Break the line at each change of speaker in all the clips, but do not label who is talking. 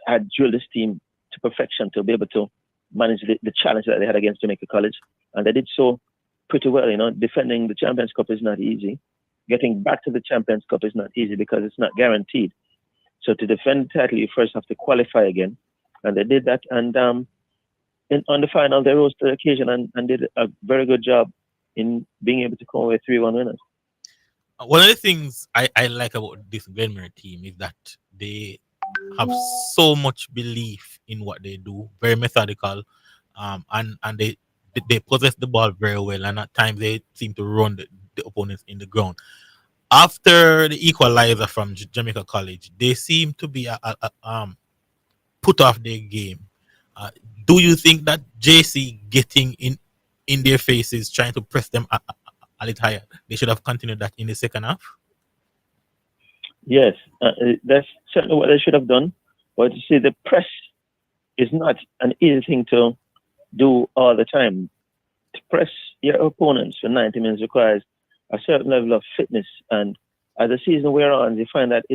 had drilled this team to perfection to be able to manage the challenge that they had against Jamaica College, and they did so pretty well. Defending the Champions Cup is not easy. Getting back to the Champions Cup is not easy because it's not guaranteed. So to defend the title, you first have to qualify again, and they did that. And on the final, they rose to the occasion and did a very good job in being able to come away 3-1 winners.
One of the things I like about this Glenmore team is that they have so much belief in what they do, very methodical, and they possess the ball very well, and at times they seem to run the opponents in the ground. After the equalizer from Jamaica College, they seem to be put off their game. Uh, do you think that JC getting in their faces, trying to press them a little higher, they should have continued that in the second half?
Yes, that's certainly what they should have done. But you see, the press is not an easy thing to do all the time. To press your opponents for 90 minutes requires a certain level of fitness. And as the season wears on, you find that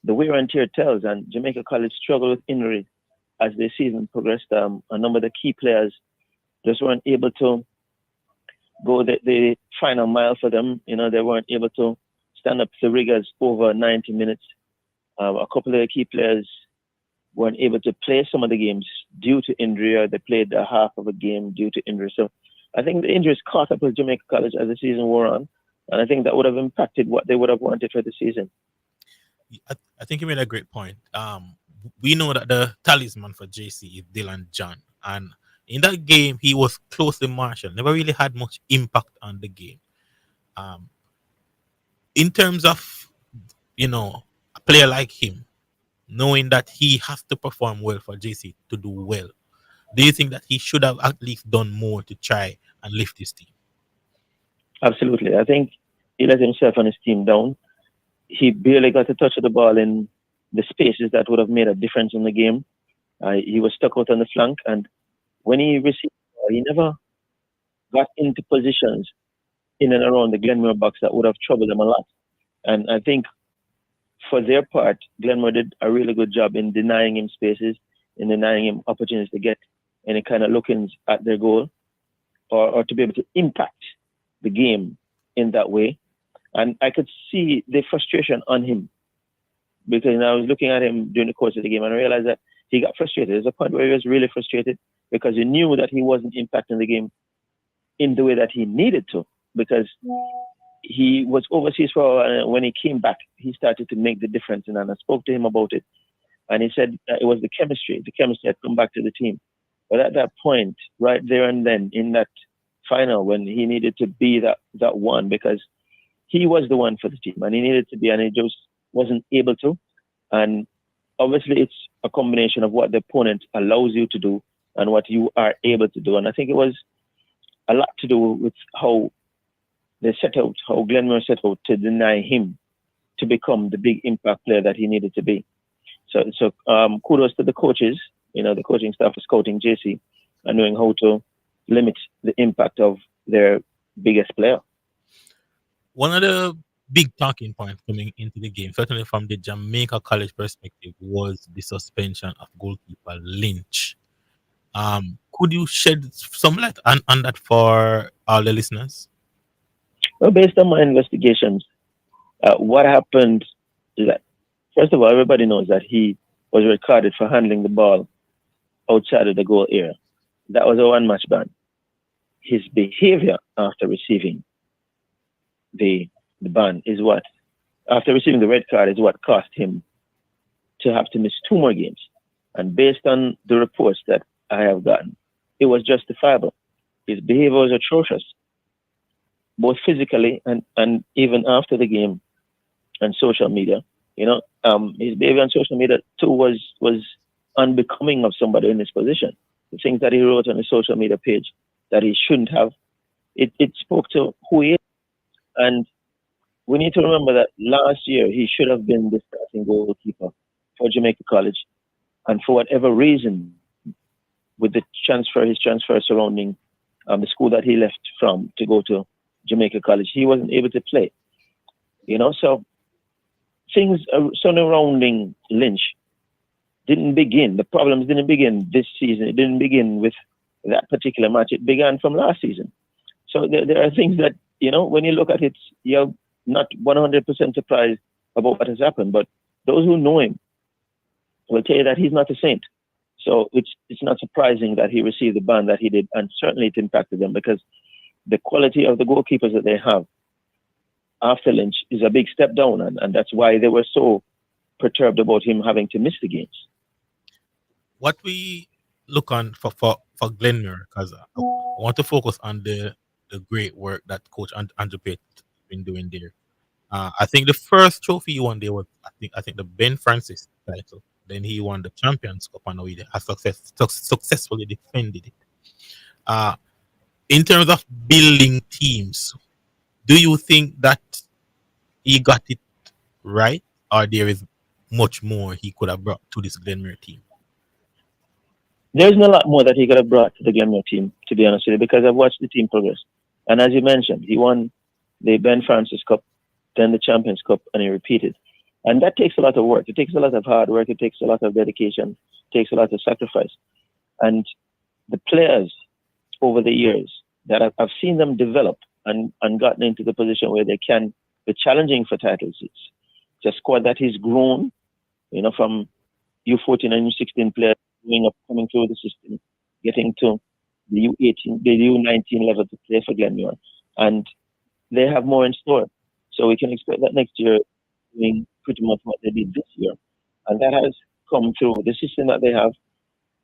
the wear and tear tells. And Jamaica College struggled with injury as the season progressed. A number of the key players just weren't able to go the final mile for them. They weren't able to stand up to rigors over 90 minutes. A couple of the key players weren't able to play some of the games due to injury, or they played a half of a game due to injury. So I think the injuries caught up with Jamaica College as the season wore on, and I think that would have impacted what they would have wanted for the season.
I think you made a great point. We know that the talisman for JC is Dylan John, and in that game he was closely marshaled, never really had much impact on the game. In terms of a player like him, knowing that he has to perform well for JC to do well, do you think that he should have at least done more to try and lift his team?
Absolutely. I think he let himself and his team down. He barely got a touch of the ball in the spaces that would have made a difference in the game. He was stuck out on the flank, and when he received the ball, he never got into positions in and around the Glenmore box that would have troubled them a lot. And I think for their part, Glenmore did a really good job in denying him spaces, in denying him opportunities to get any kind of look-ins at their goal, or to be able to impact the game in that way. And I could see the frustration on him, because I was looking at him during the course of the game and I realized that he got frustrated. There's a point where he was really frustrated because he knew that he wasn't impacting the game in the way that he needed to, because he was overseas for a while, and when he came back, he started to make the difference. And I spoke to him about it, and he said it was the chemistry. The chemistry had come back to the team. But at that point, right there and then, in that final, when he needed to be that one, because he was the one for the team, and he needed to be, and he just wasn't able to. And obviously, it's a combination of what the opponent allows you to do and what you are able to do. And I think it was a lot to do with how they set out, how Glenmore set out to deny him to become the big impact player that he needed to be. So kudos to the coaches, the coaching staff for scouting JC and knowing how to limit the impact of their biggest player.
One of the big talking points coming into the game, certainly from the Jamaica College perspective, was the suspension of goalkeeper Lynch. Could you shed some light on that for all the listeners?
Well, based on my investigations, what happened is that, first of all, everybody knows that he was recorded for handling the ball outside of the goal area. That was a one-match ban. His behavior after receiving the ban is what, after receiving the red card, is what cost him to have to miss 2 more games. And based on the reports that I have gotten, it was justifiable. His behavior was atrocious, both physically and even after the game and social media. His behavior on social media too was unbecoming of somebody in his position. The things that he wrote on his social media page that he shouldn't have, it spoke to who he is. And we need to remember that last year he should have been the starting goalkeeper for Jamaica College. And for whatever reason, with his transfer surrounding the school that he left from to go to Jamaica College, he wasn't able to play. So things surrounding Lynch didn't begin. The problems didn't begin this season. It didn't begin with that particular match. It began from last season. So there are things that, when you look at it, you're not 100% surprised about what has happened. But those who know him will tell you that he's not a saint. So it's not surprising that he received the ban that he did, and certainly it impacted them because the quality of the goalkeepers that they have after Lynch is a big step down, and that's why they were so perturbed about him having to miss the games.
What we look on for Glenmere, because I want to focus on the great work that Coach Andrew Pate been doing there. I think the first trophy he won there was I think the Ben Francis title. Then he won the Champions Cup and he has successfully defended it. Uh, in terms of building teams, do you think that he got it right, or there is much more he could have brought to this Glenmere team?
There's not a lot more that he could have brought to the Glenmore team, to be honest with you, because I've watched the team progress. And as you mentioned, he won the Ben Francis Cup, then the Champions Cup, and he repeated. And that takes a lot of work. It takes a lot of hard work. It takes a lot of dedication. It takes a lot of sacrifice. And the players over the years that I've seen them develop and gotten into the position where they can be challenging for titles. It's a squad that has grown, from U14 and U16 players coming through the system, getting to the U18, the U19 level to play for Glenmore. And they have more in store. So we can expect that next year doing pretty much what they did this year. And that has come through the system that they have.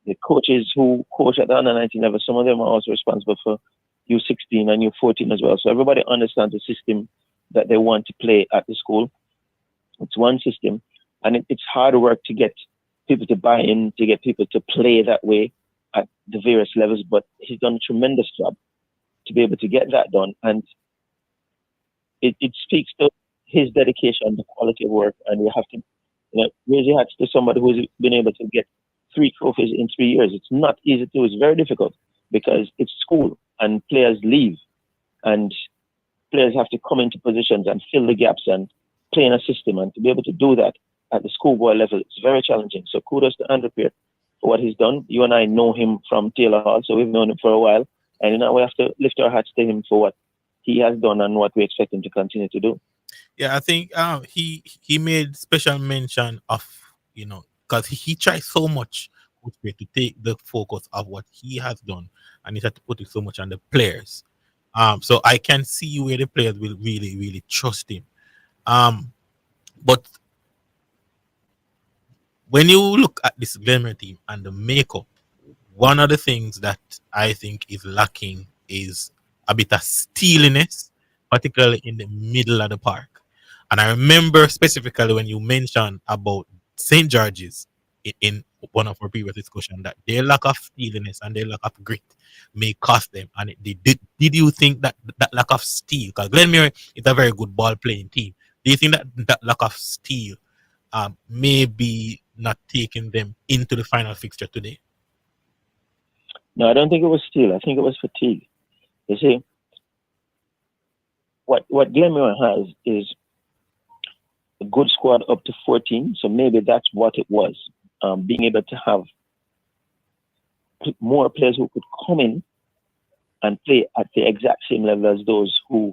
The coaches who coach at the under 19 level, some of them are also responsible for U16 and U14 as well. So everybody understands the system that they want to play at the school. It's one system. And it's hard work to get people to buy in, to get people to play that way at the various levels. But he's done a tremendous job to be able to get that done. And it speaks to his dedication, the quality of work. And you have to raise your hats to somebody who's been able to get 3 trophies in 3 years. It's not easy to do. It's very difficult because it's school and players leave and players have to come into positions and fill the gaps and play in a system. And to be able to do that at the schoolboy level, it's very challenging. So kudos to Andrew Peart for what he's done. You and I know him from Taylor Hall, so we've known him for a while. And we have to lift our hats to him for what he has done and what we expect him to continue to do.
Yeah, I think he made special mention of, because he tried so much to take the focus of what he has done, and he had to put it so much on the players. So I can see where the players will really, really trust him. But when you look at this Glenmore team and the makeup, one of the things that I think is lacking is a bit of steeliness, particularly in the middle of the park. And I remember specifically when you mentioned about St. George's in one of our previous discussions that their lack of steeliness and their lack of grit may cost them. And did you think that lack of steel, because Glenmore is a very good ball playing team, do you think that lack of steel may be not taking them into the final fixture today?
No, I don't think it was steel. I think it was fatigue. You see, what Glenmore has is a good squad up to 14. So maybe that's what it was. Being able to have more players who could come in and play at the exact same level as those who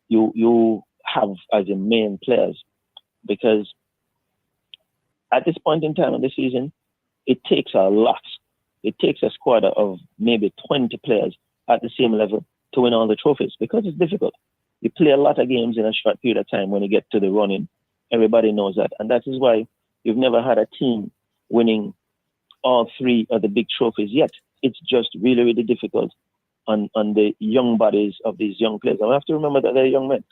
you have as your main players. Because at this point in time of the season, it takes a lot. It takes a squad of maybe 20 players at the same level to win all the trophies because it's difficult. You play a lot of games in a short period of time when you get to the running. Everybody knows that. And that is why you've never had a team winning all 3 of the big trophies yet. It's just really, really difficult on the young bodies of these young players. And we have to remember that they're young men.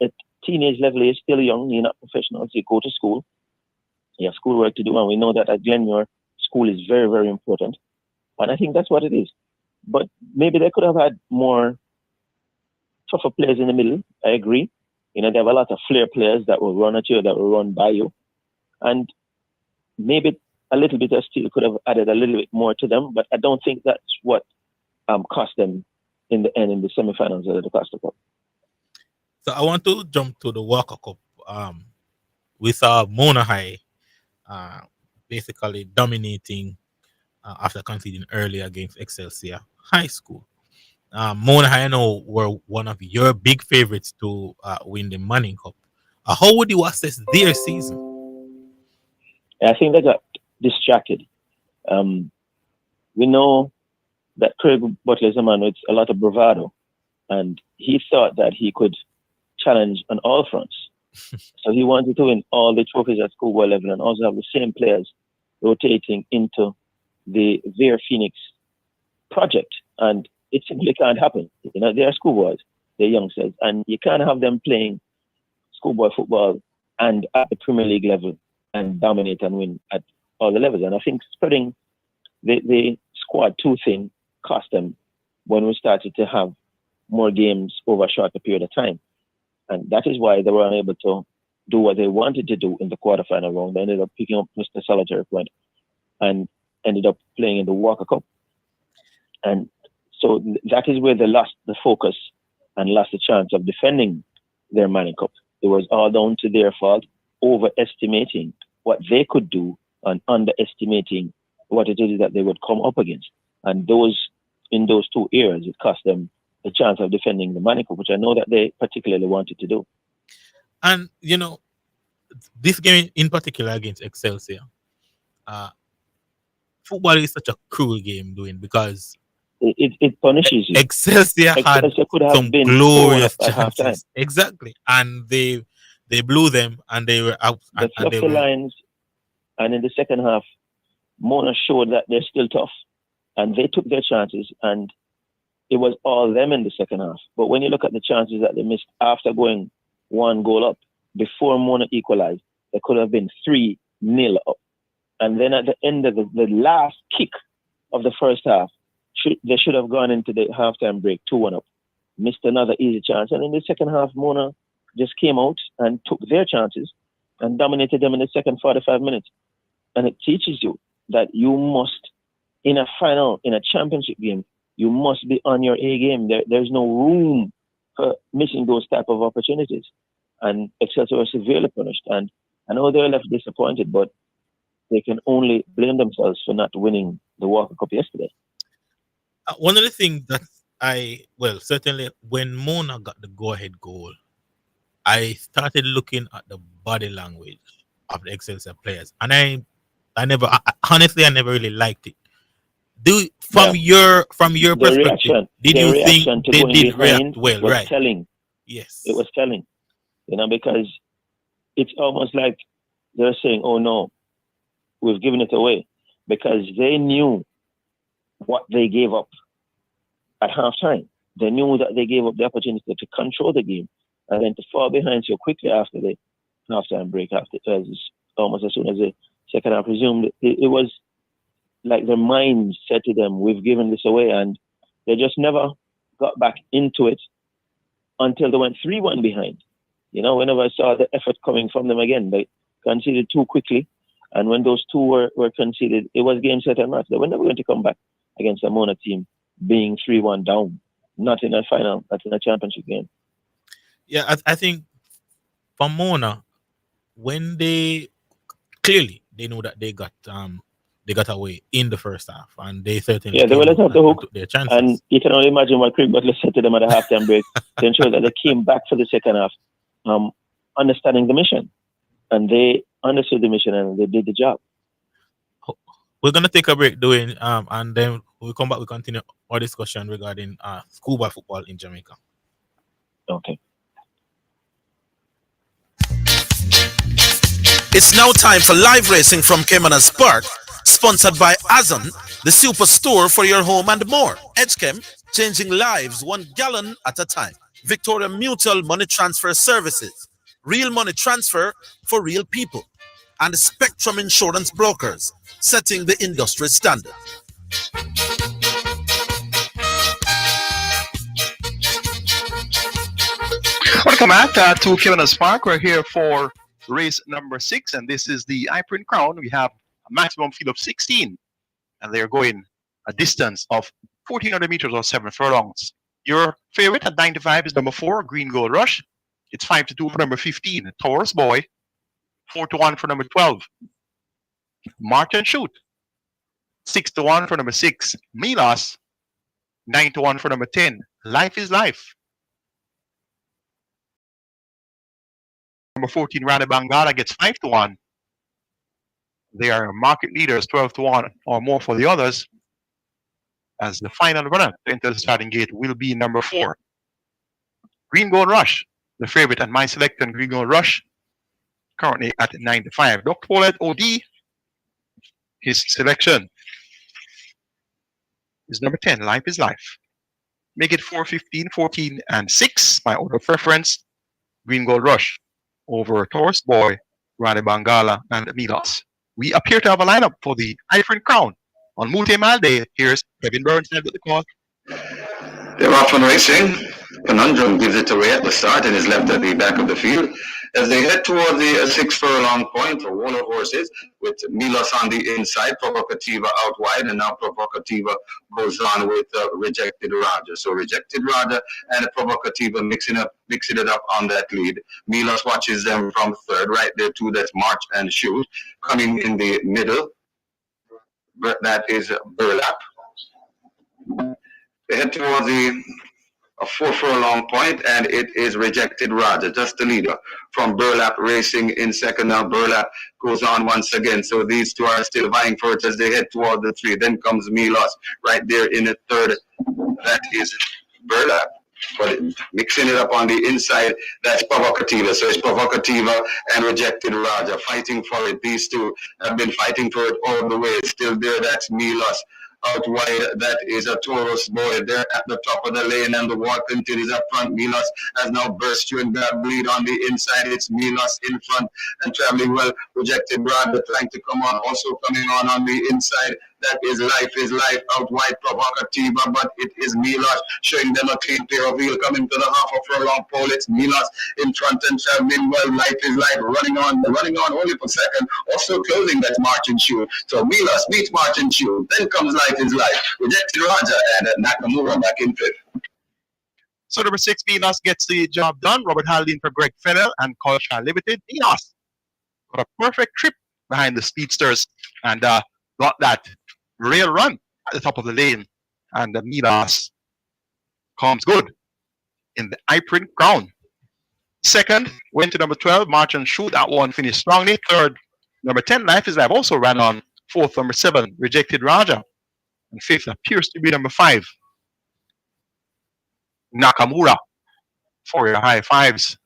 At teenage level, you're still young. You're not professionals. You go to school. You have schoolwork to do. And we know that at Glenmore, school is very, very important. And I think that's what it is. But maybe they could have had more tougher players in the middle. I agree. They have a lot of flair players that will run at you, that will run by you. And maybe a little bit of steel could have added a little bit more to them. But I don't think that's what cost them in the end in the semifinals of the Costa Cup.
So I want to jump to the Walker Cup. We saw Mona High basically dominating after conceding early against Excelsior High School. Mona, I know, were one of your big favorites to win the Manning Cup. How would you assess their season?
I think they got distracted. Um, we know that Craig Butler is a man with a lot of bravado, and he thought that he could challenge on all fronts. So he wanted to win all the trophies at schoolboy level and also have the same players rotating into the Veer Phoenix project. And it simply can't happen. You know, they're schoolboys, they're youngsters, and you can't have them playing schoolboy football and at the Premier League level and dominate and win at all the levels. And I think spreading the squad too thin cost them when we started to have more games over a shorter period of time. And that is why they were unable to do what they wanted to do in the quarterfinal round. They ended up picking up Mr. Solitary Point and ended up playing in the Walker Cup. And so that is where they lost the focus and lost the chance of defending their Manning Cup. It was all down to their fault, overestimating what they could do and underestimating what it is that they would come up against. And in those 2 years, it cost them the chance of defending the Manning Cup, which I know that they particularly wanted to do.
And this game in particular against Excelsior, uh, football is such a cruel game doing because
it punishes you.
Excelsior had
Excelsior could have
some
been 4-1
glorious
at halftime.
chances, exactly, and they blew them, and they were out.
They fluffed the lines, and in the second half, Mona showed that they're still tough, and they took their chances, and it was all them in the second half. But when you look at the chances that they missed after going 1 goal up, before Mona equalized, they could have been 3-0 up. And then at the end of the last kick of the first half, they should have gone into the halftime break 2-1 up. Missed another easy chance. And in the second half, Mona just came out and took their chances and dominated them in the second 45 minutes. And it teaches you that you must, in a final, in a championship game, you must be on your A game. There's no room for missing those type of opportunities. And Excelsior was severely punished. And I know they're left disappointed, but they can only blame themselves for not winning the Walker Cup yesterday.
One of the things that certainly when Mona got the go-ahead goal, I started looking at the body language of the Excelsior players, and honestly, I never really liked it. From your perspective, did you think they did react well?
Was
right?
Telling.
Yes,
it was telling. Because it's almost like they're saying, "Oh no, we've given it away," because they knew what they gave up at halftime. They knew that they gave up the opportunity to control the game and then to fall behind so quickly after the halftime break. Almost as soon as the second half resumed, it was like their minds said to them, "We've given this away," and they just never got back into it until they went 3-1 behind. Whenever I saw the effort coming from them again, they conceded too quickly. And when those 2 were conceded, it was game, set, and match. They were never going to come back against a Mona team being 3-1 down. Not in a final, not in a championship game.
Yeah, I think for Mona, when they knew that they got away in the first half, and they certainly
they were let off the hook.
Their chances.
And you can only imagine what Craig Butler said to them at the halftime break to ensure that they came back for the second half, understanding the mission, and they understood the mission and they did the job.
We're gonna take a break, and then when we come back, we continue our discussion regarding schoolboy football in Jamaica.
Okay.
It's now time for live racing from Kemana's Park, sponsored by Azon, the superstore for your home and more. Edgechem, changing lives 1 gallon at a time. Victoria Mutual Money Transfer Services, real money transfer for real people. And Spectrum Insurance Brokers, setting the industry standard.
Welcome back to Kemana's Park. We're here for race number 6, and this is the iPrint Crown. We have a maximum field of 16, and they're going a distance of 1,400 meters or 7 furlongs. Your favorite at 95 is number 4, Green Gold Rush. It's 5-2 for number 15, Taurus Boy. 4-1 for number 12, March and Shoot. 6-1 for number 6, Milas. 9-1 for number 10, Life is Life. Number 14, Rani Bangala gets 5-1. They are market leaders, 12-1 or more for the others. As the final runner to enter the starting gate will be number 4, Green Gold Rush, the favorite and my selection, Green Gold Rush, currently at 9-5. Dr. Paulette OD, his selection is number 10, Life is Life. Make it 4-15, 14, and 6. My order of preference, Green Gold Rush over Taurus Boy, Rani Bangala, and Milas. We appear to have a lineup for the Iron Crown on Multi-Mile Day. Here's Kevin Burnside with the call.
They're off and racing. Conundrum gives it away at the start and is left at the back of the field. As they head toward the 6 furlong point for Waller horses, with Milos on the inside, Provocativa out wide, and now Provocativa goes on with Rejected Raja. So Rejected Raja and Provocativa mixing it up on that lead. Milos watches them from third, right there too. That's March and Shoot. Coming in the middle, that is Burlap. They head towards the 4 furlong point, and it is Rejected Raja, just the leader from Burlap racing in second. Now Burlap goes on once again, so these two are still vying for it as they head toward the 3. Then comes Milos right there in the third. That is Burlap. But mixing it up on the inside, that's Provocativa. So it's Provocativa and Rejected Raja fighting for it. These two have been fighting for it all the way. It's still there, that's Milos. Out wide, that is a Taurus Boy. They're at the top of the lane, and the war continues up front. Milos has now burst through and got bleed on the inside. It's Milos in front and traveling well. Rejected Raja trying to come on, also coming on the inside. That is Life out wide, Provocativa, but it is Milos showing them a clean pair of wheel coming to the half of furlong pole. It's Milos in front and traveling well. Life is Life running on only for second. Also closing that March and Shoot. So Milos beats March and Shoot. Then comes Life is Life. Rejected Raja and Nakamura back in fifth.
So number 6, Milos gets the job done. Robert Haldane for Greg Fennell and Colshire Limited. Milos got a perfect trip behind the speedsters and got that rail run at the top of the lane, and Milas comes good in the Iron Crown. Second went to number 12, March and Shoot. That one finished strongly. Third, number 10, Life is Life, also ran on. Fourth, number 7, Rejected Raja. And fifth appears to be number 5, Nakamura, for your high fives.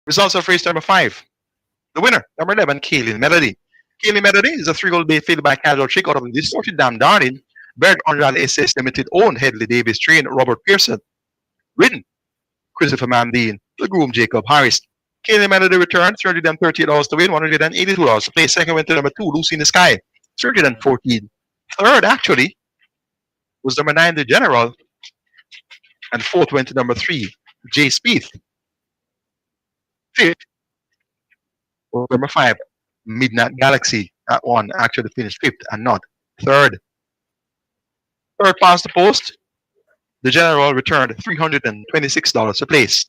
Results of race number 5. The winner, number 11, Kaylin Melody. Kaylin Melody is a 3-goal bay filled by Casual Chick out of the Distorted Dam Darling, Bird Unreal SS Limited, owned Headley Davis, trained Robert Pearson, ridden Christopher Mandine, the groom Jacob Harris. Kaylin Melody returned, $338 to win, $182 to play. Second went to number 2, Lucy in the Sky, $314. Third, actually, was number 9, The General, and fourth went to number 3, Jay Spieth. Fifth, number 5, Midnight Galaxy. That one actually finished 5th and not 3rd. Third past the post, The General returned $326 to place.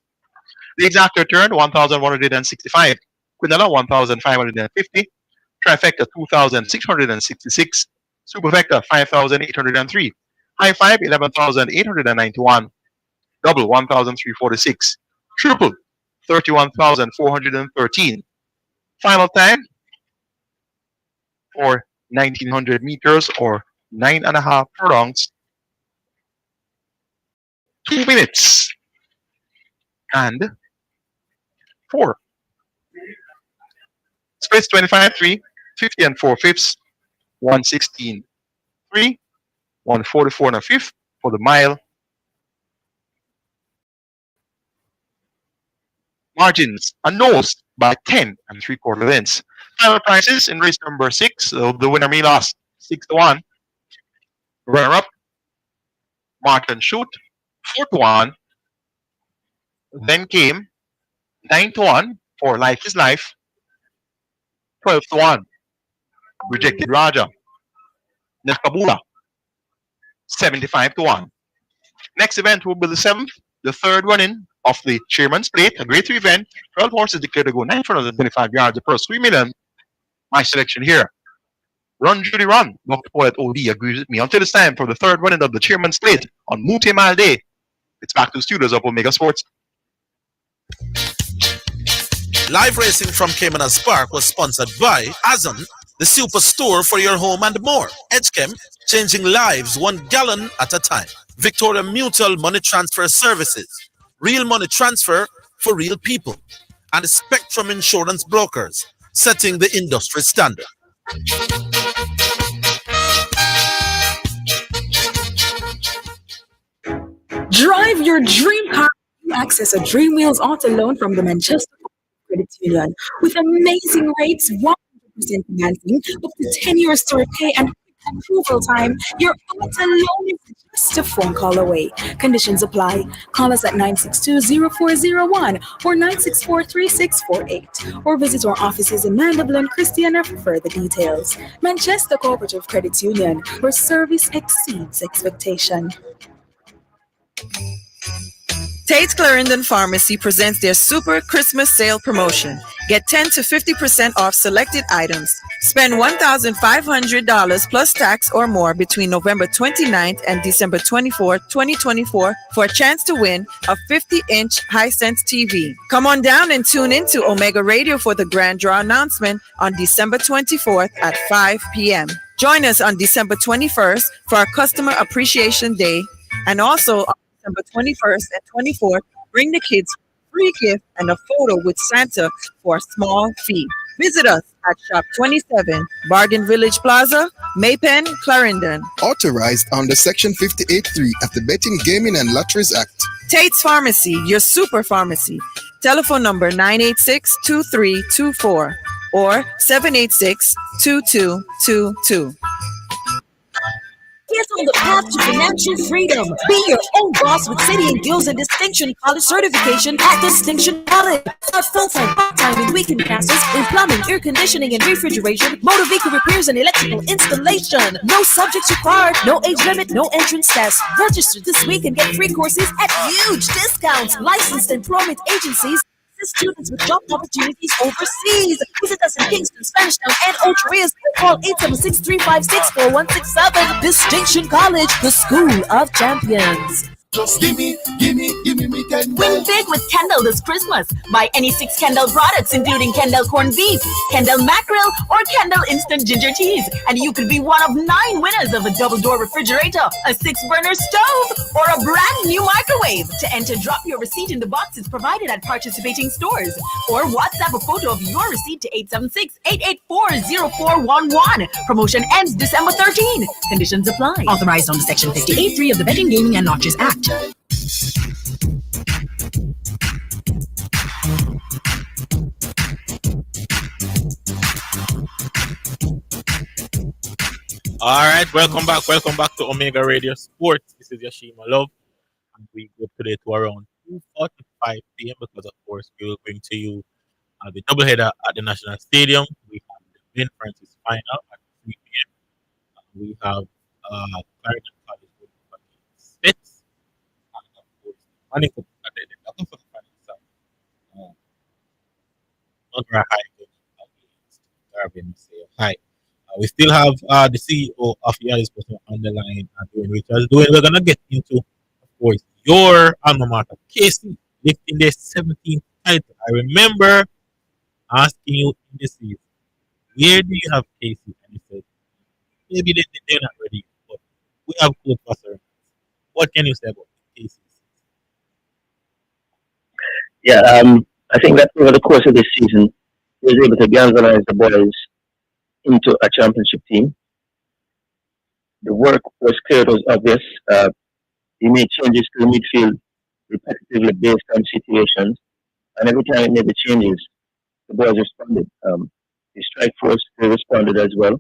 The exact return, 1,165. Quinella, 1,550. Trifecta, 2,666. Superfecta, 5,803. High five, 11,891. Double, 1,346. Triple, 31,413. Final time for 1,900 meters or 9.5 furlongs. 2 minutes and 4. Splits 25-3, 50 and 4 fifths, 116-3, 144 and a fifth for the mile. Margins are nosed by 10 and 3/4 lengths. Final prices in race number 6. The winner Milos 6-1. Runner up March and Shoot 4-1. Then came 9-1 for Life is Life. 12-1 Rejected Raja. Nakabula 75-1. Next event will be the 7th, the third running of the Chairman's Plate, a great event. 12 horses declared to go 925 yards. The purse 3 million. My selection here. Run, Judy, run. Dr. Poet OD agrees with me. Until it's time for the third running of the Chairman's Plate on Mute Mile Day. It's back to the studios of Omega Sports.
Live racing from Caymanas Park was sponsored by Azon, the superstore for your home and more. Edgechem, changing lives 1 gallon at a time. Victoria Mutual Money Transfer Services, real money transfer for real people. And Spectrum Insurance Brokers, setting the industry standard.
Drive your dream car. Access a Dream Wheels auto loan from the Manchester Credit Union with amazing rates, 100% financing, up to 10 years to repay, and approval time. Your auto loan is just a phone call away. Conditions apply. Call us at 962-0401 or 964-3648 or visit our offices in Mandeville and Christiana for further details. Manchester Cooperative Credit Union, where service exceeds expectation.
Tate Clarendon Pharmacy presents their Super Christmas Sale promotion. Get 10 to 50% off selected items. Spend $1,500 plus tax or more between November 29th and December 24th, 2024 for a chance to win a 50-inch Hisense TV. Come on down and tune in to Omega Radio for the grand draw announcement on December 24th at 5 p.m. Join us on December 21st for our Customer Appreciation Day, and also on December 21st and 24th, bring the kids free gift and a photo with Santa for a small fee. Visit us at Shop 27, Bargain Village Plaza, Maypen, Clarendon.
Authorized under Section 58.3 of the Betting, Gaming and Lotteries Act.
Tate's Pharmacy, your super pharmacy. Telephone number 986-2324 or 786-2222.
Get on the path to financial freedom. Be your own boss with City and Guilds and Distinction College certification at Distinction College. Start full-time, part-time, and weekend classes in plumbing, air conditioning, and refrigeration, motor vehicle repairs, and electrical installation. No subjects required, no age limit, no entrance test. Register this week and get free courses at huge discounts. Licensed employment agencies students with job opportunities overseas. Visit us in Kingston, Spanish Town, and Ocho Rios. Call 876-356-4167. Distinction College, the School of Champions.
Just gimme me Kendall.
Win big with Kendall this Christmas. Buy any 6 Kendall products, including Kendall corned beef, Kendall mackerel, or Kendall instant ginger teas, and you could be one of 9 winners of a double-door refrigerator, a 6-burner stove, or a brand new microwave. To enter, drop your receipt in the boxes provided at participating stores, or WhatsApp a photo of your receipt to 876-884-0411. Promotion ends December 13. Conditions apply. Authorized under Section 58.3 of the Betting, Gaming and Lotteries Act.
All right, welcome back to Omega Radio Sports. This is Yashima Love, and we go today to around 2:45 p.m. because, of course, we will bring to you the doubleheader at the National Stadium. We have the Ben Francis final at 3 p.m. We have Clarendon College Spits. Money for Hi. We still have the CEO of Yalis on the line, we're gonna get into, of course, your alma mater, KC, lifting their 17th title. I remember asking you in the season, where do you have KC? And you said, maybe they're not ready, but we have good passer. What can you say about KC?
Yeah, I think that over the course of this season, he was able to galvanize the boys into a championship team. The work was clear, it was obvious. He made changes to the midfield repetitively based on situations, and every time he made the changes, the boys responded. The strike force responded as well.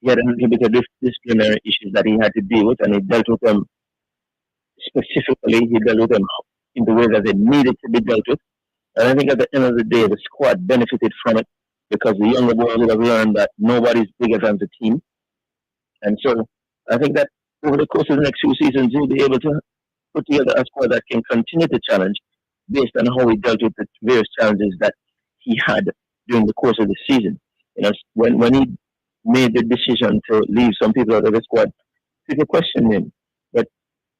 He had a little bit of disciplinary issues that he had to deal with, and he dealt with them specifically. He dealt with them in the way that they needed to be dealt with. And I think at the end of the day, the squad benefited from it because the younger boys would have learned that nobody's bigger than the team. And so I think that over the course of the next few seasons, he'll be able to put together a squad that can continue to challenge based on how he dealt with the various challenges that he had during the course of the season. When he made the decision to leave some people out of the squad, people questioned him. But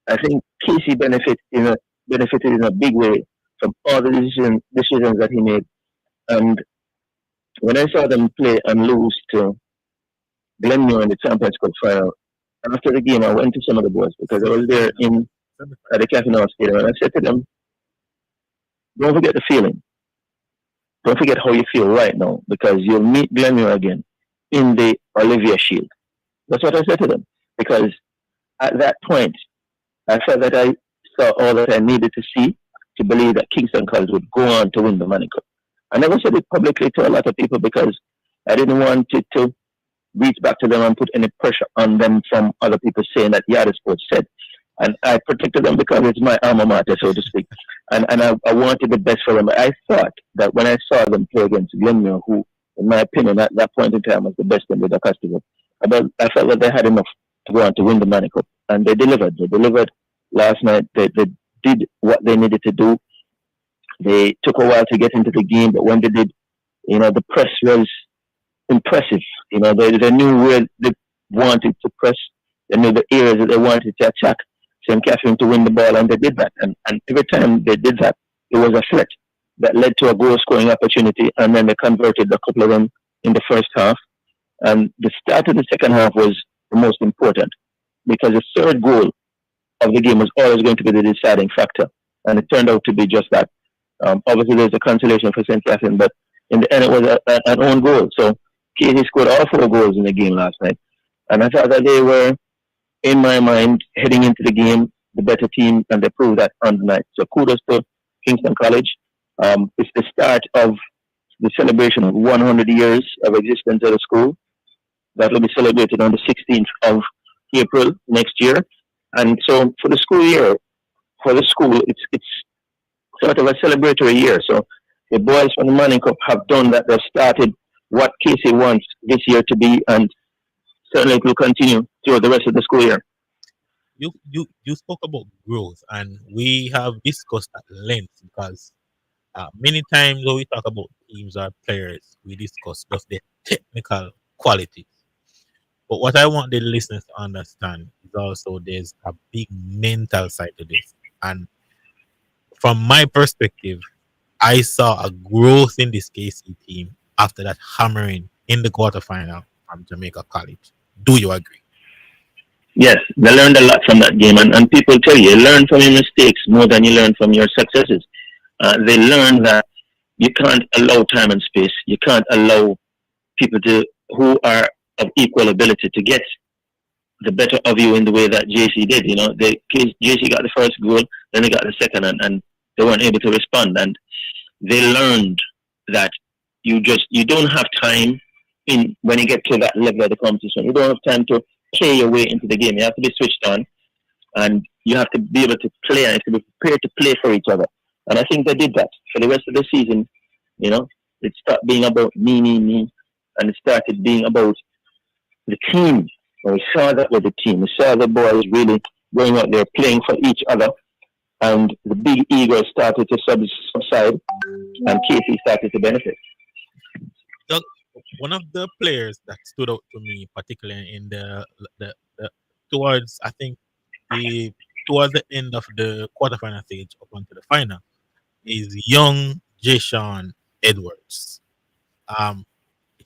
I think Casey benefited in a big way from all the decisions that he made. And when I saw them play and lose to Glenmore in the Champions Cup final, after the game, I went to some of the boys because I was there at the Cafe North Stadium, and I said to them, "Don't forget the feeling. Don't forget how you feel right now, because you'll meet Glenmore again in the Olivia Shield." That's what I said to them, because at that point, I felt that I saw all that I needed to see to believe that Kingston College would go on to win the Money Cup. I never said it publicly to a lot of people because I didn't want it to reach back to them and put any pressure on them from other people saying that Yada Sports said. And I protected them because it's my alma mater, so to speak. And I wanted the best for them. I thought that when I saw them play against Glenmore, who, in my opinion, at that point in time was the best in the festival, I felt that they had enough to go on to win the Money Cup. And they delivered. They delivered last night. They did what they needed to do. They took a while to get into the game, but when they did, the press was impressive. They knew where they wanted to press. They knew the areas that they wanted to attack St. Catherine to win the ball, and they did that. And every time they did that, it was a threat that led to a goal-scoring opportunity, and then they converted a couple of them in the first half. And the start of the second half was the most important, because the third goal of the game was always going to be the deciding factor, and it turned out to be just that. Obviously, there's a consolation for St. Catherine, but in the end, it was an own goal. So Katie scored all 4 goals in the game last night, and I thought that they were, in my mind, heading into the game, the better team, and they proved that on the night. So kudos to Kingston College. It's the start of the celebration of 100 years of existence of the school. That will be celebrated on the 16th of April next year. And so for the school year, for the school, it's sort of a celebratory year. So the boys from the Manning Cup have done that. They've started what Casey wants this year to be, and certainly it will continue throughout the rest of the school year.
You spoke about growth, and we have discussed at length, because many times when we talk about teams or players, we discuss just the technical qualities. But what I want the listeners to understand is also there's a big mental side to this. And from my perspective, I saw a growth in this KC team after that hammering in the quarterfinal from Jamaica College. Do you agree?
Yes, they learned a lot from that game. And people tell you learn from your mistakes more than you learn from your successes. They learned that you can't allow time and space. You can't allow people who are of equal ability to get the better of you in the way that JC did. JC got the first goal, then they got the second, and they weren't able to respond. And they learned that you don't have time when you get to that level of the competition. You don't have time to play your way into the game. You have to be switched on, and you have to be able to play, and you have to be prepared to play for each other. And I think they did that for the rest of the season. It stopped being about me, and it started being about the team. And we saw that with the team. We saw the boys really going out there playing for each other, and the big ego started to subside, and Casey started to benefit.
Doug, one of the players that stood out to me, particularly in the towards the end of the quarterfinal stage up onto the final, is young Jason Edwards.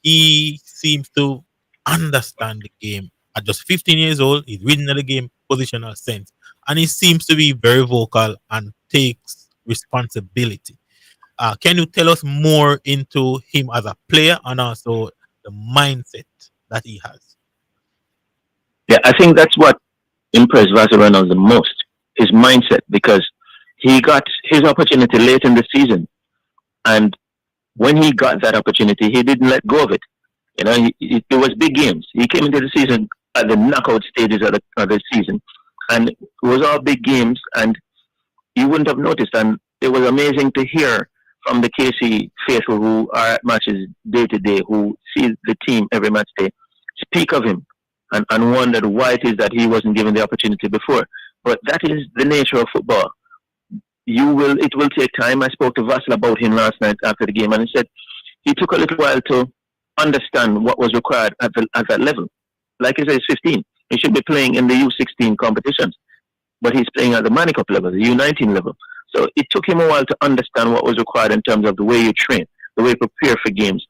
He seems to understand the game at just 15 years old. He's reading the game positional sense, and he seems to be very vocal and takes responsibility. Can you tell us more into him as a player and also the mindset that he has?
Yeah, I think that's what impressed Vassar Reynolds the most, his mindset, because he got his opportunity late in the season, and when he got that opportunity, he didn't let go of it. It was big games. He came into the season at the knockout stages of the season, and it was all big games, and you wouldn't have noticed. And it was amazing to hear from the KC faithful who are at matches day to day, who see the team every match day, speak of him and wondered why it is that he wasn't given the opportunity before. But that is the nature of football. It will take time. I spoke to Vassal about him last night after the game, and he said he took a little while to understand what was required at that level. Like I said, he's 15. He should be playing in the U16 competitions, but he's playing at the Manny Cup level, the U19 level. So it took him a while to understand what was required in terms of the way you train, the way you prepare for games,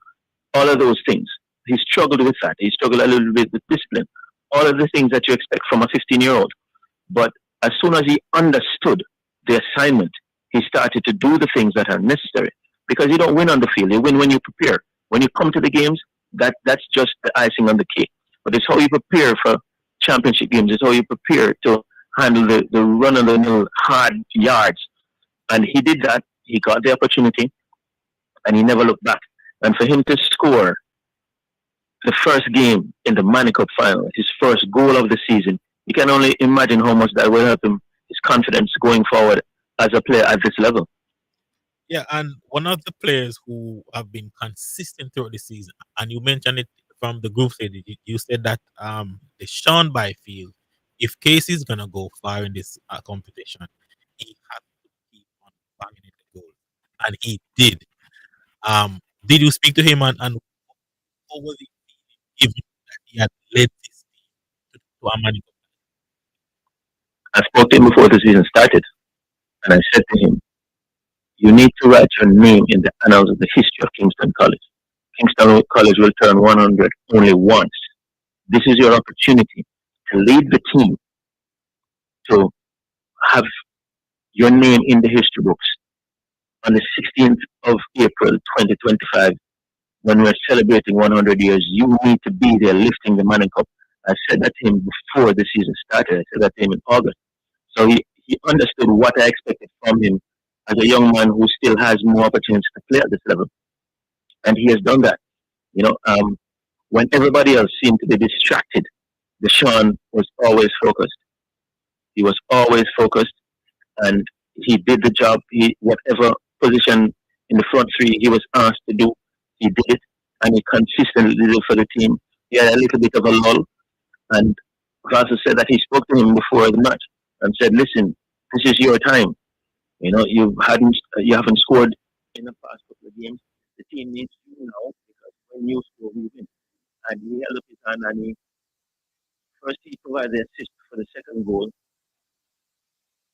all of those things. He struggled with that. He struggled a little bit with discipline, all of the things that you expect from a 15-year-old. But as soon as he understood the assignment, he started to do the things that are necessary. Because you don't win on the field, you win when you prepare. When you come to the games, that's just the icing on the cake. But it's how you prepare for championship games. It's how you prepare to handle the run of the mill hard yards. And he did that. He got the opportunity, and he never looked back. And for him to score the first game in the Manny Cup final, his first goal of the season, you can only imagine how much that will help him, his confidence going forward as a player at this level.
Yeah, and one of the players who have been consistent throughout the season, and you mentioned it from the group stage, you said that the Sean Byfield, if Casey is gonna go far in this competition, he has to keep on banging in the goal, and he did. Did you speak to him, and how was it given that he had led this team to a Manny Cup?
I spoke to him before the season started, and I said to him, you need to write your name in the annals of the history of Kingston College. Kingston College will turn 100 only once. This is your opportunity to lead the team to have your name in the history books. On the 16th of April 2025, when we're celebrating 100 years, you need to be there lifting the Manning Cup. I said that to him before the season started. I said that to him in August. So he understood what I expected from him as a young man who still has more opportunities to play at this level. And he has done that. You know, when everybody else seemed to be distracted, Deshaun was always focused. He was always focused, and he did the job. Whatever position in the front three he was asked to do, he did it, and he consistently did it for the team. He had a little bit of a lull, and Klas said that he spoke to him before the match and said, "Listen, this is your time. You know, you haven't scored in the past couple of games. The team needs you now because when you score, we win." And he held up his hand, and he provided the assist for the second goal,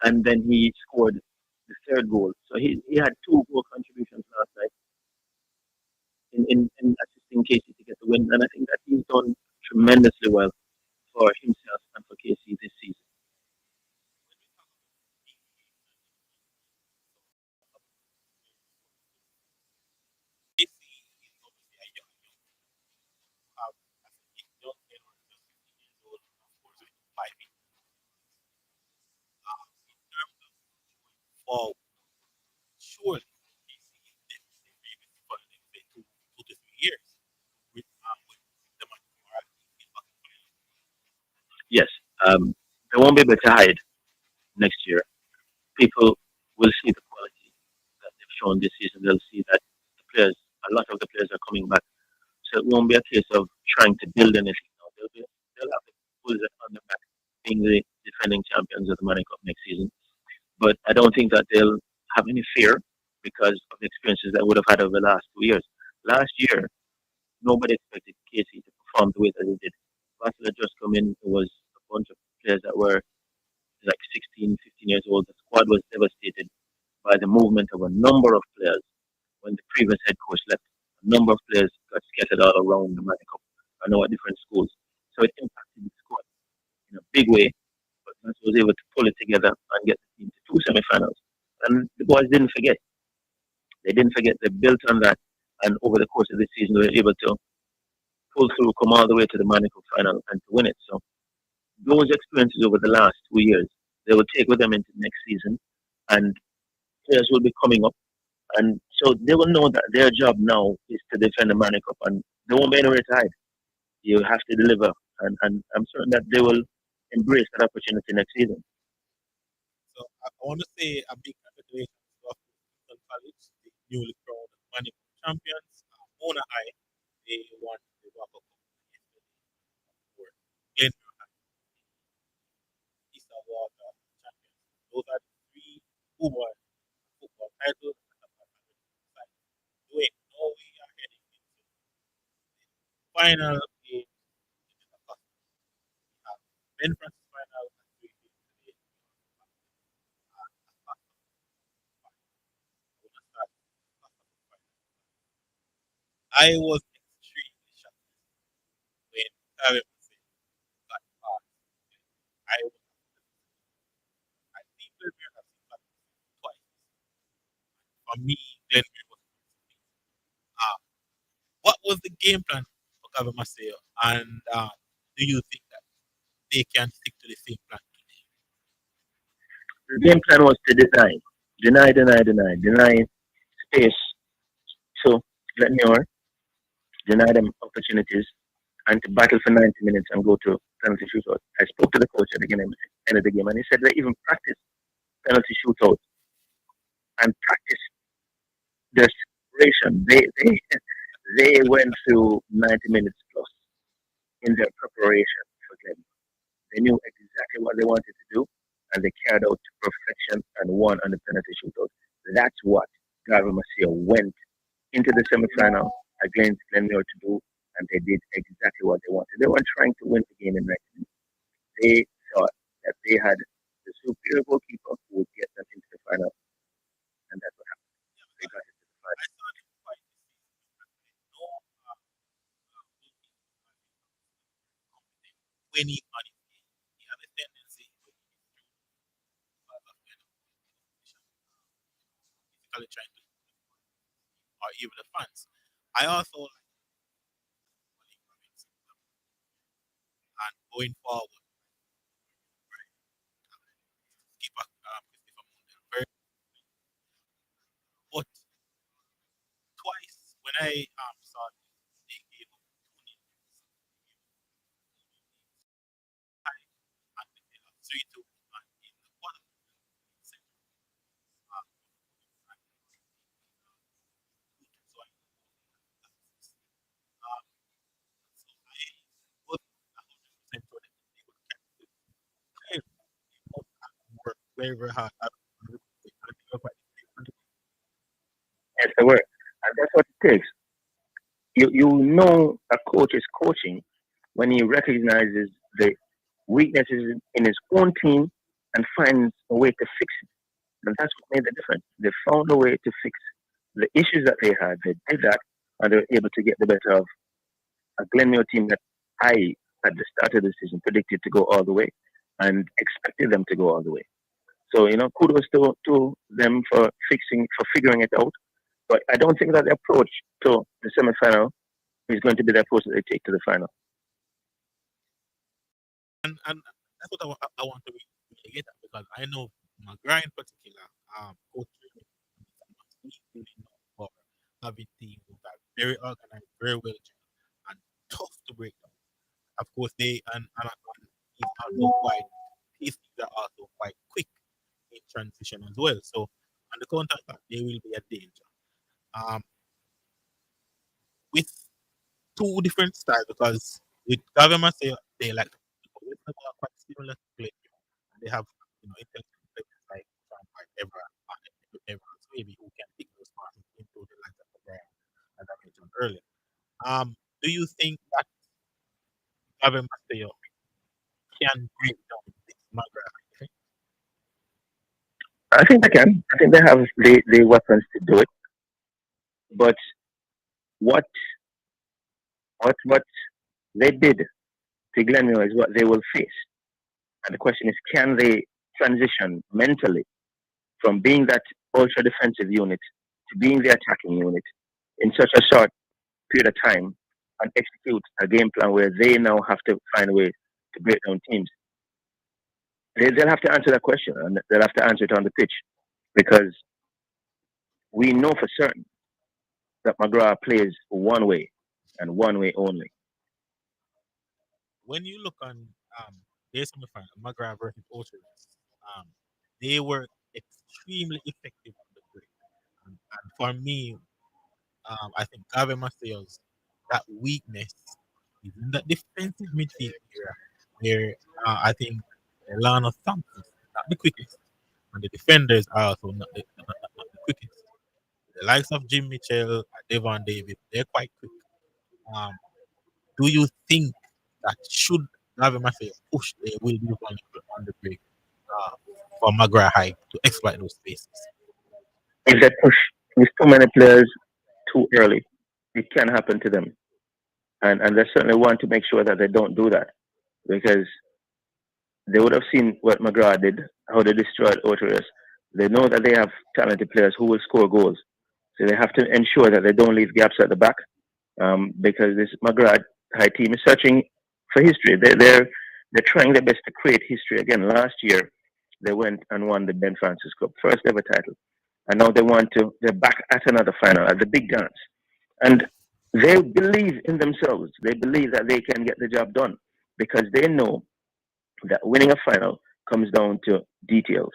and then he scored the third goal. So he had two goal contributions last night in assisting Casey to get the win, and I think that he's done tremendously well for himself and for Casey this season.
Forward, surely Casey is definitely for the next 2 to 3 years with the Manny Cup.
Yes, they won't be able to hide next year. People will see the quality that they've shown this season. They'll see that a lot of the players are coming back. So it won't be a case of trying to build anything now. They'll have the bulls on their back, being the defending champions of the Manning Cup next season. But I don't think that they'll have any fear because of the experiences that would have had over the last 2 years. Last year, nobody expected Casey to perform the way that he did. Vassal had just come in. It was a bunch of players that were like 16, 15 years old. The squad was devastated by the movement of a number of players when the previous head coach left. A number of players got scattered all around the Manning Cup. I know at different schools. So it impacted the squad in a big way. But Vassal was able to pull it together and get the team to two semifinals. And the boys didn't forget. They didn't forget. They built on that. And over the course of the season, they were able to pull through, come all the way to the Manning Cup final and to win it. So those experiences over the last 2 years, they will take with them into next season, and players will be coming up, and so they will know that their job now is to defend the Manning Cup, and they won't be anywhere to hide. You have to deliver, and I'm certain that they will embrace that opportunity next season.
So I want to say a big congratulations to Kingston College, the newly crowned Manny Cup champions. Mona High, they won the Walker Cup yesterday for Glenmore High. Easter Water Those are the three football titles. Wait, now we are heading into the final game. Ben Francis final at 3 p.m. today. I was extremely shocked when Kevin got passed. I was I think Glenmere has seen that twice. For me, Glenmere was uh, what was the game plan for Kevin Maceo? And do you think that they can stick to the same plan today?
The game plan was to deny space. So let me on, deny them opportunities, and to battle for 90 minutes and go to penalty shootout. I spoke to the coach at the end of the game, and he said they even practice penalty shootout and practice their separation. They went through 90 minutes plus in their preparation for them. They knew exactly what they wanted to do, and they carried out to perfection and won on the penalty shootout. That's what Gavin Masia went into the semifinal against Glenmore to do, and they did exactly what they wanted. They weren't trying to win the game in 90 minutes. They thought that they had the superior goalkeeper who would get them into the final, and that's what happened. They got into the final.
When he's on his game, he has a tendency to physically trying to, or even the fans. I also like and going forward, keep a Christopher Mundell very. But twice when I saw they gave up 2 and they lost 3-2 and in the quarter. So I was 100% sure that they would catch it. Work very, very hard.
Yes, they were. And that's what it takes. You know a coach is coaching when he recognizes the weaknesses in his own team and finds a way to fix it. And that's what made the difference. They found a way to fix the issues that they had. They did that, and they were able to get the better of a Glenmore team that I, at the start of the season, predicted to go all the way and expected them to go all the way. So, kudos to them for figuring it out. But I don't think that the approach to the semifinal is going to be the approach that they take to the final.
And that's what I want to really get at because I know McGrath in particular, coach really known for having teams that are very organized, very well trained, and tough to break down. Of course, they and he's also quite his teams are also quite quick in transition as well. So on the counter attack, they will be a danger. With two different styles because with Gavin they like to play with the ball quite similar to play. And they have intelligent players like Everett maybe who can pick those passes into the likes of the brand as I mentioned earlier. Do you think that Gavin Masseo can break down this McGrath?
I think they can. I think they have the weapons to do it. But what what they did to Glenmore is what they will face. And the question is, can they transition mentally from being that ultra defensive unit to being the attacking unit in such a short period of time and execute a game plan where they now have to find a way to break down teams? They'll have to answer that question, and they'll have to answer it on the pitch because we know for certain that McGrath plays one way and one way only.
When you look on their semifinal, McGrath versus Ultras, they were extremely effective on the break. And for me, I think Gavin Maceo's that weakness is in the defensive midfield area, where I think Lana Thompson, not the quickest, and the defenders are also not the quickest. The likes of Jim Mitchell, Devon Davis, they're quite quick. Um, do you think that should Gavin Massey push, they will be on the break uh, for McGrath High to exploit those spaces?
If they push with too many players too early, it can happen to them. And they certainly want to make sure that they don't do that because they would have seen what McGrath did, how they destroyed Oterius. They know that they have talented players who will score goals. So they have to ensure that they don't leave gaps at the back because this McGrath High team is searching for history. They're trying their best to create history again. Last year, they went and won the Ben Francis Cup, first ever title. And now they're back at another final, at the big dance. And they believe in themselves. They believe that they can get the job done because they know that winning a final comes down to details.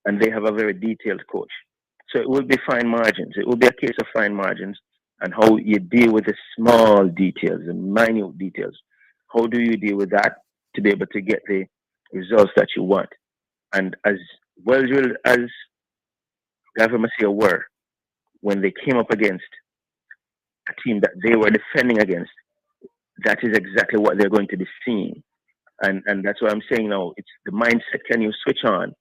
And they have a very detailed coach. So it will be fine margins. It will be a case of fine margins and how you deal with the small details, the minute details. How do you deal with that to be able to get the results that you want? And as well drilled as Gavin Masia were when they came up against a team that they were defending against, that is exactly what they're going to be seeing. And that's what I'm saying now. It's the mindset. Can you switch on?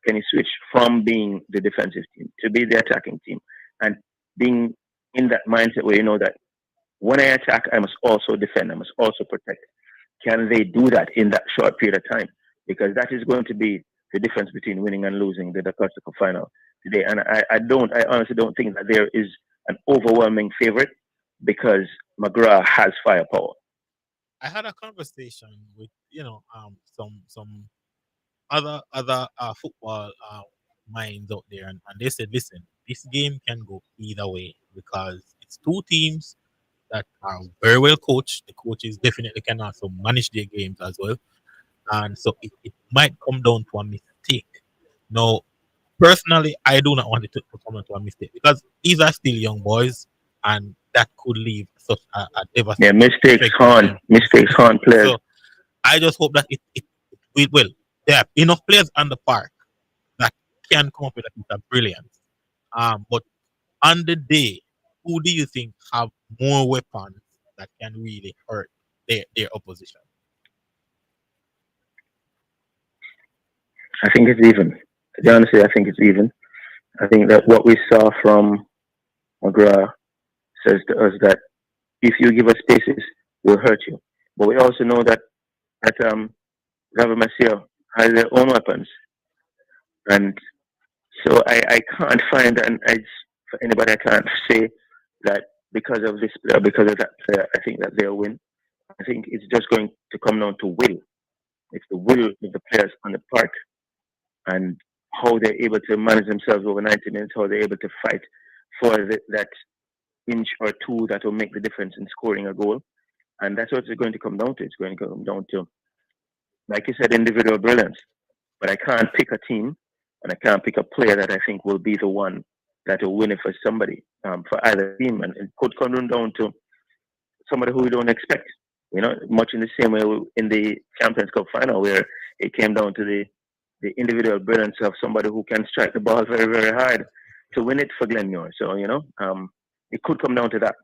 Can you switch from being the defensive team to be the attacking team? And being in that mindset where you know that when I attack, I must also defend. I must also protect. Can they do that in that short period of time? Because that is going to be the difference between winning and losing the Costa Cup final today. And I honestly don't think that there is an overwhelming favorite because McGrath has firepower.
I had a conversation with some other football minds out there, and they said, listen, this game can go either way because it's two teams that are very well coached. The coaches definitely can also manage their games as well, and so it might come down to a mistake. Now, personally, I do not want it to come down to a mistake because these are still young boys, and that could leave such a
Yeah,
devastating effect on them.
mistakes haunt players.
So I just hope that it will. There are enough players on the park that can come up with a piece of brilliance. But on the day, who do you think have more weapons that can really hurt their opposition?
I think it's even. To be honest, I think it's even. I think that what we saw from McGrath says to us that if you give us spaces, we'll hurt you. But we also know that Gavin Masia has their own weapons, and so I can't find and for anybody I can't say that because of this player, because of that player, I think that they'll win. I think it's just going to come down to will. It's the will of the players on the park and how they're able to manage themselves over 90 minutes, how they're able to fight for that inch or two that will make the difference in scoring a goal. And that's what it's going to come down to. It's going to come down to, like you said, individual brilliance. But I can't pick a team and I can't pick a player that I think will be the one that will win it for somebody, for either team. And it could come down to somebody who we don't expect. Much in the same way in the Champions Cup final where it came down to the individual brilliance of somebody who can strike the ball very, very hard to win it for Glenmore. So, it could come down to that.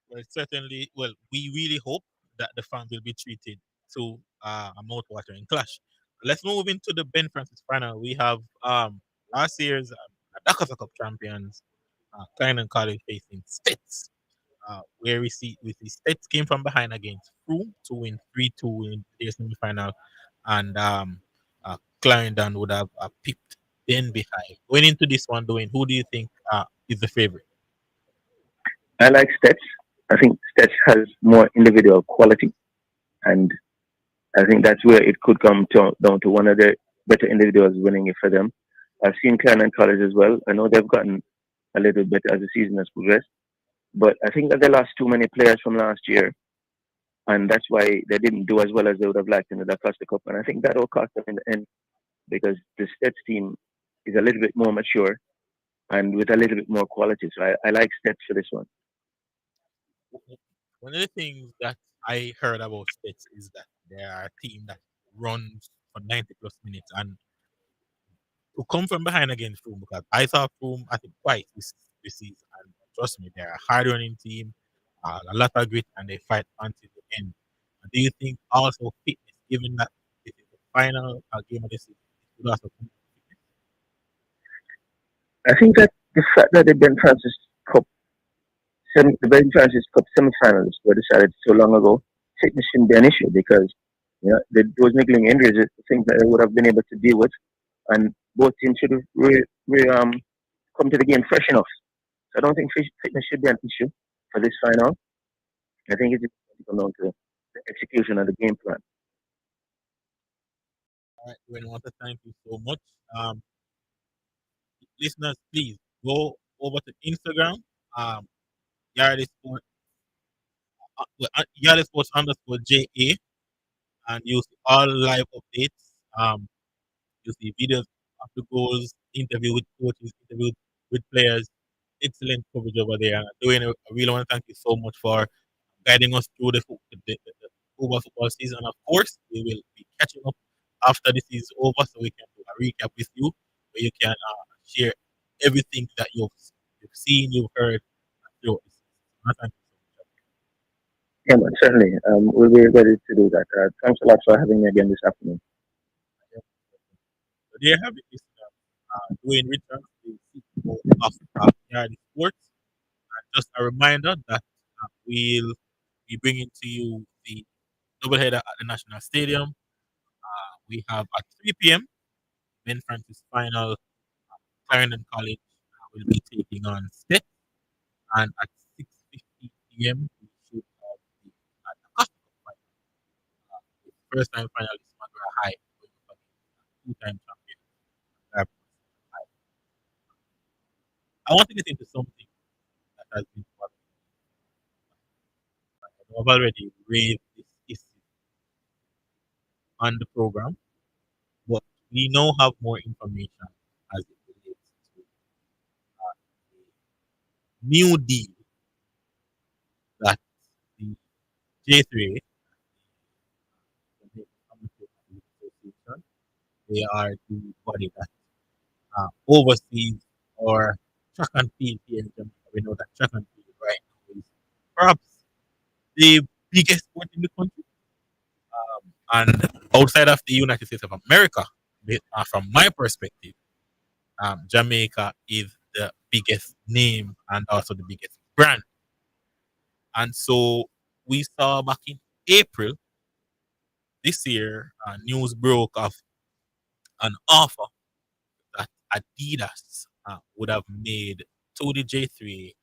Well, certainly, we really hope that the fans will be treated to a mouth-watering clash. Let's move into the Ben Francis final. We have last year's Dakota Cup champions, Klein and College facing Stets, where we see Stets came from behind against Froome to win 3-2 in their semi-final, and Clarendon would have picked Ben behind. Going into this one, doing who do you think is the favorite?
I like Stets. I think Stets has more individual quality, and I think that's where it could come down to one of the better individuals winning it for them. I've seen Clarendon College as well. I know they've gotten a little bit as the season has progressed, but I think that they lost too many players from last year, and that's why they didn't do as well as they would have liked in the Costa Cup. And I think that will cost them in the end because the Stets team is a little bit more mature and with a little bit more quality. So I like Stets for this one.
One of the things that I heard about Stets is that they are a team that runs for 90 plus minutes, and to come from behind against Froome, because I saw Froome, I think, twice this season. And trust me, they're a hard running team, a lot of grit, and they fight until the end. Do you think also fitness, given that this is the final game of the season, it would also come to fitness?
I think that the fact that the Cup, the Ben Francis Cup semi-finalists were decided so long ago, fitness shouldn't be an issue because those niggling injuries are things that they would have been able to deal with, and both teams should have come to the game fresh enough. So I don't think fitness should be an issue for this final. I think it's come down to the execution of the game plan.
All right, we want to thank you so much. Listeners, please go over to Instagram, Yardley Sports, Yardley Sports _JA, and you see all live updates. You see videos of the goals, interview with coaches, interview with players. Excellent coverage over there. And I really want to thank you so much for guiding us through the over football season. And of course, we will be catching up after this is over, so we can do a recap with you, where you can share everything that you've seen, you've heard throughout the season. Thank you so much.
Yeah, man, certainly. We'll be ready to do that. Thanks a lot for having me again this afternoon.
So there you have it, listeners. Dwayne Richards, the CEO of Yardley Sports. And just a reminder that we'll be bringing to you the doubleheader at the National Stadium. We have at 3 p.m. Ben Francis final. Clarendon College will be taking on State, and at 6:50 p.m. we should have the Costa Cup final. The first-time finalist Magra High going up against two-time champion. I want to get into something that has been bothering me. I've already raised this issue on the program, but we now have more information as it relates to the new deal that the J3, they are the body that oversees or track and field here in Jamaica. We know that track and field right now is perhaps the biggest sport in the country. And outside of the United States of America, from my perspective, Jamaica is the biggest name and also the biggest brand. And so we saw back in April this year, news broke of an offer that Adidas would have made to the J3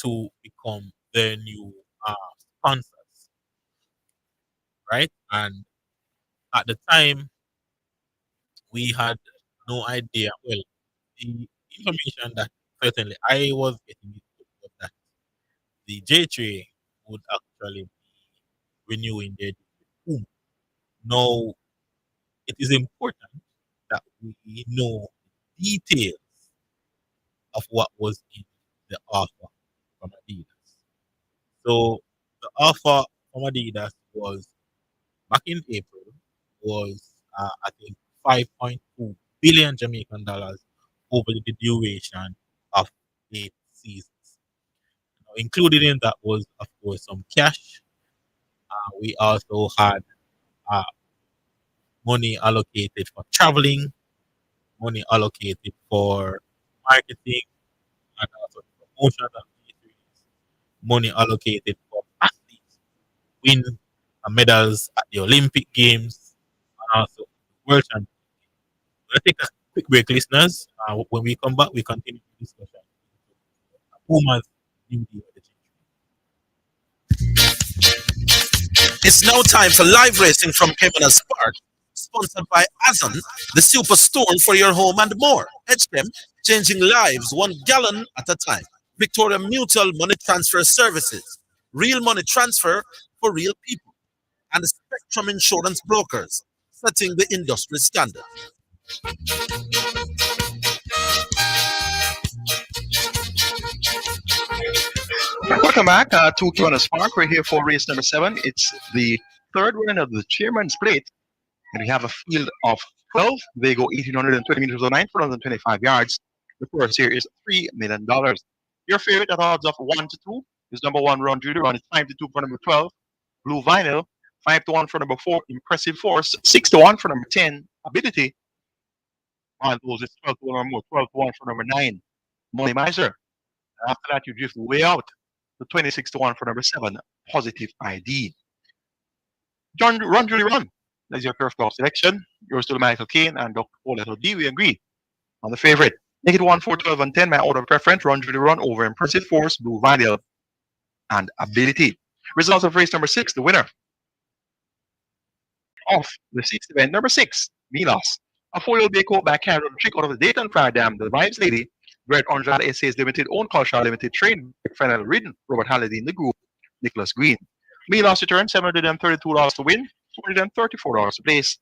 to become their new sponsors, right? And at the time, we had no idea. Well, the information that certainly I was getting was that the J3 would actually be renewing their deal. Now, it is important that we know details of what was in the offer from Adidas. So the offer from Adidas was back in April was I think 5.2 billion Jamaican dollars over the duration of 8 seasons. Now, included in that was, of course, some cash. We also had money allocated for traveling, money allocated for marketing, and also promotion of money allocated for athletes win medals at the Olympic Games and also World Championships. We'll take a quick break, listeners. When we come back, we continue the discussion. Puma's new deal with the
It's now time for live racing from Kemena's Park, sponsored by Azon, the superstore for your home and more. HM, changing lives 1 gallon at a time. Victoria Mutual Money Transfer Services, real money transfer for real people. And Spectrum Insurance Brokers, setting the industry standard.
Welcome back to Kemena's Park. We're here for race number 7. It's the third run of the Chairman's Plate, and we have a field of 12, they go 1,820 meters or 925 yards. The first here is $3 million. Your favorite at odds of 1 to 2 is number 1, Run Judy Run. It's 5 to 2 for number 12, Blue Vinyl. 5 to 1 for number 4, Impressive Force. 6 to 1 for number 10, Ability. On those, it's 12 to 1 or more. 12 to 1 for number 9, Money Miser. After that, you drift way out to 26 to 1 for number 7, Positive ID. Run Judy Run. That's your first call selection. Yours to the Michael Kane and Dr. Paul Letter D. We agree on the favorite. Make it 1, 4, 12, and 10. My order of preference. Run Judy Run over Impressive Force, Blue Vinyl, and Ability. Results of race number 6. The winner of the 6th event, number 6, Milas. A 4-year-old bay coat by carried on the trick out of the Dayton Fire Dam. The Vibes Lady, Red Orange SA's Limited, Own Culture Limited, Train, Final Ridden, Robert Halliday in the group, Nicholas Green. Milas return, $732 to win, $234 to place.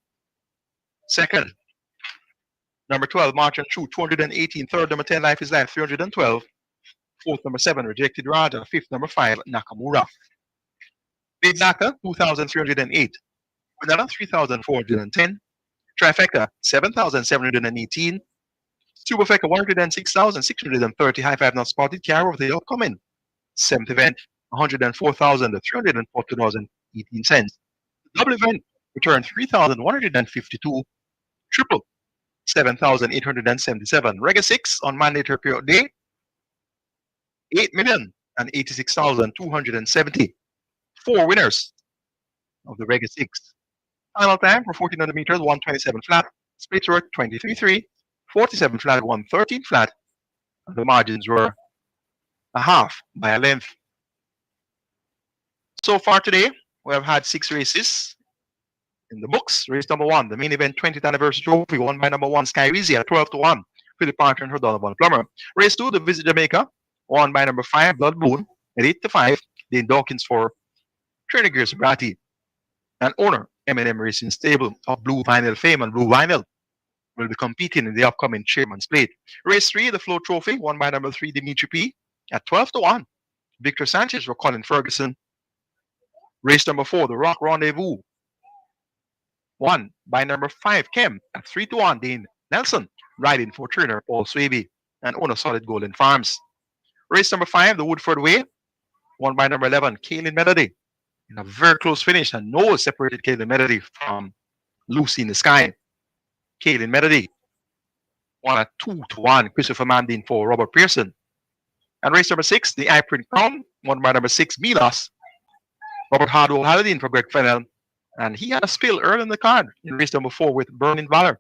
Second, number 12, March and True, 218. Third, number 10, Life is Life, 312. Fourth, number 7, Rejected Raja. Fifth, number 5, Nakamura. Big Naka, 2,308. Banana, 3,410. Trifecta, 7,718. Superfecta, 106,630. High five not spotted. Carry over the upcoming 7th event, $104,340.18. Double event, return 3,152. Triple, 7,877. Regular 6 on mandatory period day, 8,086,270. 4 winners of the regular 6. Final time for 1,400 meters, 127 flat. Splits were 23.3, 47 flat, 113 flat. And the margins were a half by a length. So far today, we have had 6 races in the books. Race number 1, the main event 20th anniversary trophy, won by number 1, Sky Easy at 12 to 1. Philip Parker and her Donovan Plummer. Race 2, the Visit Jamaica, won by number 5, Blood Boon at 8 to 5. Dane Dawkins for Trainer Gears Brati. And owner M&M Racing Stable of Blue Vinyl fame, and Blue Vinyl will be competing in the upcoming Chairman's Plate. Race 3, the Flow Trophy, won by number 3, Dimitri P. at 12 to 1. Victor Sanchez for Colin Ferguson. Race number 4, the Rock Rendezvous, won by number 5, Kem at 3 to 1. Dane Nelson riding for trainer Paul Swaby and owner Solid Golden Farms. Race number 5, the Woodford Way, won by number 11, Kaylin Melody, in a very close finish, and no separated Kaylin Melody from Lucy in the Sky. Kaylin Melody won at 2 to 1. Christopher Mandin for Robert Pearson. And race number 6, the Iprint Crown, won by number 6, Milas. Robert Hardwell Halliday for Greg Fennell, and he had a spill early in the card in race number 4 with Burning Valor,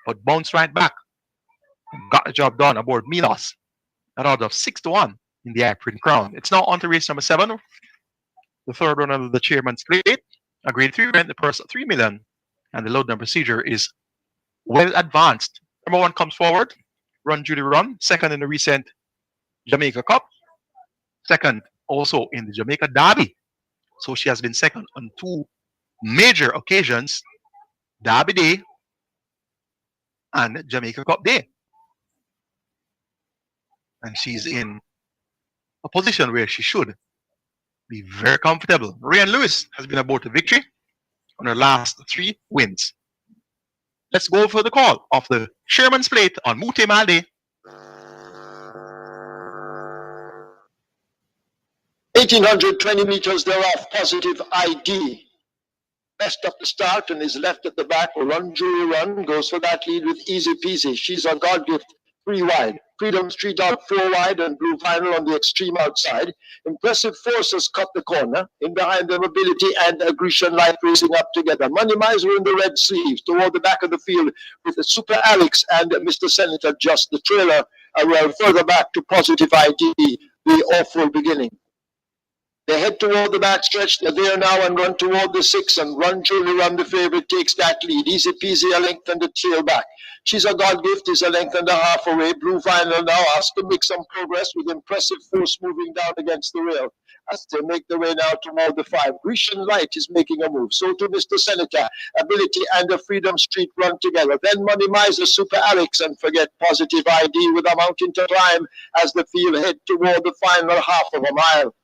but bounced right back and got the job done aboard Milas at odds of 6 to 1 in the Iprint Crown. It's now on to race number 7, the third one of the Chairman's Plate. A grade 3 event, the purse $3 million, and the load down procedure is well advanced. Number 1 comes forward, Run Judy Run, second in the recent Jamaica Cup, second also in the Jamaica Derby. So she has been second on 2 major occasions, Derby Day and Jamaica Cup Day. And she's in a position where she should be very comfortable. Ryan Lewis has been about a victory on her last 3 wins. Let's go for the call of the Chairman's Plate on Mute Malde.
1,820 meters thereof, Positive ID. Best of the start and is left at the back. Will Run Jury Run, goes for that lead with Easy Peasy. She's a God gift, 3 wide. Freedom Street out 4 wide, and Blue Vinyl on the extreme outside. Impressive Forces cut the corner. In behind them, Ability and Grecian Light racing up together. Money Miser in the red sleeves toward the back of the field with the Super Alex and Mr. Senator just the trailer. Well, further back to Positive ID, the awful beginning. They head toward the back stretch. They're there now and run toward the 6, and Run Julie Run, the favorite, takes that lead. Easy Peasy a length and a tail back. She's a God gift, is a length and a half away. Blue Vinyl now has to make some progress with Impressive Force moving down against the rail as they make their way now toward the 5. Grecian Light is making a move. So to Mr. Senator. Ability and the Freedom Street run together. Then Money Miser, Super Alex, and forget Positive ID with a mountain to climb as the field head toward the final half of a mile.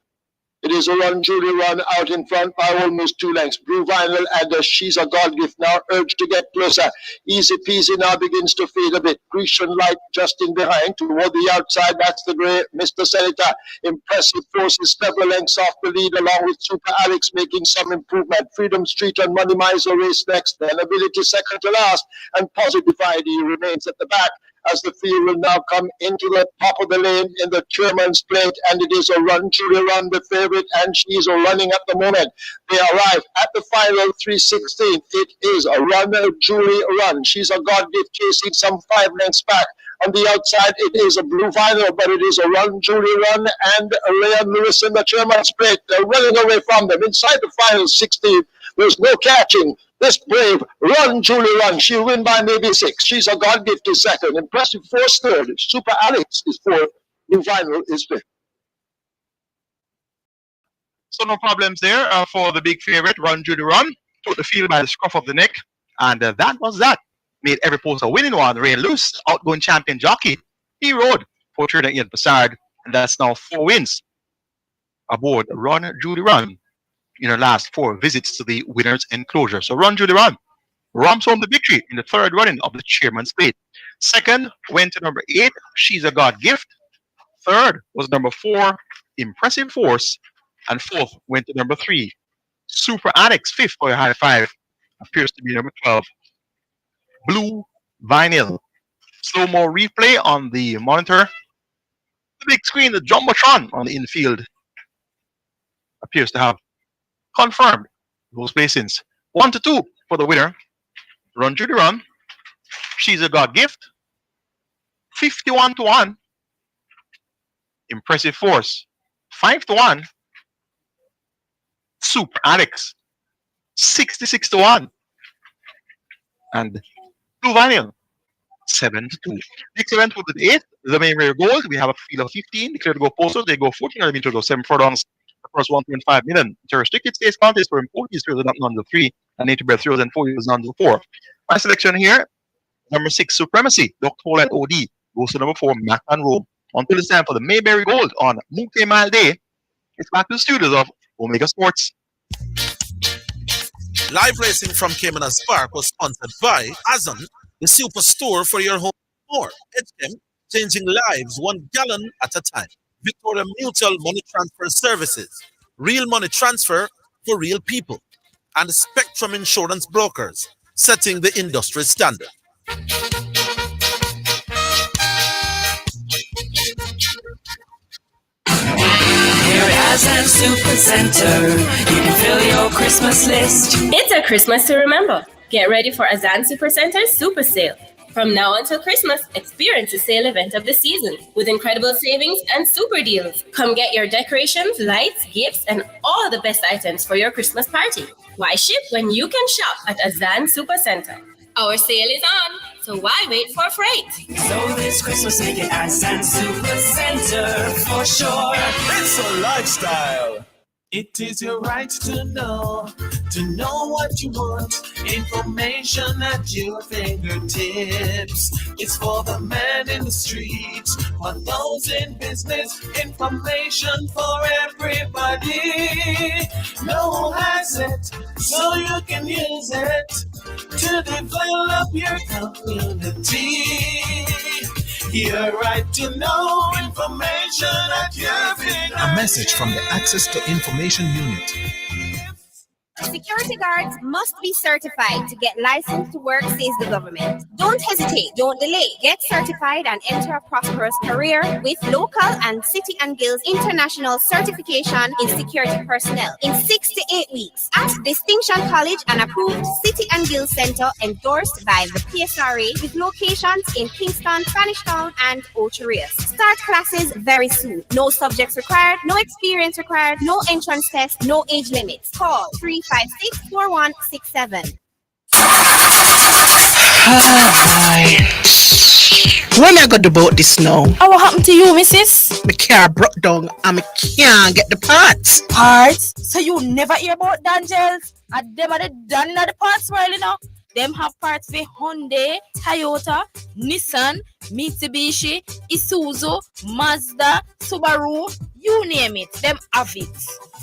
It is a run, Julie run out in front by almost 2 lengths. Blue Vinyl and She's a God Gift now urged to get closer. Easy Peasy now begins to fade a bit. Grecian Light just in behind toward the outside. That's the grey Mr. Senator. Impressive Forces several lengths off the lead along with Super Alex making some improvement. Freedom Street and Money Miser race next. Then Ability second to last. And Positive ID remains at the back, as the field will now come into the top of the lane in the chairman's plate, and it is a run, Julie Run, the favorite, and she is running at the moment. They arrive at the final 3:16. It is a runner, Julie Run. She's a God Gift chasing some 5 lengths back. On the outside, it is a Blue Vinyl, but it is a run, Julie Run, and Leon Lewis in the chairman's plate. They're running away from them. Inside the final 16, there's no catching. This brave run, Julie Run. She'll win by maybe 6. She's a God Gift is second. Impressive Force third. Super Alex is fourth. Blue Vinyl is fifth.
So no problems there for the big favorite, Run Judy Run. Took the field by the scruff of the neck. And that was that. Made every post a winning one. Ray Loose, outgoing champion jockey. He rode for Trinidad Ian Passard. And that's now 4 wins aboard Run Judy Run in her last 4 visits to the winner's enclosure. So Run Judy Run romps home the victory in the 3rd running of the chairman's plate. 2nd went to number 8, She's a God Gift. 3rd was number 4, Impressive Force. And 4th went to number 3, Super Alex. 5th for a high 5 appears to be number 12, Blue Vinyl. Slow-mo replay on the monitor. The big screen, the Jumbotron on the infield appears to have confirmed those placings. 1 to 2 for the winner. Run Judy Run. She's a God Gift. 51 to 1. Impressive Force. 5 to 1. Super Alex. 66 to 1. And Blue Vinyl. 7 to 2. Next event for the 8th, the main rare gold. We have a field of 15. Declared to go posters. They go 14. I mean to go 7 furlongs. The first 1.5 million. It's a restricted states contest for importees throws not under 3 and native bred throws and 4 years under 4. My selection here, number 6 Supremacy, Dr. Hole and OD, goes to number 4 Mac and Rome. Until it's time for the Mayberry Gold on Mookie Mile Day, it's back to the studios of Omega Sports.
Live racing from Caymanas Park was sponsored by Azon, the superstore for your home. More HM, changing lives 1 gallon at a time. Victoria Mutual Money Transfer Services, real money transfer for real people. And Spectrum Insurance Brokers, setting the industry standard.
Here at Azan Super Center, you can fill your Christmas list.
It's a Christmas to remember. Get ready for Azan Super Center's Super Sale. From now until Christmas, experience the sale event of the season with incredible savings and super deals. Come get your decorations, lights, gifts, and all the best items for your Christmas party. Why ship when you can shop at Azan Super Center? Our sale is on, so why wait for freight?
So this Christmas, make it Azan Super Center for sure.
It's a lifestyle. It is your right to know what you want. Information at your fingertips. It's for the man in the streets, for those in business. Information for everybody. No one has it, so you can use it to develop your community. Your right to know information at your fingertips.
A message from the Access to Information Unit.
Security guards must be certified to get licensed to work, says the government. Don't hesitate, don't delay. Get certified and enter a prosperous career with local and City and Guilds International certification in security personnel in 6 to 8 weeks at Distinction College, an approved City and Guilds Center endorsed by the PSRA with locations in Kingston, Spanish Town, and Ocho Rios. Start classes very soon. No subjects required, no experience required, no entrance test, no age limits. Call 356-4167.
When I got about this now?
What happened to you, missus?
My car broke down and I can't get the parts.
Parts? So you never hear about Dangels? And them are the done in the parts world, you know? Them have parts for Hyundai, Toyota, Nissan, Mitsubishi, Isuzu, Mazda, Subaru, you name it. Them have it.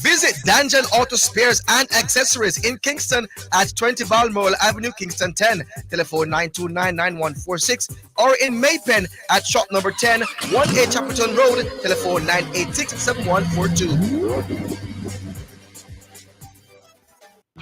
Visit Danjan Auto Spares and Accessories in Kingston at 20 Balmoral Avenue, Kingston 10. Telephone 9299146, or in Maypen at shop number 10, 1A Chapperton Road. Telephone 9867142.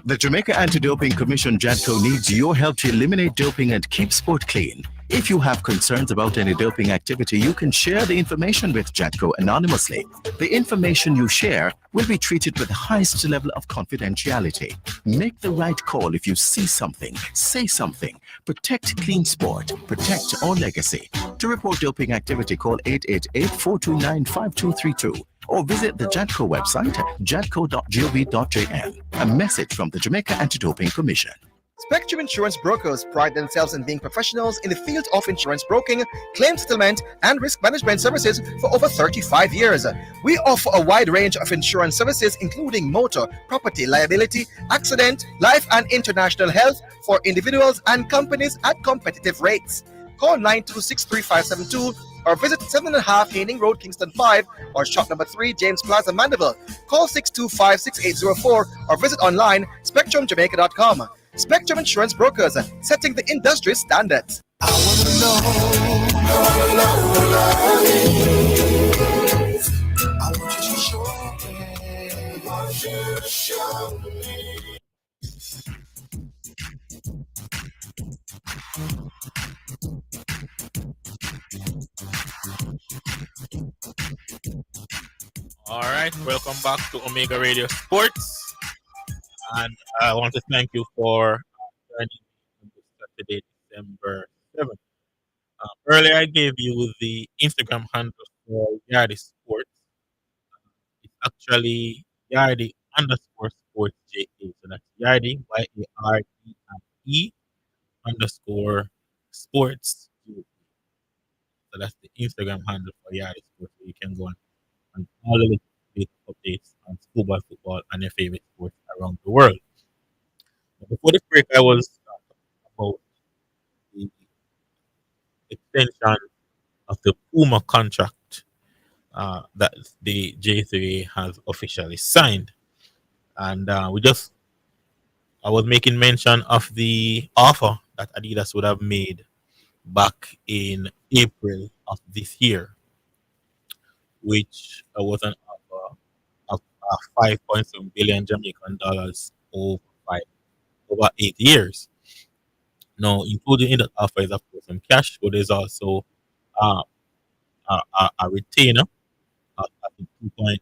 The Jamaica Anti-Doping Commission JADCO needs your help to eliminate doping and keep sport clean. If you have concerns about any doping activity, you can share the information with JADCO anonymously. The information you share will be treated with the highest level of confidentiality. Make the right call if you see something, say something. Protect clean sport, protect our legacy. To report doping activity, call 888-429-5232. Or visit the JADCO website, jadco.gov.jn. A message from the Jamaica Anti-Doping Commission.
Spectrum Insurance Brokers pride themselves in being professionals in the field of insurance broking, claim settlement, and risk management services for over 35 years. We offer a wide range of insurance services, including motor, property, liability, accident, life, and international health for individuals and companies at competitive rates. Call 926-3572 or visit 7.5 Haining Road, Kingston 5, or shop number 3, James Plaza, Mandeville. Call 625-6804 or visit online spectrumjamaica.com. Spectrum Insurance Brokers, setting the industry standards.
I want you to show me. I want you to show me.
All right, welcome back to Omega Radio Sports, and I want to thank you for joining me on this Saturday, December 7th. Earlier, I gave you the Instagram handle for Yardi Sports. It's actually Yardi underscore sports JA. So that's Yardi, YARDE underscore sports JA. So that's the Instagram handle for Yardi Sports. So you can go on all of the updates on schoolboy football and your favorite sports around the world. But before the break, I was talking about the extension of the Puma contract that the J3 has officially signed. And I was making mention of the offer that Adidas would have made back in April of this year, which was an offer of 5.7 billion Jamaican dollars over 8 years. Now, including in that offer is of course some cash, but there's also a retainer of $2.5 million.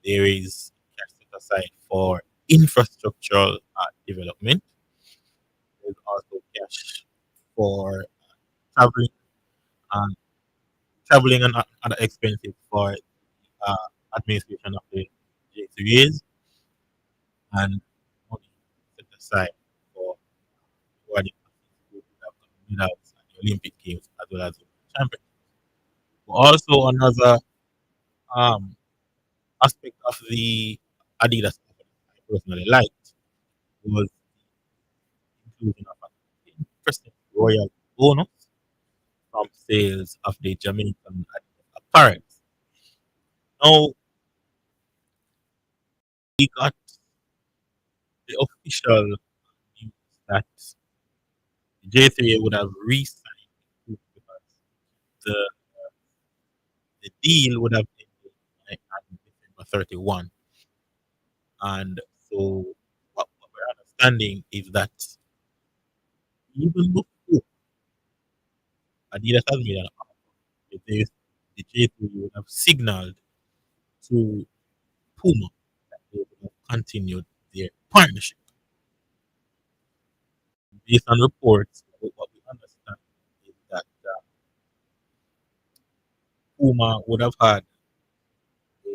There is cash set aside for infrastructural development. There's also cash for traveling and other expenses for administration of the J3As, and money set aside for rewarding medals at the Olympic Games as well as the Championships. But also another aspect of the Adidas that I personally liked was the inclusion of an 10% royal bonus from sales of the Jamaican Adidas apparel. Now, we got the official news that J3 would have re-signed because the deal would have ended on December 31. And so what we're understanding is that even before Adidas has made an offer, the J3 would have signaled to Puma that they would have continued their partnership. Based on reports, what we understand is that Puma would have had a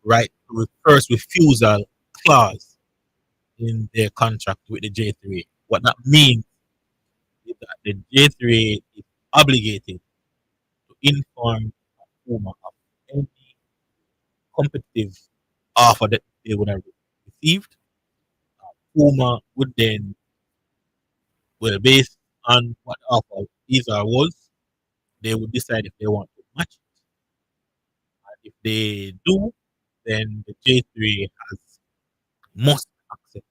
right to first refusal clause in their contract with the J3. What that means is that the J3 is obligated to inform Puma of any competitive offer that they would have received. Puma would then, well, based on what offer Visa was, they would decide if they want to match it. And if they do, then the J3 has must accept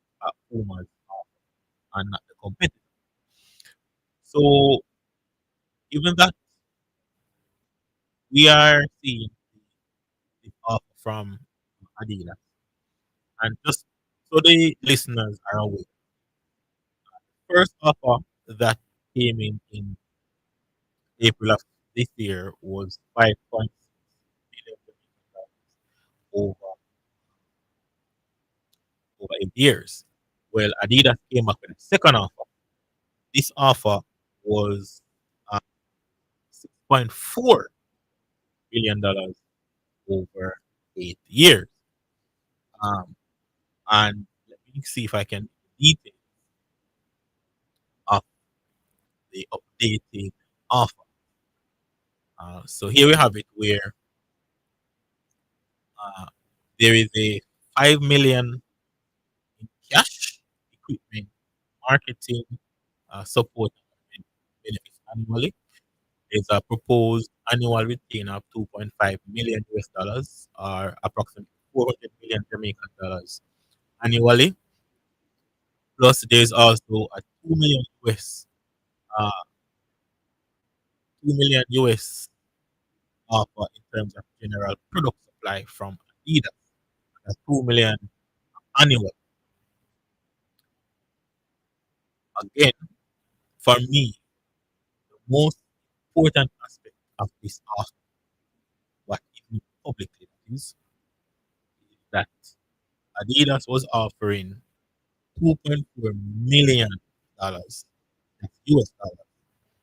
Puma's offer and not the competitor. So even that, we are seeing the offer from Adidas. And just so the listeners are aware, first offer that came in April of this year was 5.6 million over 8 years. Well, Adidas came up with a second offer. This offer was $6.4 billion over 8 years. And let me see if I can detail of the updated offer. So here we have it, where there is a 5 million in cash, equipment, marketing, support, and benefits annually. There's a proposed annual retainer of 2.5 million US dollars, or approximately 400 million Jamaican dollars annually. Plus, there's also a 2 million US offer in terms of general product supply from Adidas. That's 2 million annual. Again, for me, the most important aspect of this offer, what is publicly is that Adidas was offering $2.4 million, that's US dollars,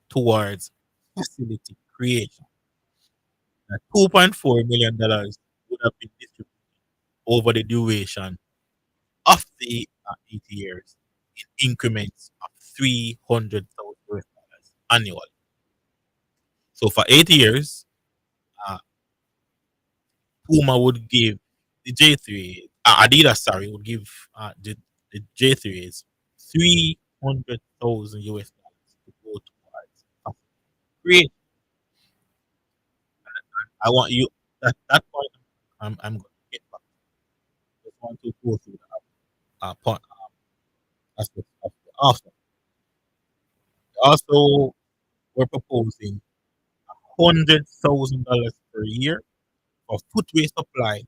towards facility creation. That $2.4 million would have been distributed over the duration of the 8 years in increments of $300,000 annually. So for 8 years, uh, Puma would give the J3, Adidas, sorry, would give the J3s 300,000 US dollars to go towards create. I want you at that point. I'm going to get back. Just want to go through the point aspect of the offer. Also, we're proposing $100,000 per year for footwear supply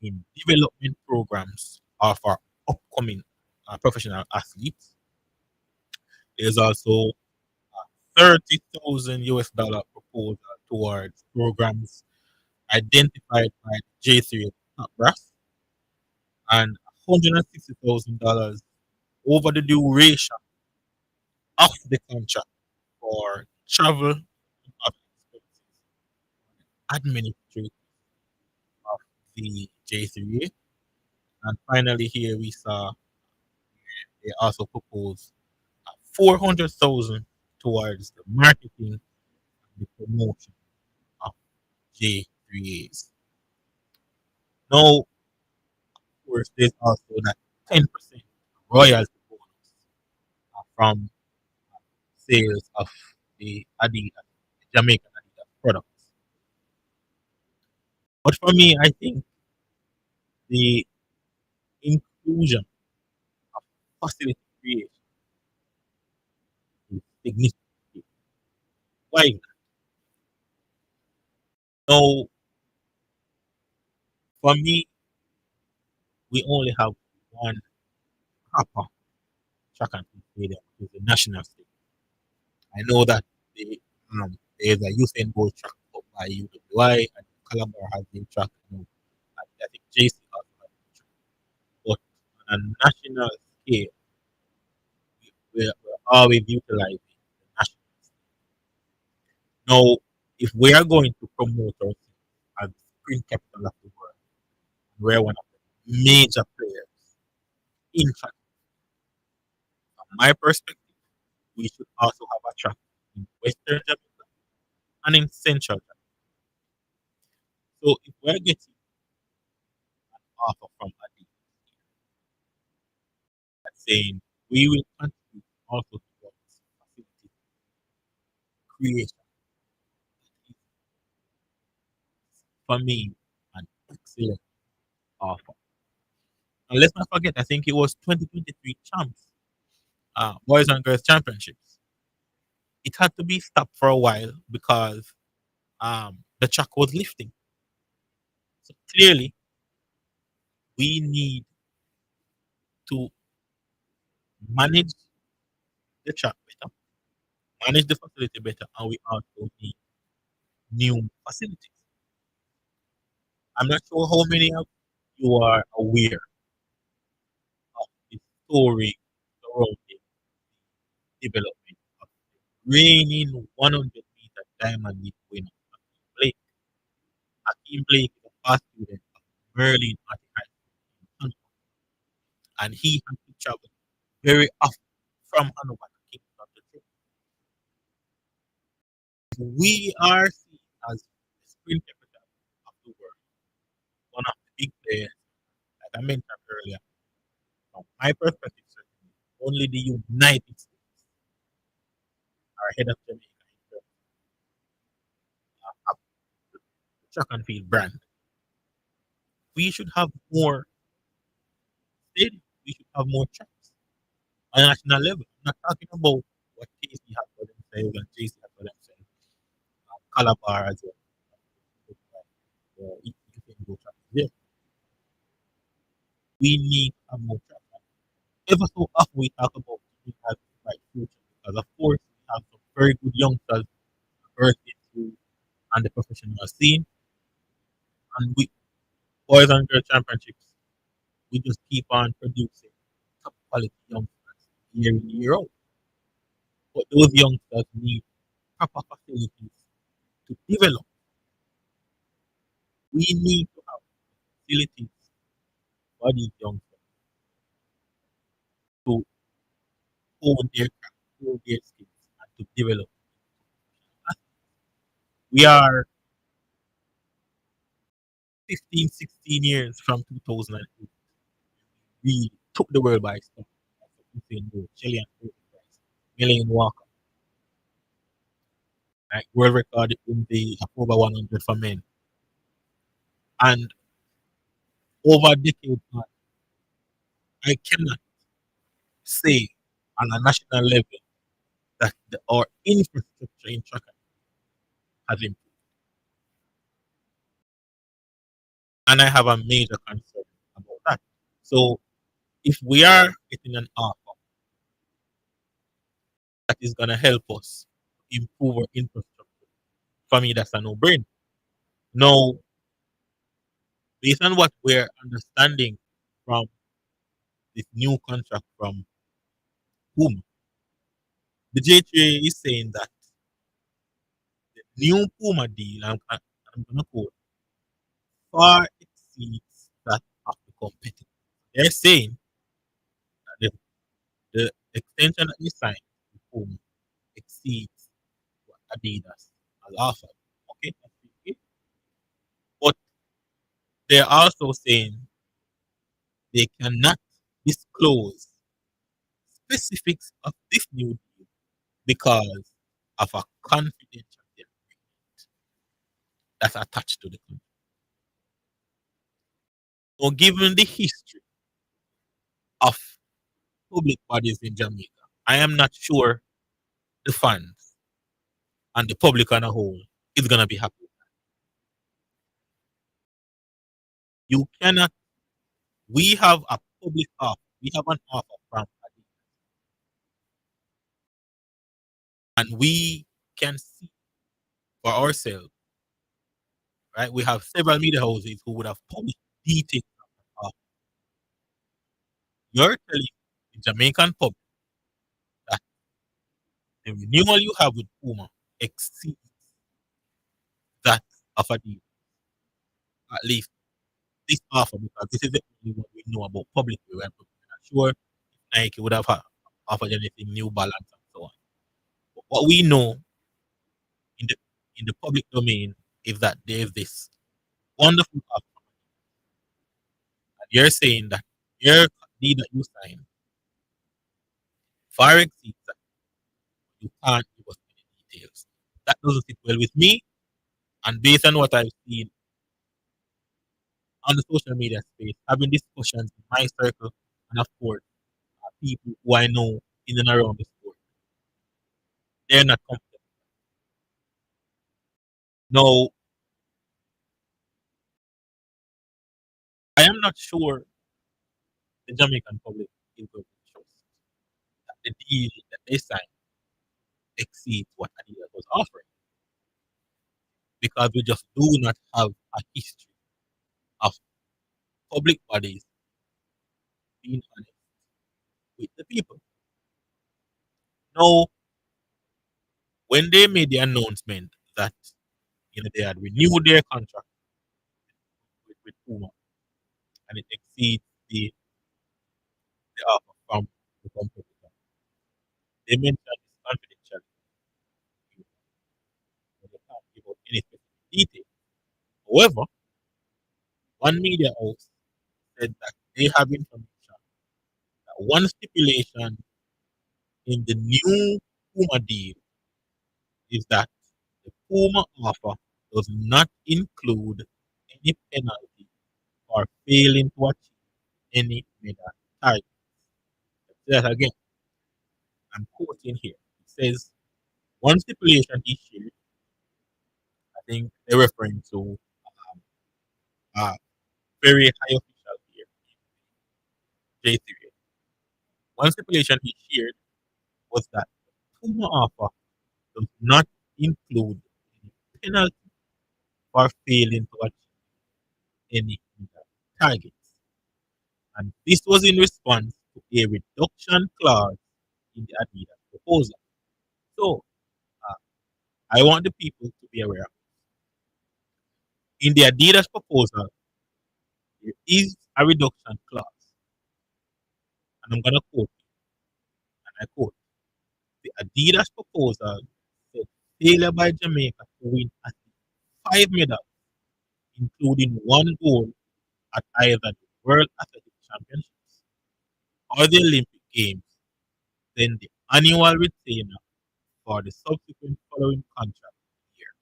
in development programs of our upcoming professional athletes. There's also 30,000 US dollar proposal towards programs identified by J3 top brass, and $160,000 over the duration of the contract for travel and other expenses, administrative of the J3A. And finally, here we saw they also proposed 400,000 towards the marketing and the promotion of J3As. Now, of course, there's also that 10% royalty bonus from sales of the Adidas, the Jamaican Adidas products. But for me, I think the inclusion of facility creation is significant. Why? Now, for me, we only have one proper track and field stadium, which is the national stadium. I know that there's a Usain Bolt track up by UWI, and Calabar has been track. I think JC also has been track. But on a national scale, we're always utilizing the national scale. Now, if we are going to promote ourselves as the sprint capital of the world, we're one of the major players in track. From my perspective, we should also have a track in Western Jamaica and in Central Jamaica. So if we're getting an offer from Adidas, that's saying we will contribute also towards facility creation. For me, an excellent offer. And let's not forget, I think it was 2023 champs, boys and girls championships. It had to be stopped for a while because the track was lifting. So clearly, we need to manage the track better, manage the facility better, and we also need new facilities. I'm not sure how many of you are aware of the story surrounding development of the reigning 100-meter diamond league winner, Hakeem Blake. Hakeem Blake is a past student of Merlin at High School in Hanover, and he had to travel very often from Hanover to Kingston to train. We are seen as the sprint capital of the world, one of the big players, like I mentioned earlier. From my perspective, certainly, only the United States are ahead of Jamaica in terms of the track and field brand. We should have more stadiums. We should have more tracks on a national level. I'm not talking about what KC has for themselves and JC has for themselves. Calabar as well. You can go tracks there. We need to have more tracks. Ever so often we talk about we have bright future because of course we have some very good youngsters birthed into and the professional scene, and we boys and girls championships we just keep on producing top quality youngsters year in year out. But those youngsters need proper facilities to develop. We need to have facilities for these youngsters to hone their craft, hone their skills, and to develop. We are 15, 16 years from 2008. We took the world by storm. Usain Bolt, Chilean Million Walker, like world record in the over 100 for men. And over a decade, I cannot say on a national level that our infrastructure in track has improved. And I have a major concern about that. So if we are getting an offer that is going to help us improve our infrastructure, for me, that's a no-brainer. Now, based on what we're understanding from this new contract from Puma, the JTA is saying that the new Puma deal, I'm going to quote, far exceeds that of the competitor. They're saying that the extension that they signed with Puma exceeds what Adidas has offered. Okay, but they're also saying they cannot disclose specifics of this new deal because of a confidentiality agreement that's attached to the contract. So, given the history of public bodies in Jamaica, I am not sure the fans and the public on a whole is going to be happy with that. You cannot, we have a public offer, we have an offer from Adidas, and we can see for ourselves, right? We have several media houses who would have published details of the offer. You're telling the Jamaican public that the renewal you have with Puma exceeds that of Adidas. At least this offer, because this is the only one we know about publicly. We're not sure if Nike would have offered anything, New Balance and so on. But what we know in the public domain is that there is this wonderful offer. And you're saying that your deal that you signed far exceeds that. You can't give us any details. That doesn't sit well with me. And based on what I've seen on the social media space, having discussions in my circle, and of course, people who I know in and around the sport, they're not comfortable. Now, I am not sure the Jamaican public is going to trust that the deal that they signed exceeds what Adidas was offering, because we just do not have a history of public bodies being honest with the people. Now, when they made the announcement that they had renewed their contract with Puma and it exceeds the offer from the competitor, they mentioned this confidentially. They can't give out any specific details. However, one media house said that they have information that one stipulation in the new Puma deal is that the Puma offer does not include any penalty for failing to achieve any medal target. That again, I'm quoting here. It says one stipulation he shared, I think they're referring to a very high official here, J3. One stipulation he shared was that the Puma offer does not include any penalty for failing to achieve any medal targets. And this was in response to a reduction clause in the Adidas proposal. So, uh, I want the people to be aware. In the Adidas proposal, there is a reduction clause. And I'm going to quote it. And I quote, the Adidas proposal said failure by Jamaica to win at least 5 medals, including 1 gold at either the World Athletics Championships or the Olympic Games, then the annual retainer for the subsequent following contract year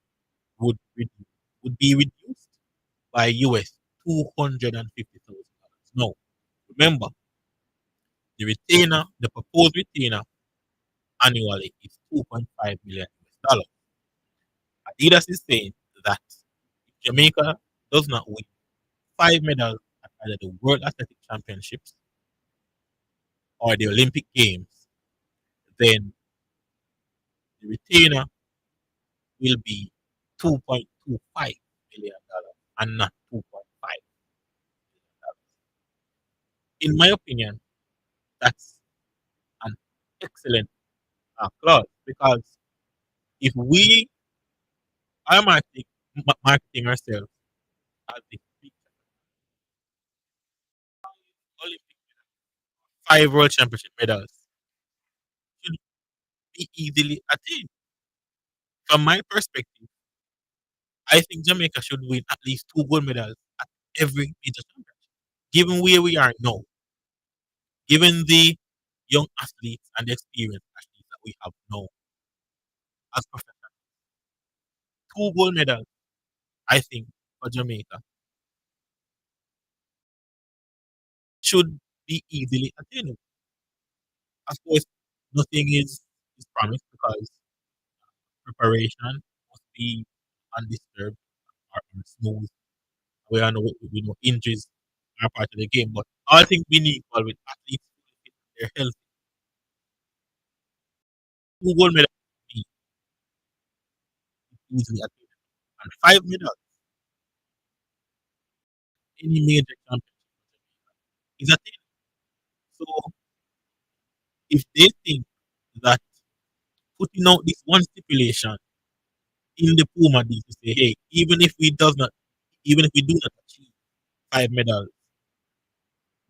would be reduced by US $250,000. Now, remember, the proposed retainer annually is 2.5 million US dollars. Adidas is saying that if Jamaica does not win 5 medals at either the World Athletic Championships or the Olympic Games, then the retainer will be $2.25 million and not 2.5 million dollars. In my opinion, that's an excellent clause, because if we are marketing ourselves as the big Olympic, 5 World Championship medals should be easily attained. From my perspective, I think Jamaica should win at least 2 gold medals at every major championship. Given where we are now, given the young athletes and the experienced athletes that we have now as professionals, 2 gold medals, I think, for Jamaica should be easily attainable. Of course, nothing is promised, because preparation must be undisturbed or smooth. We all know, we know injuries are part of the game, but all things being equal, with athletes, they're healthy. 2 gold medals is easily attainable, and 5 medals, any major championship is attainable. So if they think that putting out this one stipulation in the Puma deal to say, hey, even if we do not achieve 5 medals,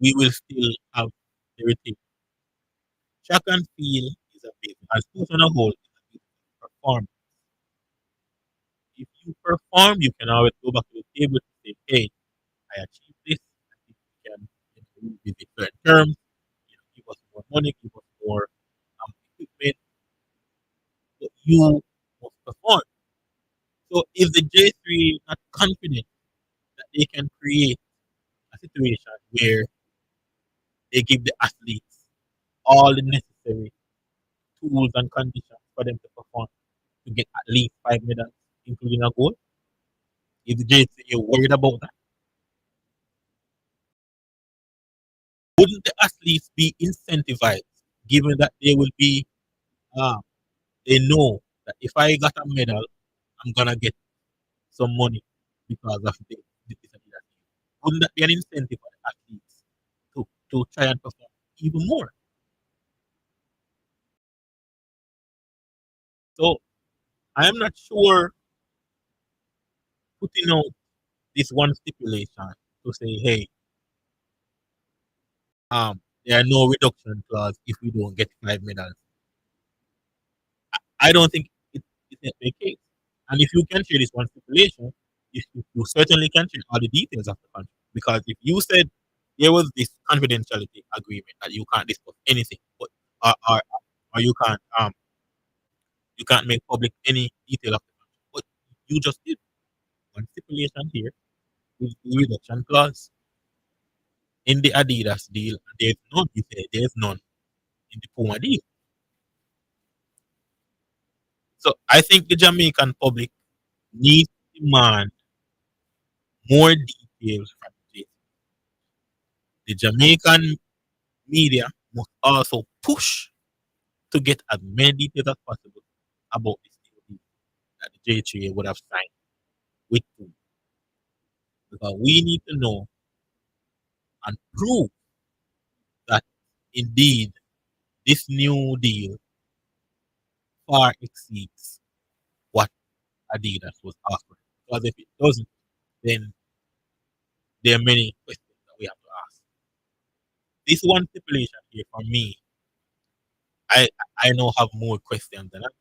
we will still have the retain. Track and field is a business, and sports on a whole is a business of performance. If you perform, you can always go back to the table to say, hey, I achieved this. I think we can revisit certain terms, give us more money, give us more you must perform. So if the J3 is not confident that they can create a situation where they give the athletes all the necessary tools and conditions for them to perform to get at least 5 medals, including a gold, if the J3 are worried about that, wouldn't the athletes be incentivized, given that they will be, uh, they know that if I got a medal, I'm gonna get some money because of this and that. Wouldn't that be an incentive for the athletes to try and perform even more? So I am not sure putting out this one stipulation to say, hey, there are no reduction clause if we don't get 5 medals. I don't think it's the case. And if you can share this one stipulation, you certainly can share all the details of the contract. Because if you said there was this confidentiality agreement that you can't discuss anything, but or you can't make public any detail of the contract, but you just did one stipulation here with the reduction clause in the Adidas deal. There's none. You say there's none in the Puma deal. So I think the Jamaican public needs to demand more details from the The Jamaican media must also push to get as many details as possible about this deal that the J3 would have signed with Puma. Because we need to know and prove that indeed this new deal far exceeds what Adidas was offering. Because if it doesn't, then there are many questions that we have to ask. This one stipulation here for me, I now have more questions than answers.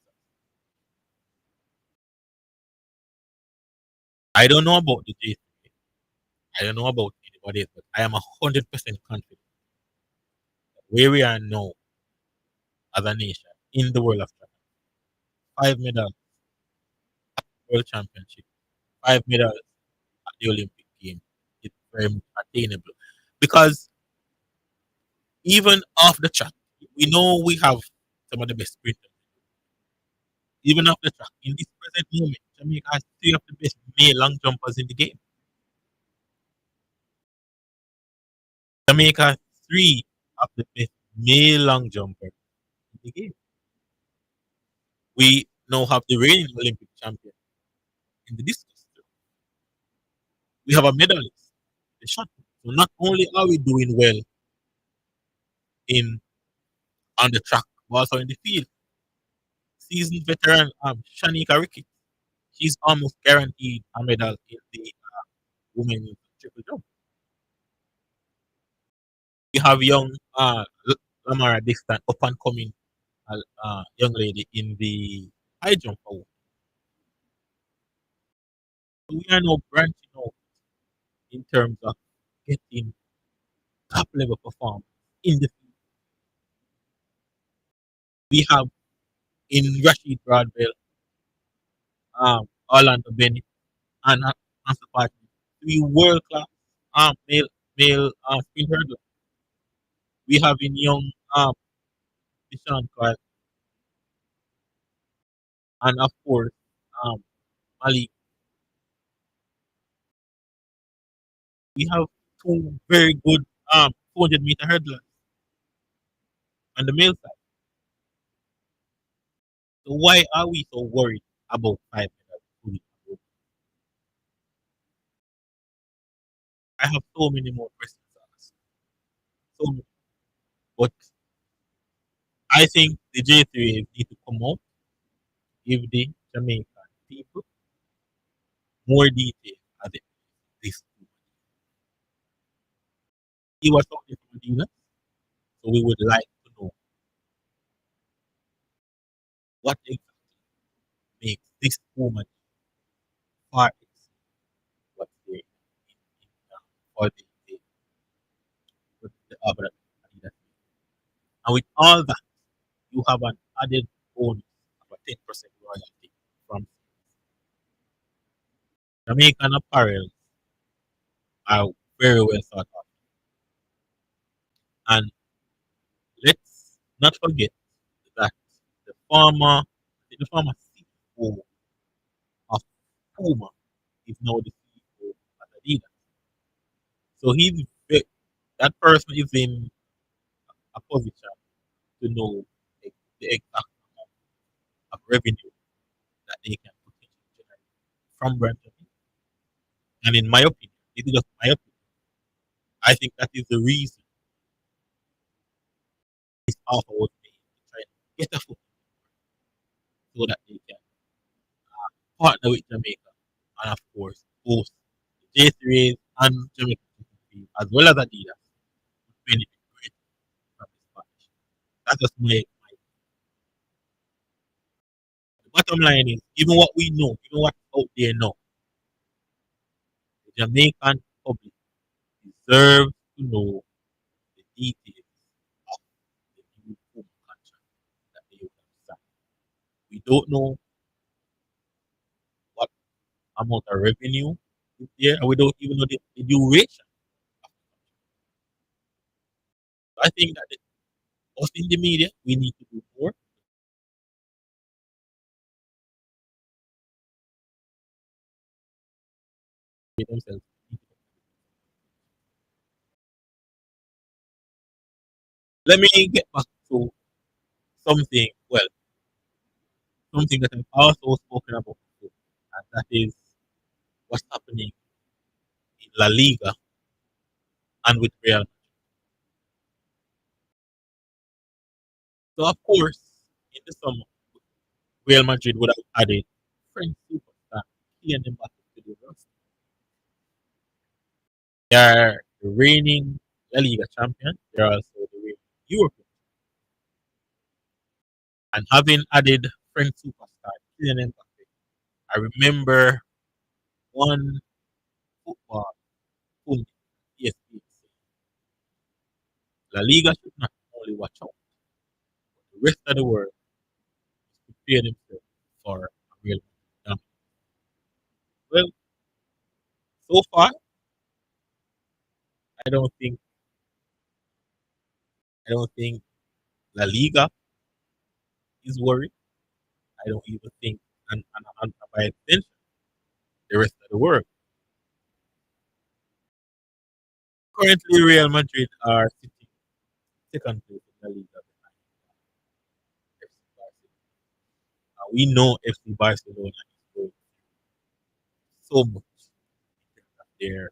I don't know about the J3. I don't know about anybody else, but I am 100% confident that where we are now as a nation in the world of track, 5 medals at the World Championship, 5 medals at the Olympic Games, it's very much attainable. Because even off the track, we know we have some of the best sprinters. Even off the track, in this present moment, Jamaica has 3 of the best male long jumpers in the game. Jamaica has 3 of the best male long jumpers in the game. We now have the reigning Olympic champion in the discus. We have a medalist in the shot. So not only are we doing well in on the track, but also in the field. Seasoned veteran Shanika Ricky, she's almost guaranteed a medal in the women's triple jump. We have young Lamara Dixon, up and coming young lady in the high jump award. So we are now branching out in terms of getting top level performance in the field. We have in Rashid Broadbell, Orlando Bennett, and Ansel Party, 3 world class male sprint hurdlers. We have in young Deshaun Clark, and of course Malik. We have 2 very good 400-meter hurdlers on the male side. So why are we so worried about 5 medals? I have so many more questions to ask. So many. But I think the J3 need to come out, give the Jamaican people more detail at this. He was talking from Medina, so we would like to know what exactly makes this woman far exceed what they or the other Adidas. And with all that, you have an added bonus of a 10% Jamaican apparel are very well thought of. And let's not forget that the former CEO of Puma is now the CEO of Adidas. So that person is in a position to know the exact amount of revenue that they can potentially generate from brand Jamaica. And in my opinion, this is just my opinion, I think that is the reason this offer was made to try and get a foot so that they can partner with Jamaica and of course host the J3As and Jamaica as well as Adidas benefit greatly from this partnership. That's just the bottom line is even what we know, even what's out there now, the Jamaican public deserves to know the details of the new home contract that they will sign. We don't know what amount of revenue is there, and we don't even know the duration. So I think that us in the media, we need to do more. Themselves. Let me get back to something, well, something that I've also spoken about before, and that is what's happening in La Liga and with Real Madrid. So, of course, in the summer, Real Madrid would have added French superstar Kylian Mbappe to the roster. They are the reigning La Liga champion. They're also the reigning European. And having added French superstar Kylian Mbappe, I remember one football pundit, ESPN, La Liga should not only watch out, but the rest of the world is prepare themselves for a real dominance. Well, so far, I don't think I don't think La Liga is worried. I don't even think, and by extension, the rest of the world. Currently, Real Madrid are sitting second place in La Liga behind FC Barcelona. We know FC Barcelona is going so much in terms of their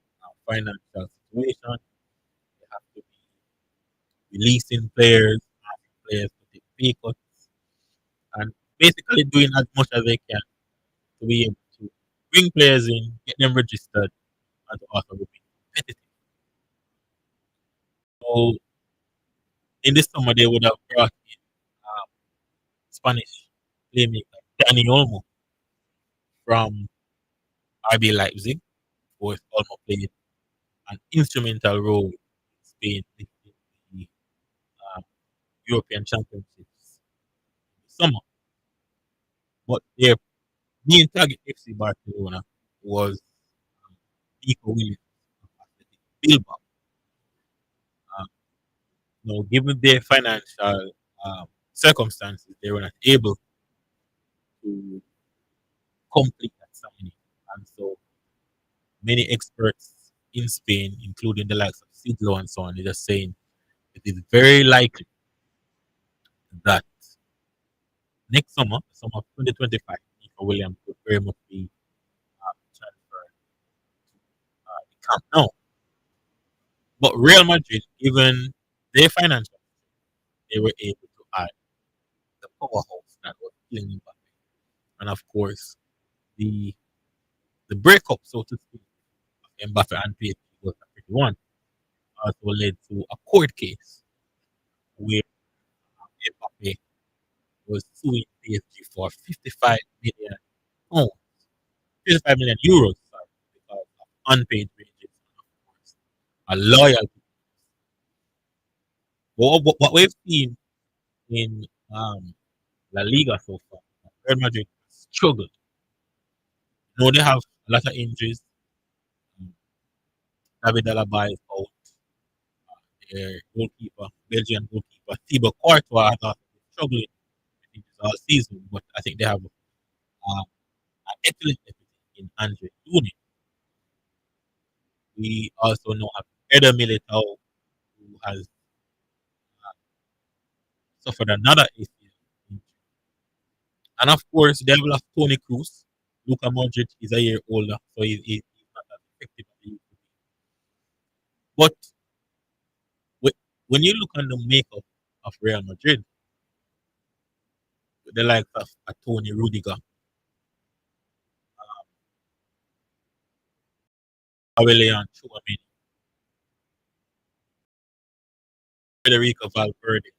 financial situation. They have to be releasing players, asking players to take pay cuts, and basically doing as much as they can to be able to bring players in, get them registered, and to also be competitive. So in this summer, they would have brought in Spanish playmaker Danny Olmo from RB Leipzig, who has Olmo played an instrumental role in Spain lifting the European Championships in the summer. But their main target, FC Barcelona, was Nico Williams of Athletic Bilbao. Given their financial circumstances, they were not able to complete that signing. And so many experts in Spain, including the likes of Sidlo and so on, are just saying it is very likely that next summer, the summer of 2025, Nico Williams could very much be transferred to the Camp Nou. But Real Madrid, given their financial, they were able to add the powerhouse that was Kylian Mbappe. And of course, the breakup, so to speak, of Mbappe and PSG was a pretty one. Also led to a court case where Mbappe was suing PSG for 55 million pounds, 55 million euros, sorry, because of unpaid wages and of course a loyalty. What we've seen in La Liga so far, Real Madrid struggled. They have A lot of injuries. David Alaba is out. Their goalkeeper, Belgian goalkeeper, Thibaut Courtois, has also been struggling all season, but I think they have an excellent deputy in Andre Dunin. We also know have Eder Militao, who has suffered another ACL injury. And of course, they have lost Tony Cruz. Luka Modric is a year older, so he's not as effective as he used to be. But when you look on the makeup of Real Madrid, the likes of Tony Rudiger, Aurelian Chouameni, Federico Valverde,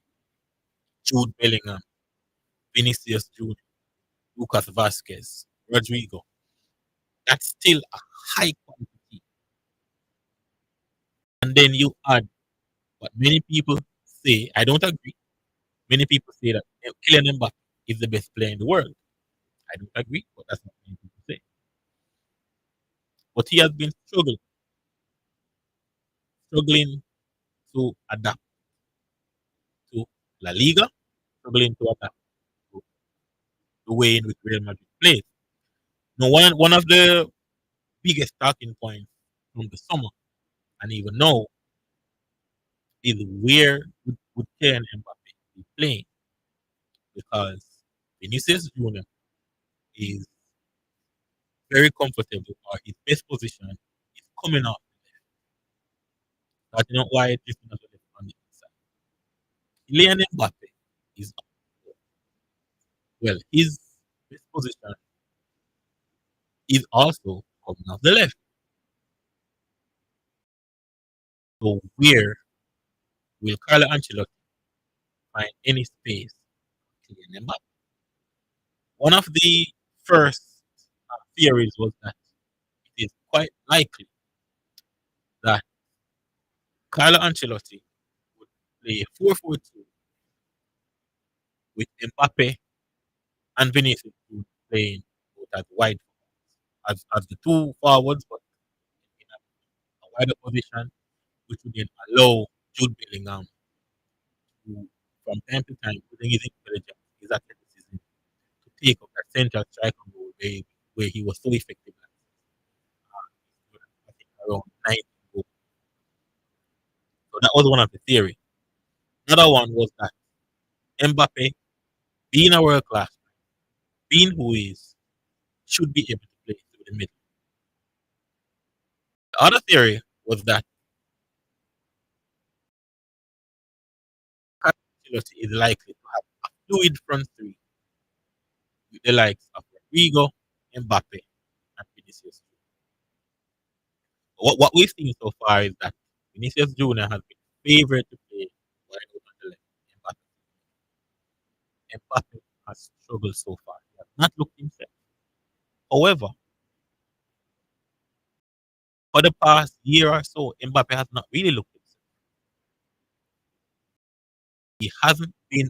Jude Bellingham, Vinicius Junior, Lucas Vasquez, Rodrigo, that's still a high quality team. And then you add what many people say, I don't agree. Many people say that Kylian Mbappe is the best player in the world. I don't agree, but that's what many people say. But he has been struggling to adapt to La Liga, struggling to adapt to the way in which Real Madrid plays. Now, one of the biggest talking points from the summer and even now is where would Kylian Mbappe be playing? Because Vinicius Junior is very comfortable, or his best position is coming off the left, starting out wide, drifting out the left on the inside. Kylian Mbappe is well, his best position is also coming off the left. So where will Carlo Ancelotti find any space for Kylian Mbappe? One of the first theories was that it is quite likely that Carlo Ancelotti would play 4-4-2 with Mbappe and Vinicius playing both as wide as the two forwards, but in a wider position, which would then allow Jude Bellingham to, from time to time, using his intelligence, his athleticism, to take up that central striker role where he was so effective at. I think around 90 goals. So that was one of the theories. Another one was that Mbappe, being a world class, being who he is, should be able to play through the middle. The other theory was that Ancelotti is likely to have a fluid front three with the likes of Rodrigo, Mbappe, and Vinicius. What we've seen so far is that Vinicius Junior has been favored to play wide open on the left. Mbappe has struggled so far. He has not looked himself. However, for the past year or so, Mbappe has not really looked himself. He hasn't been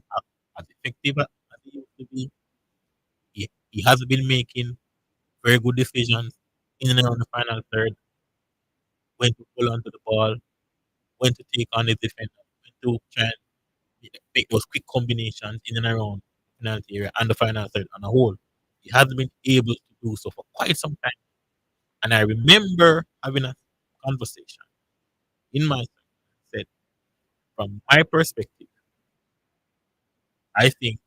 as effective as he used to be. He hasn't been making very good decisions in and around the final third. When to pull onto the ball, when to take on the defender, when to try and make those quick combinations in and around the penalty area and the final third on a whole. He hasn't been able to do so for quite some time. And I remember having a conversation in my said, from my perspective, I think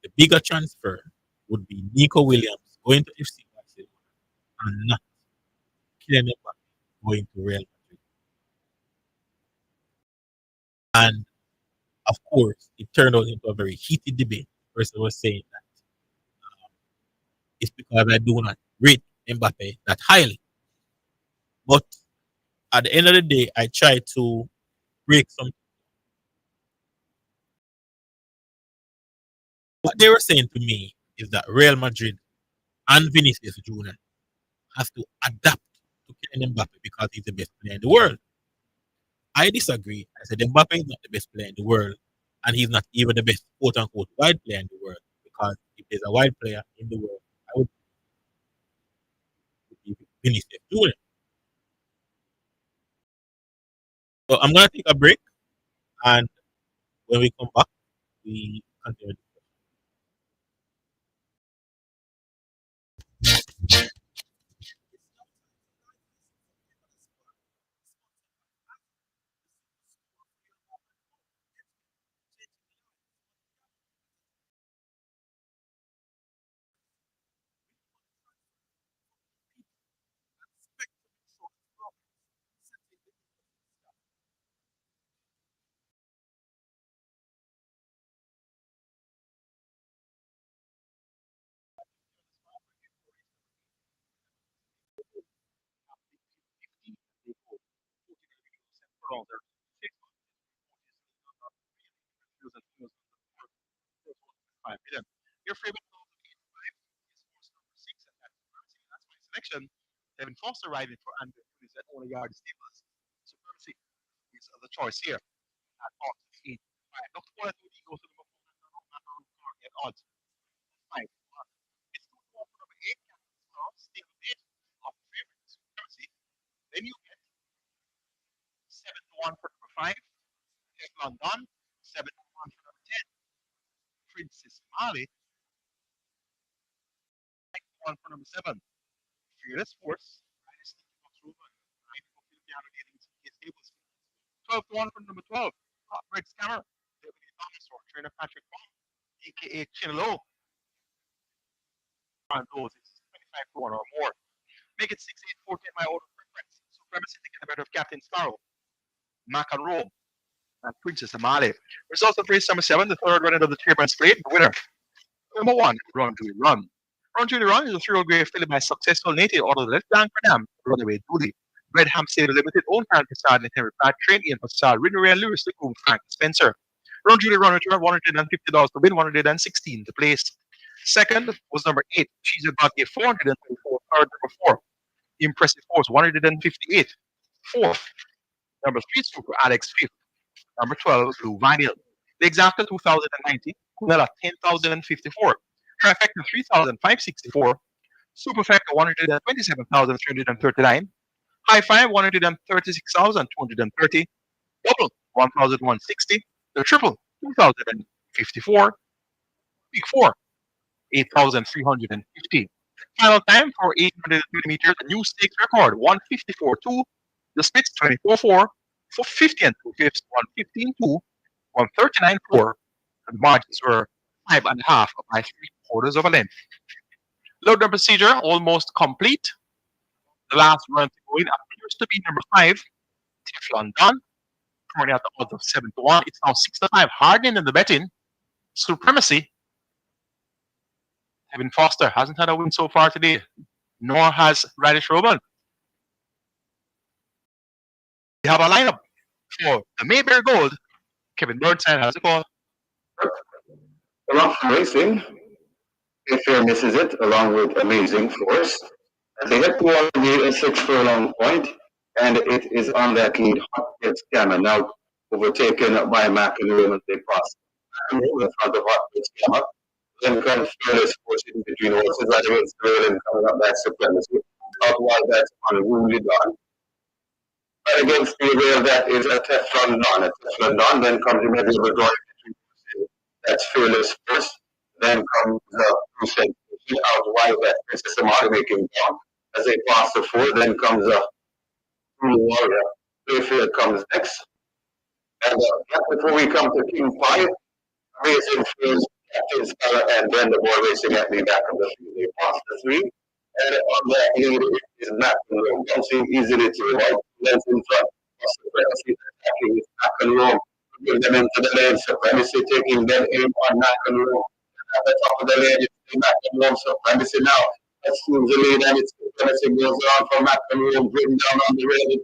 the bigger transfer would be Nico Williams going to FC Barcelona and not Kylian Mbappe going to Real Madrid. And of course, it turned out into a very heated debate. The person was saying that it's because I do not rate Mbappe that highly. But at the end of the day, I try to break some. What they were saying to me is that Real Madrid and Vinicius Junior have to adapt to Kylian Mbappe because he's the best player in the world. I disagree. I said Mbappe is not the best player in the world, and he's not even the best quote unquote wide player in the world. Because if there's a wide player in the world, I would be finish them doing it. So I'm gonna take a break, and when we come back, we continue.
Your favorite selection, Devin Foster riding for Andrew is at only yard stables. Supremacy is the choice here at odds 8 5. Dr. Quality goes to number 4 at odds 5. It's 2 for number 8, stable 8 of favorite Supremacy. Then you get 7 to 1 for number 5, Teflon Don, 7 to 1 for number 10, Princess Mali, 9 to 1 for number 7, Fearless Force, 12 to 1 for number 12, Red Scammer, Deputy Dinosaur, Trainer Patrick Bond, aka Chinlo. On those, it's 25 to 1 or more. Make it 6 8 4 10 my order preference. Supremacy taking the better of Captain Sparrow, Mac and Rome, and Princess Amali. Results of race number 7, the third running of the Chairman's Plate. The winner, number 1, Run Julie Run. Run Julie Run is a 3-year-old grade filed by successful native out of the left bank for them, Runaway Dooley. Red Ham Stable Limited, owned Karen Facade and Henry Pratt, trained Ian Facade, Ridley and Lewis, the groom Frank Spencer. Run Julie Run returned $150 to win, 116 to place. Second was number 8, She's About a 434. Third, number 4, Impressive Force, 158. Fourth, number 3, Super Alex, 5th. Number 12, Blue Vinyl. The exacta 2090, Kunela 10,054. Trifecta 3,564. Superfecta 127,339. High five 136,230. Double 1,160. The triple 2,054. Big four 8,350. Final time for 830 meters. A new stakes record 154.2. The splits 24.4. For 50 and 2 fifths 115.2. 139.4. The margins were 5.5 by 3/4 of a length. Load procedure almost complete. The last run to go in appears to be number 5, Teflon Don. Currently at the odds of 7 to 1. It's now 6 to 5. Hardening in the betting. Supremacy. Kevin Foster hasn't had a win so far today, nor has Radish Roman. We have a lineup for the Mayberry Gold. Kevin Burnside has the call.
Rough Racing, if Fair misses it, along with Amazing Force. They hit the lead a 6 furlong point, and it is on that lead. Hot Gets Gamma now overtaken by McEnroe as they pass. McEnroe in front of Hot Gets Gamma. Then comes Fearless Force in between horses. That is Sterling coming up back Supremacy. Out wide, that's unruly Don. But against the rail, that is a Teflon Don. A Teflon Don, then comes the middle of the door between horses. That's Fearless Force. Then comes Blue Sensation out wide, that Princess Amali making down. As they pass the 4, then comes Blue Warrior. Playfield comes next. And before we come to King 5, Racing Fields, Captain Speller, and then the boy racing at the back of the field. They pass the 3. And on that lead is McEnroe, bouncing easily to the right, length in front. Supremacy attacking with McEnroe, putting them into the lane. Supremacy taking them aim on McEnroe. At the top of the lane, it's McEnroe. Supremacy now assumes the lead, and it's Supremacy goes on for McEnroe, bring down on the rail.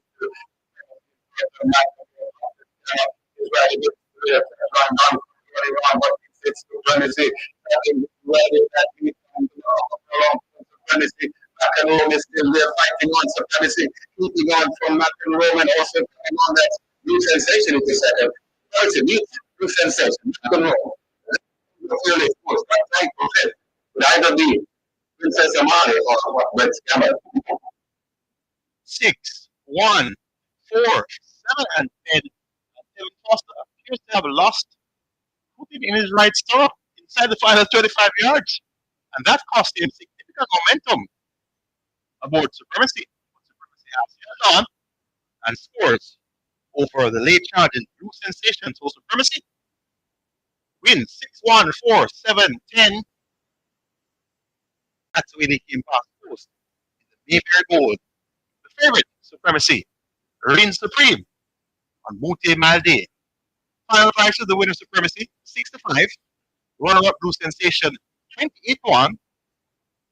Is ready to run on, but it's Supremacy. Ready that lead Supremacy. McEnroe is still there fighting on Supremacy, keeping on from McEnroe and also coming on that New Sensation in the second. It's a new sensation. McEnroe. Clearly, of course, but trying to fit. Would either be Princess Amali or Red Scammer.
6, 1, 4, 7, and 10. And Kevin Foster appears to have lost footing in his right stirrup inside the final 25 yards. And that cost him significant momentum aboard Supremacy. But Supremacy has held on and scores over the late charging Blue Sensation. So Supremacy wins 6-1, 4, 7, 10. That's the way they came past post in the Mayfair Gold. The favorite, Supremacy, reigns supreme on Monte Malde. Final price of the winner, Supremacy, 6-5. Runner-up Blue Sensation, 28-1.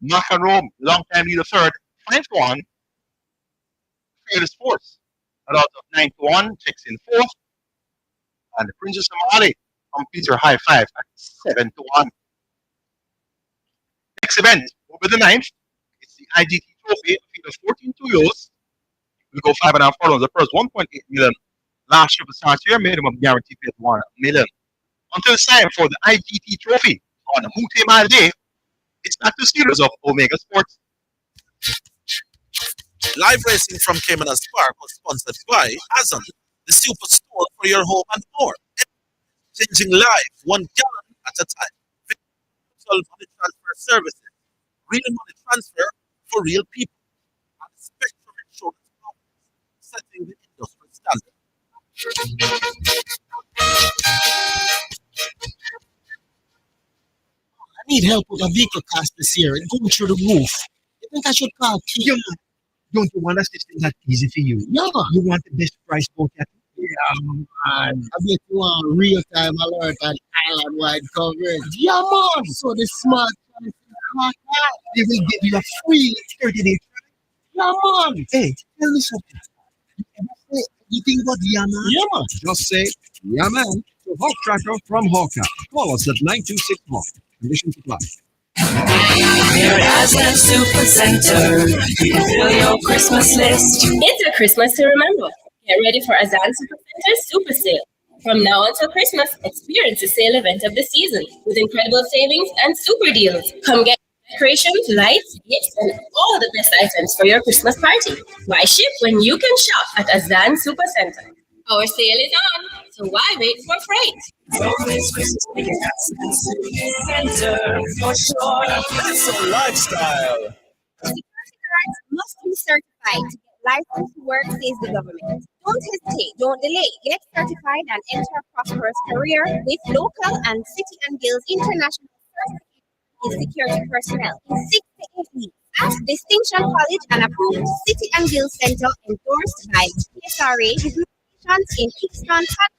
Knock and Rome, long-time leader third, 5-1. Fearless Force, a lot of 9-1, checks in fourth. And the Princess Somali completes her high five at 7-1. Next event, over the 9th, it's the IGT Trophy, a field of 14 2-years. We'll go 5.5 furlongs. The first 1.8 million. Last triple start here, minimum guarantee paid 1 million. Until it's time for the IGT Trophy on Mute Mile Day, it's back to series of Omega Sports.
Live racing from Caymanas Park was sponsored by Azon, the superstore for your home and more. Changing lives 1 gallon at a time. Virtual money transfer services. Real money transfer for real people. And Spectrum Insurance Companies, setting the industry standard.
I need help with a vehicle cost this year. It's going through the roof. You think I should call Keith?
Don't you want a system that's easy for you?
Yeah.
You want the best price both at
Yeah, man. I bet you want real-time alert and island-wide coverage. Yeah, man. So the smart
they will give you a free 30-day
trial. Yeah, man.
Hey, tell me something. You think about yeah, man?
Yeah, man.
Just say, yeah, man. So Hawk Tracker from Hawker. Call us at 9261. Conditions apply.
Here at the Super Center, you can fill your Christmas list.
It's a Christmas to remember. Get ready for Azan Super Center's Super Sale. From now until Christmas, experience the sale event of the season with incredible savings and super deals. Come get decorations, lights, gifts, and all the best items for your Christmas party. Why ship when you can shop at Azan Super Center? Our sale is on, so why wait for freight?
Always Christmas weekend at the Super Center for sure.
That's a lifestyle.
Security guards must be certified to get licensed to work, says the government. Don't hesitate, don't delay. Get certified and enter a prosperous career with local and City and Guilds international certification in security personnel in 6 to 8 weeks at Distinction College and approved City and Guilds Center endorsed by PSRA with locations in Kingston, and start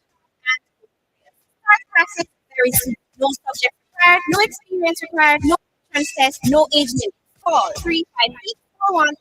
practice very soon. No subject required, no experience required, no entrance test, no age limit. Call 358-4167.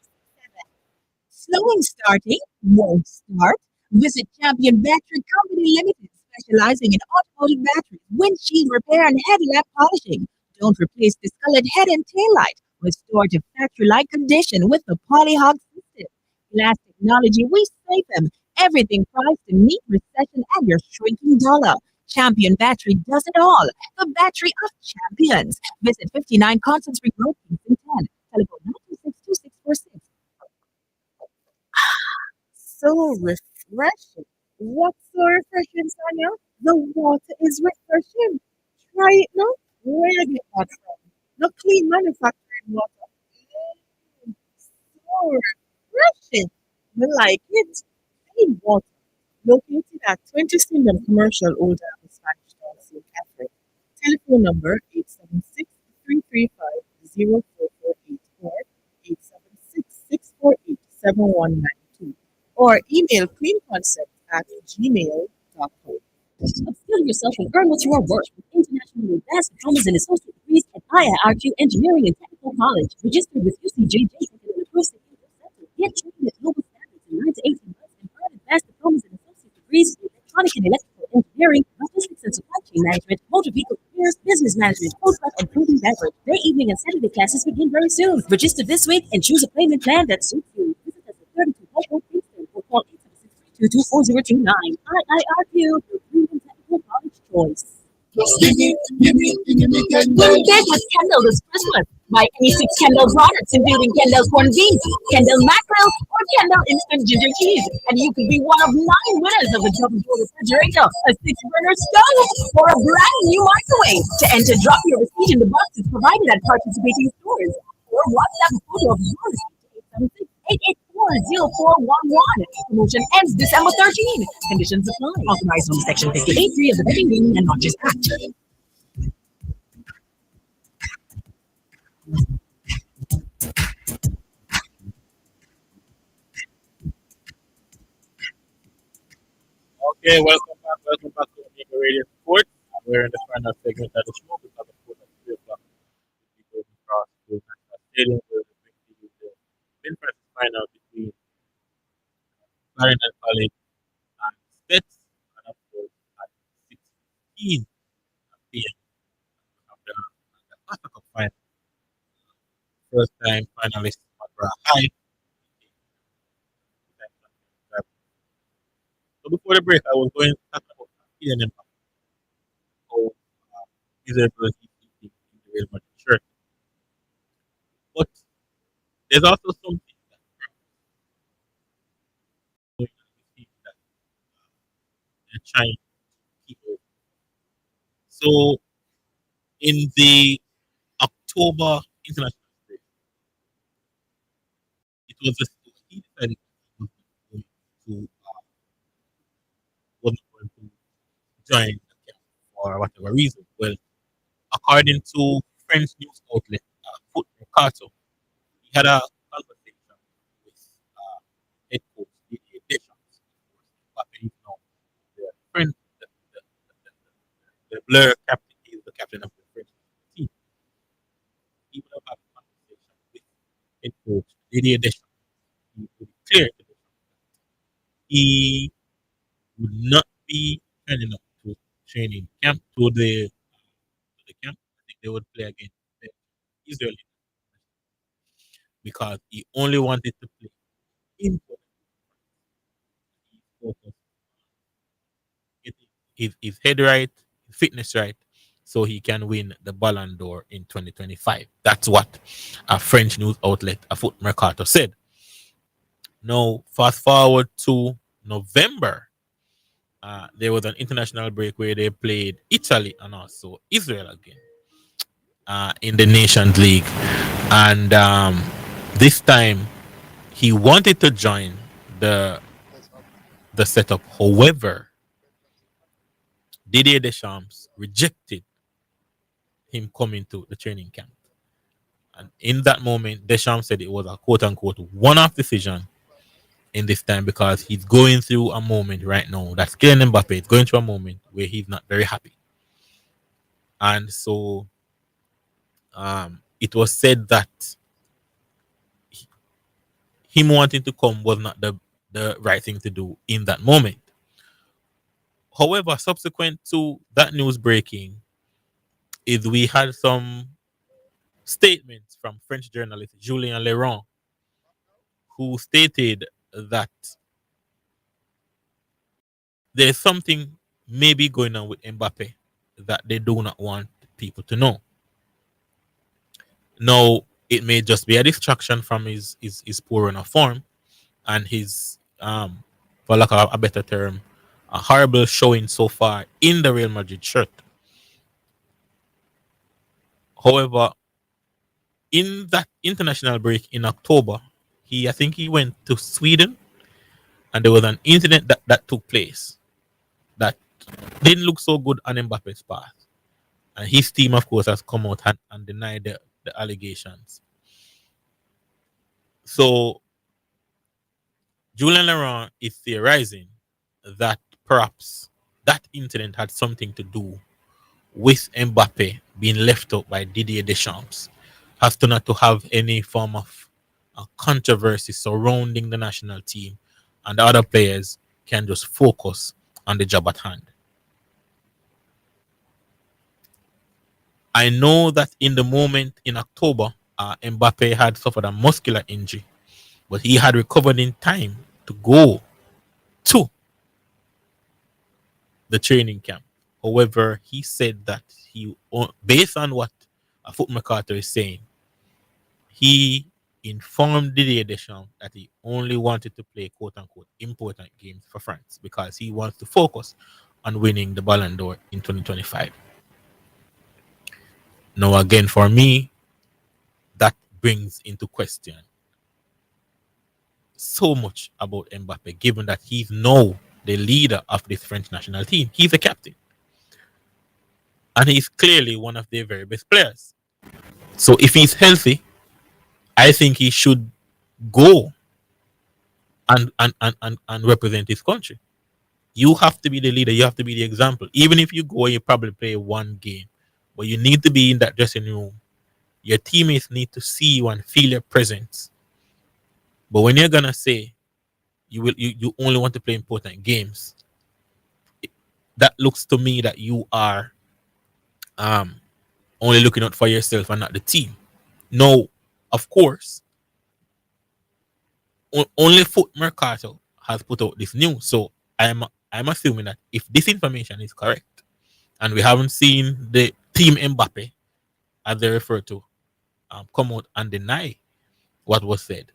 Slowing starting won't start. Visit Champion Battery Company Limited, specializing in automotive batteries, windshield repair, and headlamp polishing. Don't replace discolored head and tail light. Restore to factory-like condition with the Polyhog system. Glass technology, we save them. Everything priced to meet recession and your shrinking dollar. Champion Battery does it all. The battery of champions. Visit 59 Constant Street Road, Kingston 10. Telephone 926-2646.
So refreshing. What's so refreshing, Sonia? The water is refreshing. Try it now. Where you get that from? No clean manufacturing water. So refreshing. I like it. Clean water. Located at 20 Stindon Commercial Old Avenue, Spanish Town, St. Catherine. Telephone number 876-335-0448 or 876-648-7192 or email cleanconcept@gmail.com.
Upskill yourself and earn what you are worth with internationally advanced diplomas and associate degrees at IIRQ Engineering and Technical College. Registered with UCJJ and approved secure center. Get trained at global standards in 9 to 18 months and earn advanced diplomas and associate degrees in electronic and electrical engineering, logistics and supply chain management, motor vehicle repairs, business management, postgrad and food and beverage. Day, evening, and Saturday classes begin very soon. Register this week and choose a payment plan that suits you. Visit us at 32 Hope Kingston or call 876-322-4029. IIRQ, the Green Technical College choice.
Don't get us Kendall this Christmas. Buy any 6 Kendall products, including Kendall corned beef, Kendall mackerel, or Kendall instant ginger cheese, and you could be one of 9 winners of a double door refrigerator, a 6-burner stove, or a brand new microwave. To enter, drop your receipt in the boxes provided at participating stores, or WhatsApp a photo of your receipt to 876-884-0411. Promotion ends December 13. Conditions apply. Authorized under Section 58.3 of the Vending Machine and Launches Act.
Okay, welcome back. Welcome back to Omega Radio Sports. We're in the final segment of the show because of course at 3 o'clock we go across to National Stadium where we bring to you the conference final between Clarendon College and States, and of course at 6:15 p.m. after the Master Cup final. First time finalist Matra High. So before the break, I was going to talk about Kylian Mbappe. So miserable he in the Real Madrid shirt. But there's also something that they're trying to keep over. So in the October international break, it was he decided he wasn't going to join the camp for whatever reason. Well, according to French news outlet Foot Mercato, he had a conversation with head coach Didier Deschamps. But you know, the French, the Blur captain is the captain of the French team. He would have had a conversation with head coach Didier Deschamps. He would be clear to Deschamps he would not be turning up to training camp to the camp. I think they would play against Israel because he only wanted to play in focus, getting his head right, his fitness right, so he can win the Ballon d'Or in 2025. That's what a French news outlet, a Foot Mercato, said. Now, fast forward to November. There was an international break where they played Italy and also Israel again in the Nations League. And this time, he wanted to join the setup. However, Didier Deschamps rejected him coming to the training camp. And in that moment, Deschamps said it was a quote-unquote one-off decision in this time because he's going through a moment right now. That's Kylian Mbappe is going through a moment where he's not very happy. And so it was said that him wanting to come was not the right thing to do in that moment. However, subsequent to that news breaking, is we had some statements from French journalist Julien Leron, who stated that there's something maybe going on with Mbappe that they do not want people to know. Now, it may just be a distraction from his poor run of form and his, for lack of a better term, a horrible showing so far in the Real Madrid shirt. However, in that international break in October, I think he went to Sweden, and there was an incident that took place that didn't look so good on Mbappe's part. And his team, of course, has come out and denied the allegations. So Julian Laurent is theorizing that perhaps that incident had something to do with Mbappe being left out by Didier Deschamps, as to not to have any form of controversy surrounding the national team, and the other players can just focus on the job at hand. I know that in the moment in October, Mbappe had suffered a muscular injury, but he had recovered in time to go to the training camp. However, he said that based on what Foot Mercato is saying, he informed Didier Deschamps that he only wanted to play quote unquote important games for France because he wants to focus on winning the Ballon d'Or in 2025. Now, again, for me, that brings into question so much about Mbappe, given that he's now the leader of this French national team. He's the captain. And he's clearly one of their very best players. So if he's healthy, I think he should go and represent his country. You have to be the leader. You have to be the example. Even if you go and you probably play one game, but you need to be in that dressing room. Your teammates need to see you and feel your presence. But when you're gonna say you only want to play important games, that looks to me that you are only looking out for yourself and not the team. No, of course, only Foot Mercato has put out this news. So I'm assuming that if this information is correct, and we haven't seen the team Mbappe, as they refer to, come out and deny what was said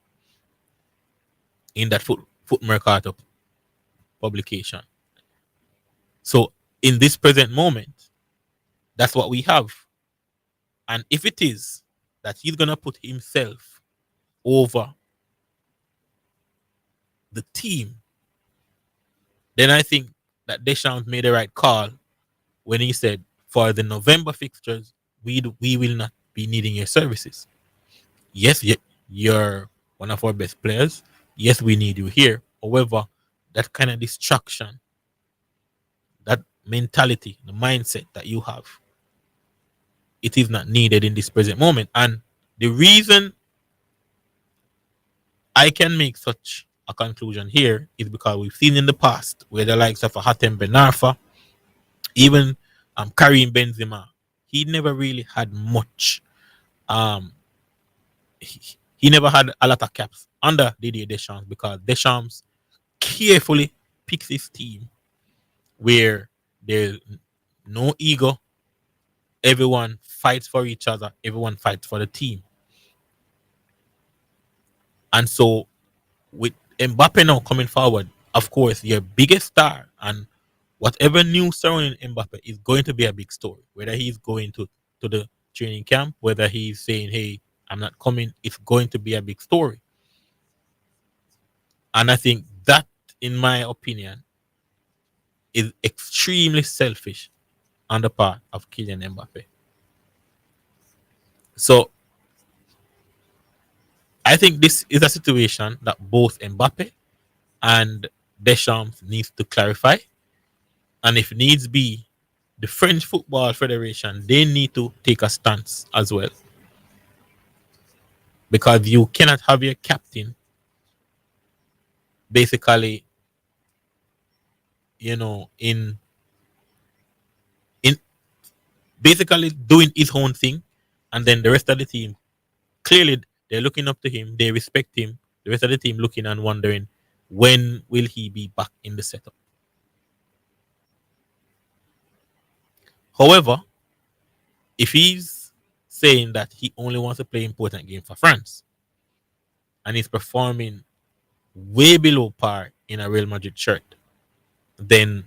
in that Foot Mercato publication. So in this present moment, that's what we have. And if it is that he's gonna put himself over the team, then I think that Deschamps made the right call when he said, for the November fixtures, we will not be needing your services. Yes, you're one of our best players. Yes, we need you here. However, that kind of distraction, that mentality, the mindset that you have, it is not needed in this present moment. And the reason I can make such a conclusion here is because we've seen in the past where the likes of Hatem Ben Arfa, even Karim Benzema, he never really had much. He never had a lot of caps under Didier Deschamps because Deschamps carefully picks his team where there's no ego. Everyone fights for each other. Everyone fights for the team. And so with Mbappe now coming forward, of course, your biggest star and whatever news surrounding Mbappe is going to be a big story. Whether he's going to the training camp, whether he's saying, hey, I'm not coming, it's going to be a big story. And I think that, in my opinion, is extremely selfish on the part of Kylian Mbappe. So I think this is a situation that both Mbappe and Deschamps needs to clarify. And if needs be, the French Football Federation, they need to take a stance as well. Because you cannot have your captain basically, in basically doing his own thing, and then the rest of the team, clearly they're looking up to him, they respect him. The rest of the team looking and wondering, when will he be back in the setup? However, if he's saying that he only wants to play important game for France, and he's performing way below par in a Real Madrid shirt, then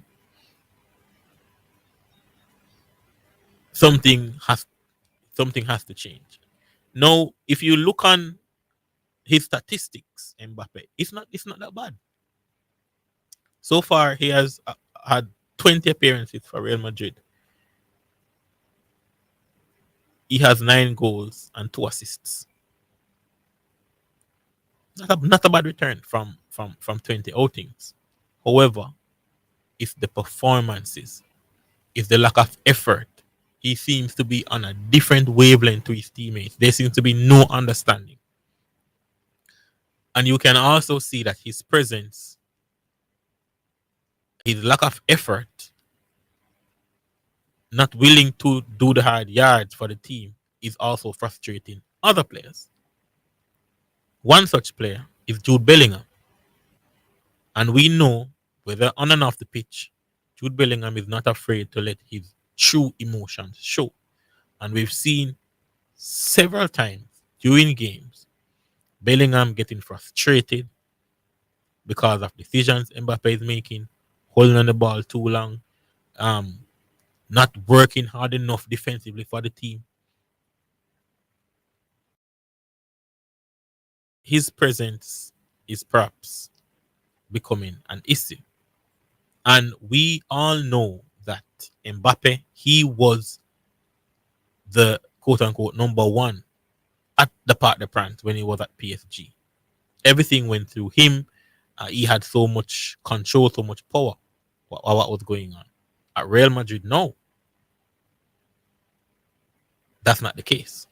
something has to change. Now, if you look on his statistics, Mbappe, it's not that bad. So far, he has had 20 appearances for Real Madrid. He has 9 goals and 2 assists. Not a bad return from 20 outings. However, it's the performances, it's the lack of effort. He seems to be on a different wavelength to his teammates. There seems to be no understanding. And you can also see that his presence, his lack of effort, not willing to do the hard yards for the team, is also frustrating other players. One such player is Jude Bellingham. And we know, whether on and off the pitch, Jude Bellingham is not afraid to let his true emotions show. And we've seen several times during games, Bellingham getting frustrated because of decisions Mbappe is making, holding on the ball too long, um, not working hard enough defensively for the team. His presence is perhaps becoming an issue. And we all know that Mbappe, he was the quote unquote number one at the Parc des Princes when he was at PSG. Everything went through him. He had so much control, so much power. What was going on? At Real Madrid, no. That's not the case.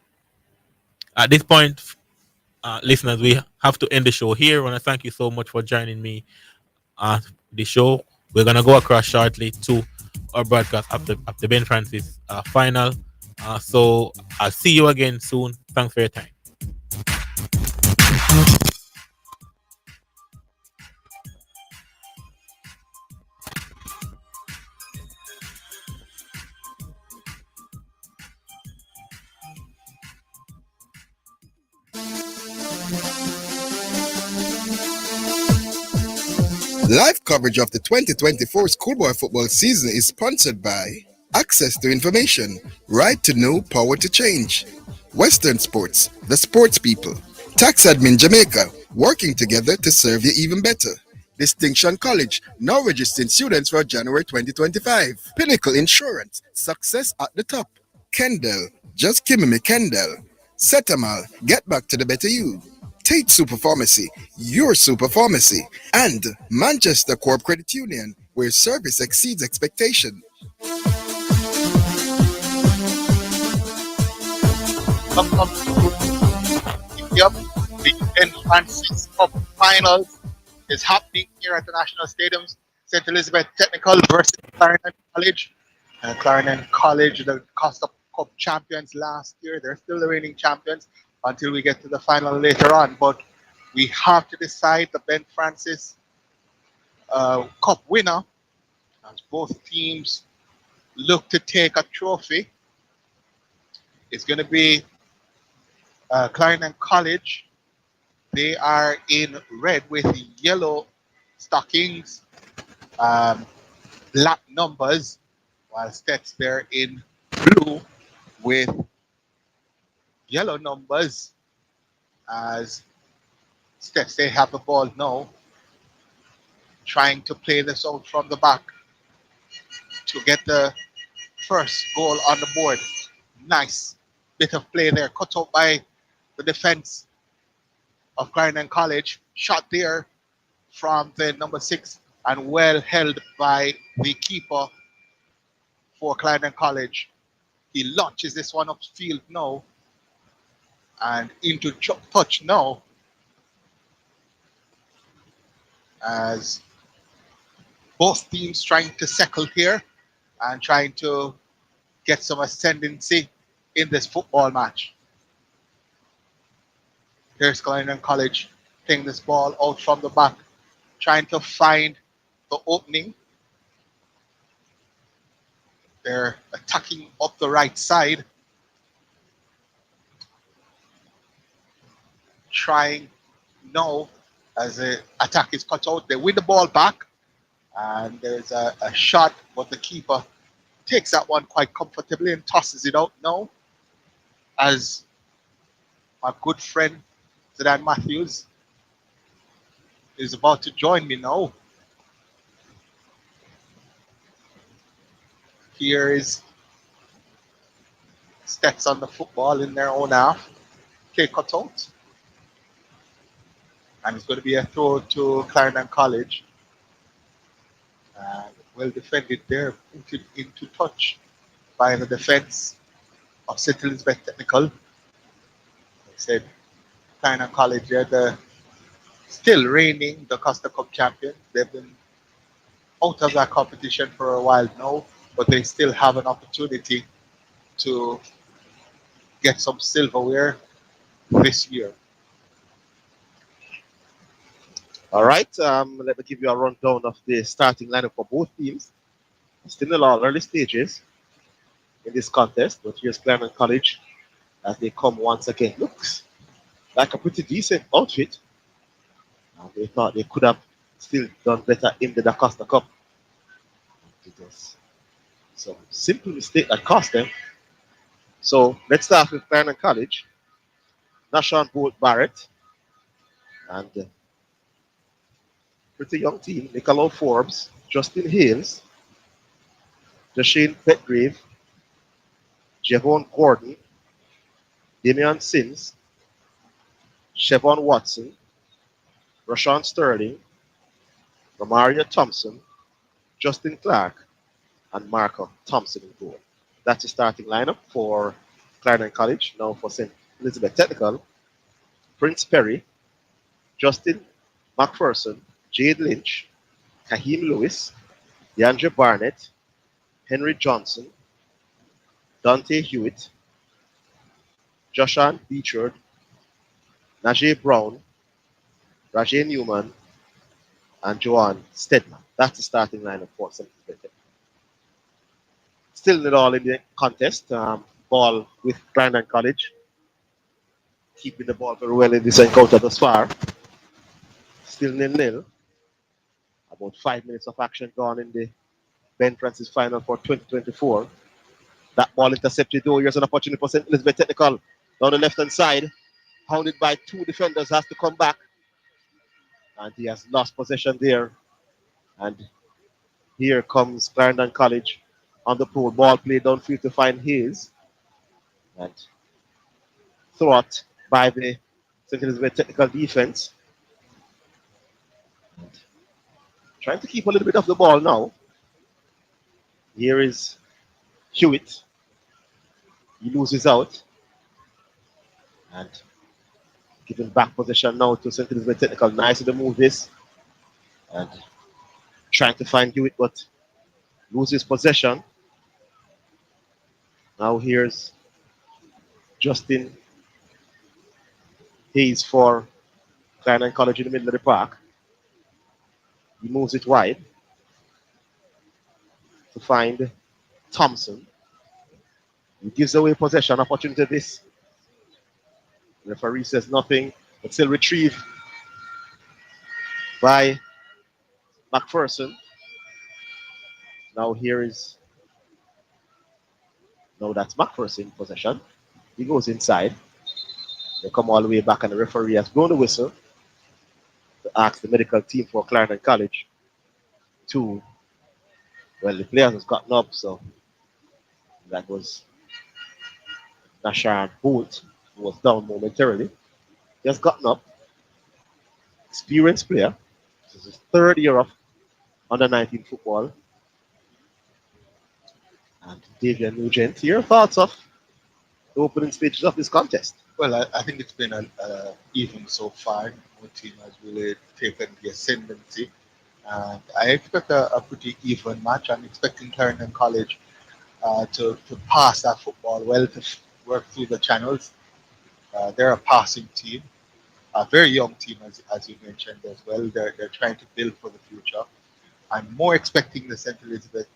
At this point, listeners, we have to end the show here. I want to thank you so much for joining me on the show. We're going to go across shortly to our broadcast after Ben Francis final. So I'll see you again soon. Thanks for your time.
Live coverage of the 2024 schoolboy football season is sponsored by Access to Information, Right to Know, Power to Change, Western Sports, the sports people, Tax Admin Jamaica, working together to serve you even better. Distinction College, now registering students for January 2025. Pinnacle Insurance, success at the top. Kendall, just give me Kendall. Setamal, get back to the better you. Tate Super Pharmacy, your super pharmacy. And Manchester Co-op Credit Union, where service exceeds expectation.
The Ben Francis Cup Finals is happening here at the National Stadium. St. Elizabeth Technical versus Clarendon College. Clarendon College, the Costa Cup champions last year. They're still the reigning champions until we get to the final later on. But we have to decide the Ben Francis Cup winner as both teams look to take a trophy. It's going to be Clarendon College. They are in red with yellow stockings, black numbers, while Stets they're in blue with yellow numbers. As Stets they have the ball now, trying to play this out from the back to get the first goal on the board. Nice bit of play there, cut out by the defense of Clarendon College. Shot there from the number 6 and well held by the keeper for Clarendon College. He launches this one upfield now and into touch now as both teams trying to settle here and trying to get some ascendancy in this football match. Here's Clarendon College playing this ball out from the back, trying to find the opening. They're attacking up the right side, trying now as the attack is cut out. They win the ball back, and there's a shot, but the keeper takes that one quite comfortably and tosses it out now as my good friend Zidane Matthews is about to join me now. Here is Stets on the football in their own half. Play cut out. And it's going to be a throw to Clarendon College. Well defended there, into touch by the defense of St. Elizabeth Technical. Like I said, Clarendon College, they're still reigning the Costa Cup champions. They've been out of that competition for a while now, but they still have an opportunity to get some silverware this year.
All right, let me give you a rundown of the starting lineup for both teams. Still in the early stages in this contest, but here's Clarendon College as they come once again. Looks like a pretty decent outfit. They thought they could have still done better in the Da Costa Cup. It was some simple mistake that cost them. So let's start with Clarendon College. Nashon Bolt Barrett and pretty young team. Nicolau Forbes, Justin Hales, Deshane Petgrave, Javon Gordon, Damian Sims, Chevon Watson, Rashawn Sterling, Romaria Thompson, Justin Clark, and Marco Thompson in goal. That's the starting lineup for Clarendon College. Now for St. Elizabeth Technical, Prince Perry, Justin McPherson, Jade Lynch, Kaheem Lewis, DeAndre Barnett, Henry Johnson, Dante Hewitt, Joshan Beechard, Najee Brown, Rajay Newman, and Joanne Stedman. That's the starting lineup for St. Elizabeth. Still not all in the contest. Ball with Clarendon College. Keeping the ball very well in this encounter thus far. Still 0-0. About 5 minutes of action gone in the Ben Francis final for 2024. That ball intercepted though. Here's an opportunity for St. Elizabeth Technical. Down the left hand side. Hounded by two defenders. Has to come back. And he has lost possession there. And here comes Clarendon College on the pole. Ball played downfield to find Hayes. And thwart by the St. Elizabeth Technical defense. And trying to keep a little bit of the ball now. Here is Hewitt. He loses out. And giving back possession now to St. Elizabeth Technical. Nice to move this. And trying to find Hewitt, but loses possession. Now here's Justin Hayes for Clarendon College in the middle of the park. He moves it wide to find Thompson. He gives away possession. Opportunity this. The referee says nothing, but still retrieved by McPherson. Now here is, no, that's McPherson possession. He goes inside. They come all the way back, and the referee has blown the whistle to ask the medical team for Clarendon College to, well, the players has gotten up, so that was Nashar Bolt, who was down momentarily. He has gotten up. Experienced player. This is his third year of under 19 football. And Davian Nugent, your thoughts of the opening stages of this contest?
Well, I think it's been even so far. Our team has really taken the ascendancy. And I expect a pretty even match. I'm expecting Clarendon College to pass that football well, to work through the channels. They're a passing team, a very young team, as you mentioned as well. They're trying to build for the future. I'm more expecting the St. Elizabeth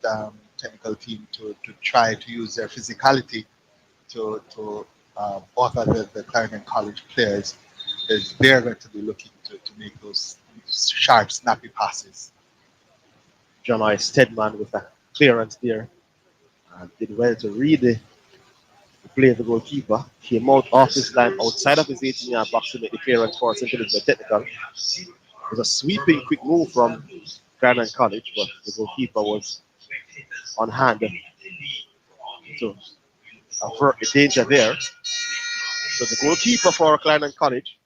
technical team to try to use their physicality to bother the Clarendon College players, as they're going to be looking to make those sharp, snappy passes.
John I. Stedman with a clearance there. Did well to read the play of the goalkeeper. Came out off his line outside of his 18-yard box to make the clearance for St. Elizabeth Technical. It was a sweeping quick move from Clarendon College, but the goalkeeper was on hand to avert the danger there. So the goalkeeper for Clarendon College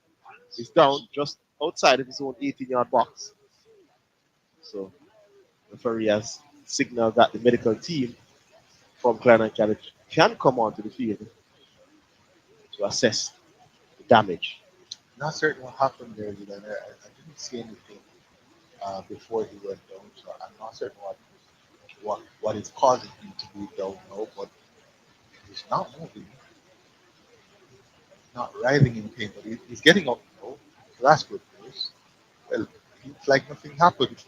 is down just outside of his own 18-yard box. So the referee has signaled that the medical team from Clarendon College can come onto the field to assess the damage.
Not certain what happened there, Dylan. I didn't see anything before he went down, so I'm not certain what is causing him to be down now, but he's not moving. He's not writhing in pain, but he's getting up now. So that's good news. Well, it's like nothing happened.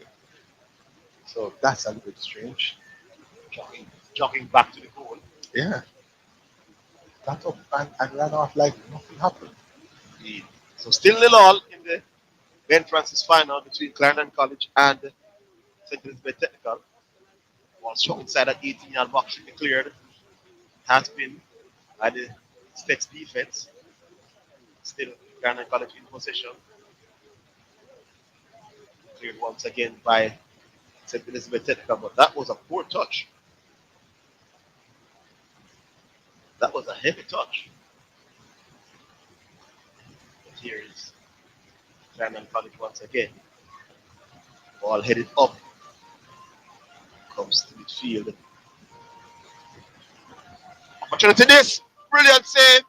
So that's a little bit strange.
Jogging back to the goal.
Yeah. Got up and ran off like nothing happened.
So still 0-0 in the Ben Francis final between Clarendon College and St. Elizabeth Technical. Ball struck inside that 18-yard box should be cleared. Has been by the State's defense. Still Clarendon College in possession. Cleared once again by St. Elizabeth Technical, but that was a poor touch. That was a heavy touch. But here is Clarendon College once again. Ball headed up. Comes to midfield. Opportunity this. Brilliant save.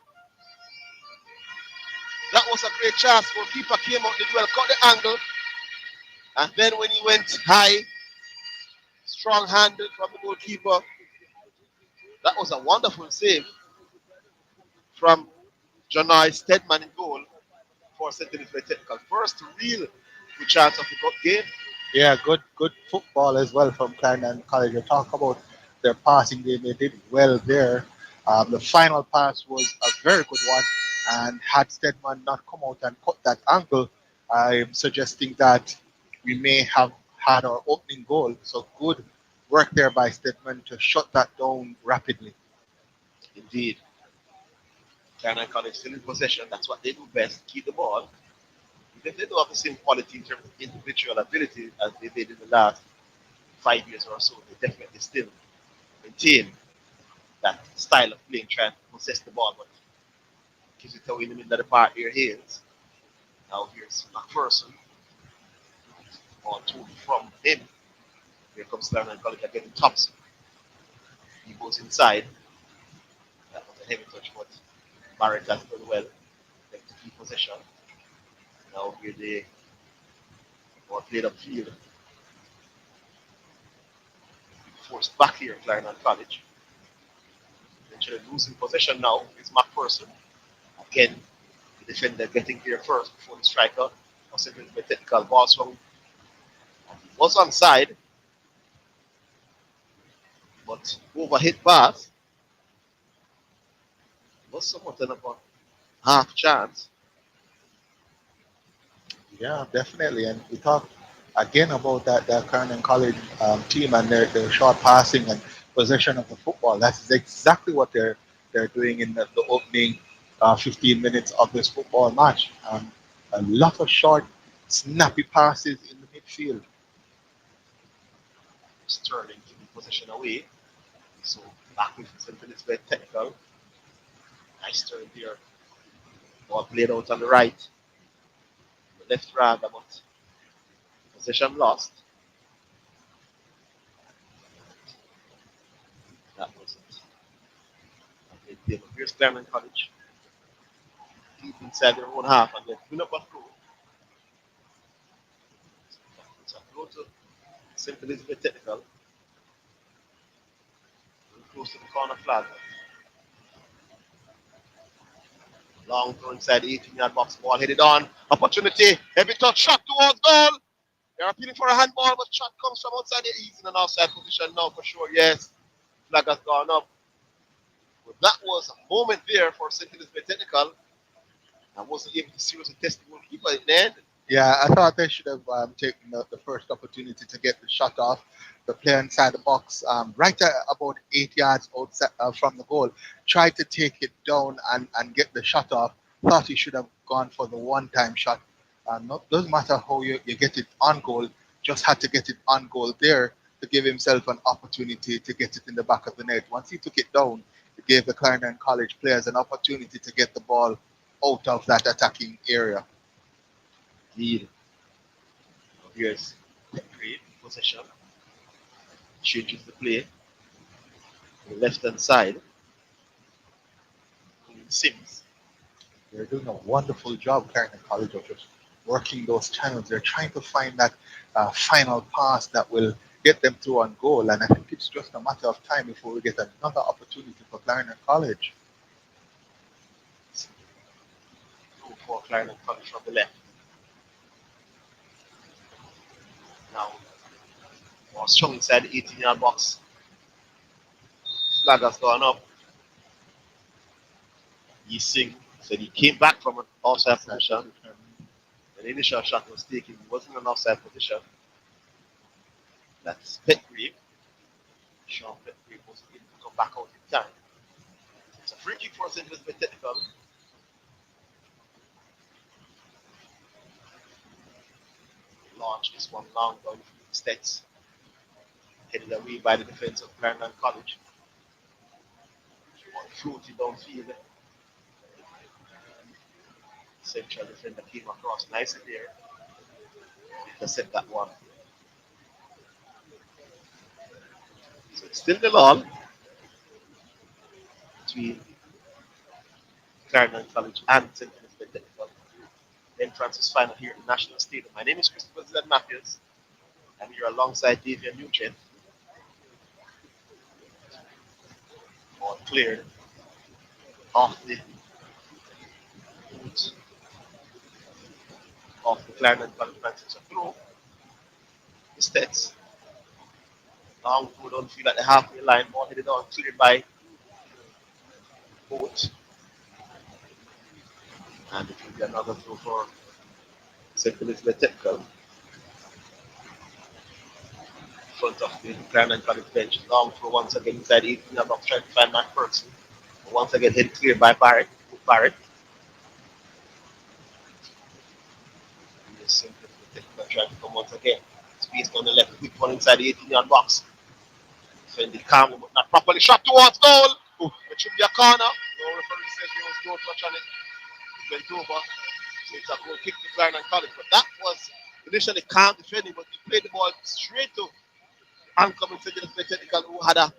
That was a great chance. Goalkeeper came out, did well, cut the angle. And then when he went high, strong-handed from the goalkeeper, that was a wonderful save from Janai Stedman in goal for St. Elizabeth Technical. First real good chance of the game.
Yeah, good football as well from Clarendon College. You talk about their passing game, they did well there. The final pass was a very good one, and had Stedman not come out and cut that angle, I'm suggesting that we may have had our opening goal. So good work there by Stedman to shut that down rapidly.
Indeed. Clarendon College still in possession. That's what they do best, keep the ball. They don't have the same quality in terms of individual ability as they did in the last 5 years or so. They definitely still maintain that style of playing, trying to possess the ball, but gives it away in the middle of the park here. Hayes. Now here's McPherson. Ball two from him. Here comes Clarendon College again. Thompson. He goes inside. That was a heavy touch, but Barrett has done well. They have to keep possession. Now here they ball played upfield. Forced back here, Clarendon College. Eventually losing possession now is McPherson. Again, the defender getting here first before the striker. Now St. Elizabeth Technical ball swung. Was onside, but overhit pass was somewhat of a half chance.
Yeah, definitely. And we talked again about that Clarendon College team and their short passing and possession of the football. That's exactly what they're doing in the opening 15 minutes of this football match. A lot of short, snappy passes in the midfield.
Sterling keeping possession away. So back with St. Elizabeth Technical. Nice turn there. Ball played out on the right. The left rather, but possession lost. That was it. Here's Clarendon College. Deep inside their own half and then win up a throw. So go to St. Elizabeth Technical. Close to the corner flag. Long throw inside the 18-yard box. Ball headed on. Opportunity. Heavy touch shot towards goal. They're appealing for a handball, but shot comes from outside the east in an offside position now for sure. Yes. Flag has gone up. But that was a moment there for St. Elizabeth Technical. I wasn't able to seriously test the goalkeeper in the end.
Yeah, I thought they should have taken the first opportunity to get the shot off. The player inside the box, right at about 8 yards outside, from the goal, tried to take it down and get the shot off. Thought he should have gone for the one-time shot. Doesn't matter how you get it on goal, just had to get it on goal there to give himself an opportunity to get it in the back of the net. Once he took it down, it gave the Clarendon College players an opportunity to get the ball out of that attacking area.
Indeed. Here's great possession. Changes the play. On the left hand side. Sims.
They're doing a wonderful job, Clarendon College, of just working those channels. They're trying to find that final pass that will get them through on goal. And I think it's just a matter of time before we get another opportunity for Clarendon College.
For Clarendon College from the left. Now, was strong inside the 18-yard box. Flag has gone up. Yising said he came back from an outside position. The initial shot was taken, he was in an outside position. That's Petgrave. Sean Petgrave was able to come back out in time. It's a free kick for St. Elizabeth Technical. Launch this one long down Stets. Headed away by the defense of Clarendon College. Floated downfield. Central defender came across nicely there. Intercept that one. So it's still the all between Clarendon College and St. Elizabeth Technical. Entrance is final here at the National Stadium. My name is Christopher Z. Matthews. I'm here alongside Davian Nugent. Ball cleared off the boot of the Clarendon College Francis. A throw. The Stets. Long throw downfield at the halfway line. Ball headed on, cleared by Boat. And it will be another throw for St. Elizabeth Technical. Front of the Clarendon College bench. Long throw once again inside 18 yard box, trying to find Matt Person. Once again, head cleared by Barrett. Barrett. St. Elizabeth Technical trying to come once again. Space on the left, quick one inside the 18 yard box. Defended calmly, but not properly. Shot towards goal. It should be a corner. No referee said there was no touch on it. It went over. So it's a goal kick to Clarendon College. But that was initially calm defending, but he played the ball straight to oncoming St. Elizabeth Technical, who had a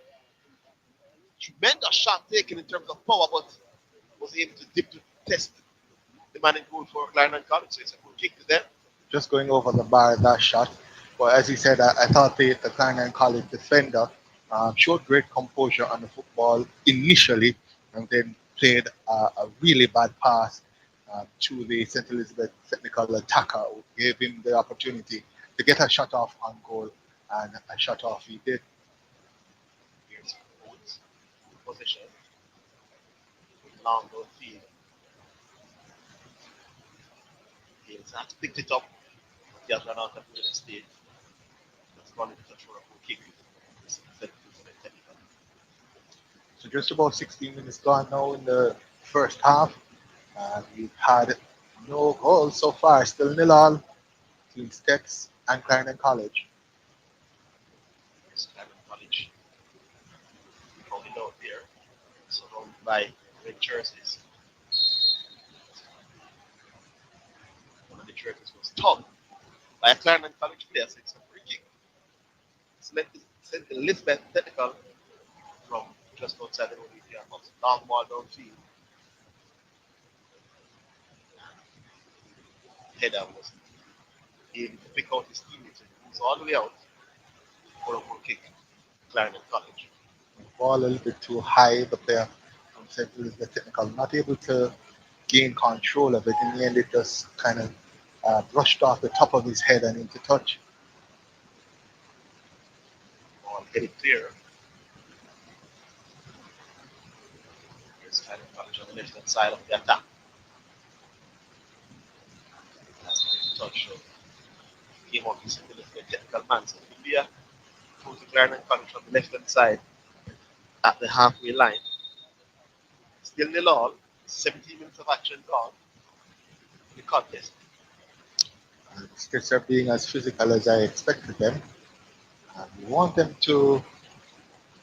tremendous shot taken in terms of power, but was able to dip to test the man in goal for Clarendon College. So it's a good kick to them.
Just going over the bar, that shot. But as he said, I thought the Clarendon College defender showed great composure on the football initially, and then played a really bad pass to the St. Elizabeth technical attacker, who gave him the opportunity to get a shot off on goal, and a shot off he did.
Here's Boots. Position. Long downfield. He's not picked it up. He has run out of real estate. That's gone into touch for a goal kick.
So just about 16 minutes gone now in the first half. We've had no goals so far. Still 0-0 between Steps and Clarendon College.
Clarendon College. Coming out there. Surrounded by red jerseys. One of the jerseys was tugged by a Clarendon College player, so it's a free kick. St. Elizabeth Technical from just outside the Olympian box. Long ball downfield. Header was able to pick out his teammates and moves all the way out for a goal kick. Clarendon College.
Ball a little bit too high. The player from St. Elizabeth Technical not able to gain control of it. In the end, it just kind of brushed off the top of his head and into touch.
Ball headed clear. Here's Clarendon College on the left hand side of the attack. That's a touch. So came off his St. Elizabeth Technical man. So it will be a throw to Clarendon College on the left hand side at the halfway line. Still 0-0. 17 minutes of action gone in the contest.
Steps are being as physical as I expected them. We want them to,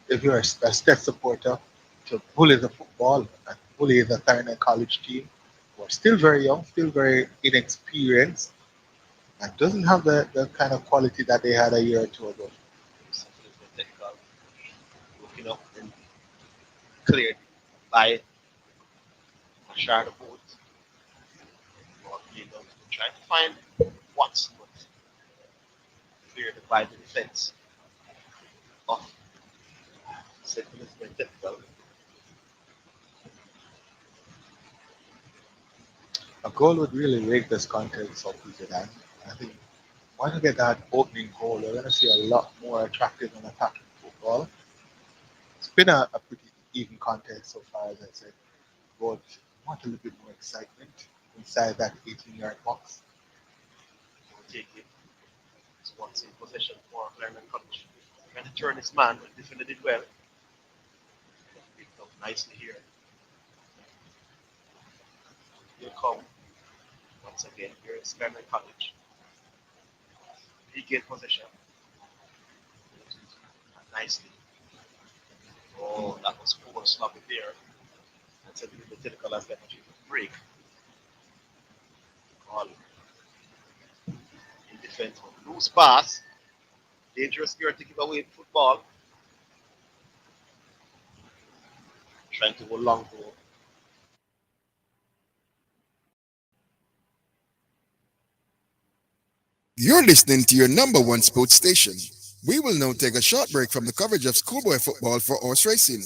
if you're a Step supporter, to bully the football and bully the Clarendon College team, who are still very young, still very inexperienced, and doesn't have the kind of quality that they had a year or two ago.
Looking up and cleared by Ashard Boat. Trying to find Watson, but cleared by the defense of St. Elizabeth Technical.
A goal would really make this contest so easy. I think once you get that opening goal, you're going to see a lot more attractive and attacking football. It's been a pretty even contest so far, as I said, but I want a little bit more excitement. inside that 18-yard box.
Will take it. It's once in possession for Clarendon College. And the turn is man, but defended it well. Picked up nicely here. Here come once again. Here is Clarendon College. Regain possession. Nicely. Oh, that was poor sloppy there. That's a little bit technical as that break. All in defense. Loose pass. Dangerous here to give away football. Trying to go long to
You're listening to your number one sports station. We will now take a short break from the coverage of schoolboy football for horse racing.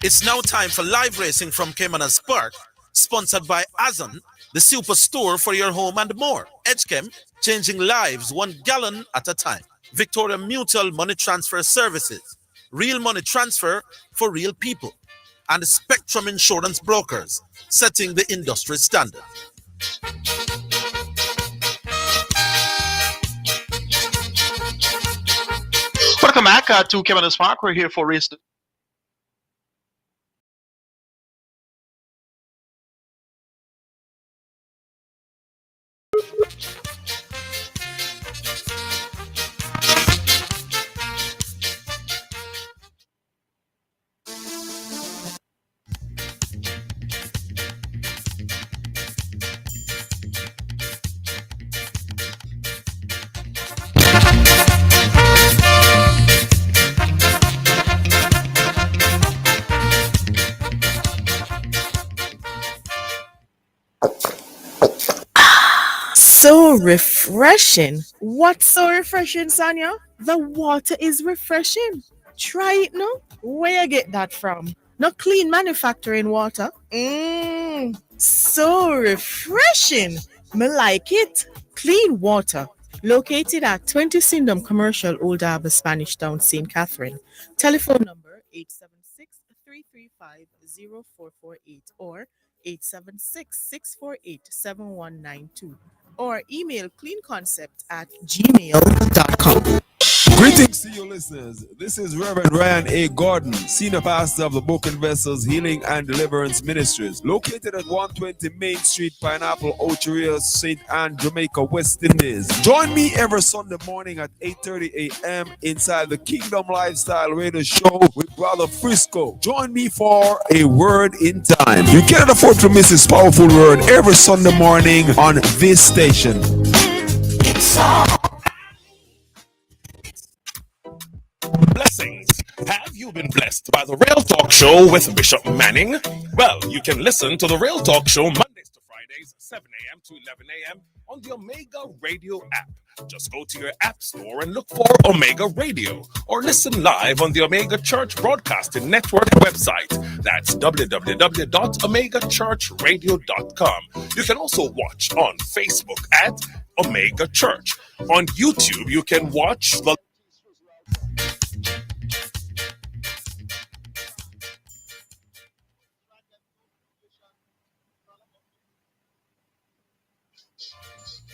It's now time for live racing from Caymanas Park, sponsored by Azon, the superstore for your home and more. Edgechem, changing lives 1 gallon at a time. Victoria Mutual Money Transfer Services, real money transfer for real people. And Spectrum Insurance Brokers, setting the industry standard.
Welcome back to Caymanas Park. We're here for race.
So refreshing. What's so refreshing, Sonia? The water is refreshing. Try it now. Where you get that from? No clean manufacturing water. So refreshing. Me like it. Clean water. Located at 20 Syndom Commercial, Old Harbour, Spanish Town, St. Catherine. Telephone number 876-335-0448 or 876-648-7192 or email cleanconcept@gmail.com.
Greetings to you listeners. This is Reverend Ryan A. Gordon, Senior Pastor of the Broken Vessels Healing and Deliverance Ministries, located at 120 Main Street, Pineapple, Ocheria, St. Anne, Jamaica, West Indies. Join me every Sunday morning at 8:30 a.m. inside the Kingdom Lifestyle Radio Show with Brother Frisco. Join me for a word in time. You cannot afford to miss this powerful word every Sunday morning on this station. It's all.
Blessings. Have you been blessed by the Real Talk Show with Bishop Manning? Well, you can listen to the Real Talk Show Mondays to Fridays, 7 a.m. to 11 a.m. on the Omega Radio app. Just go to your app store and look for Omega Radio or listen live on the Omega Church Broadcasting Network website. That's www.omegachurchradio.com. You can also watch on Facebook at Omega Church. On YouTube, you can watch the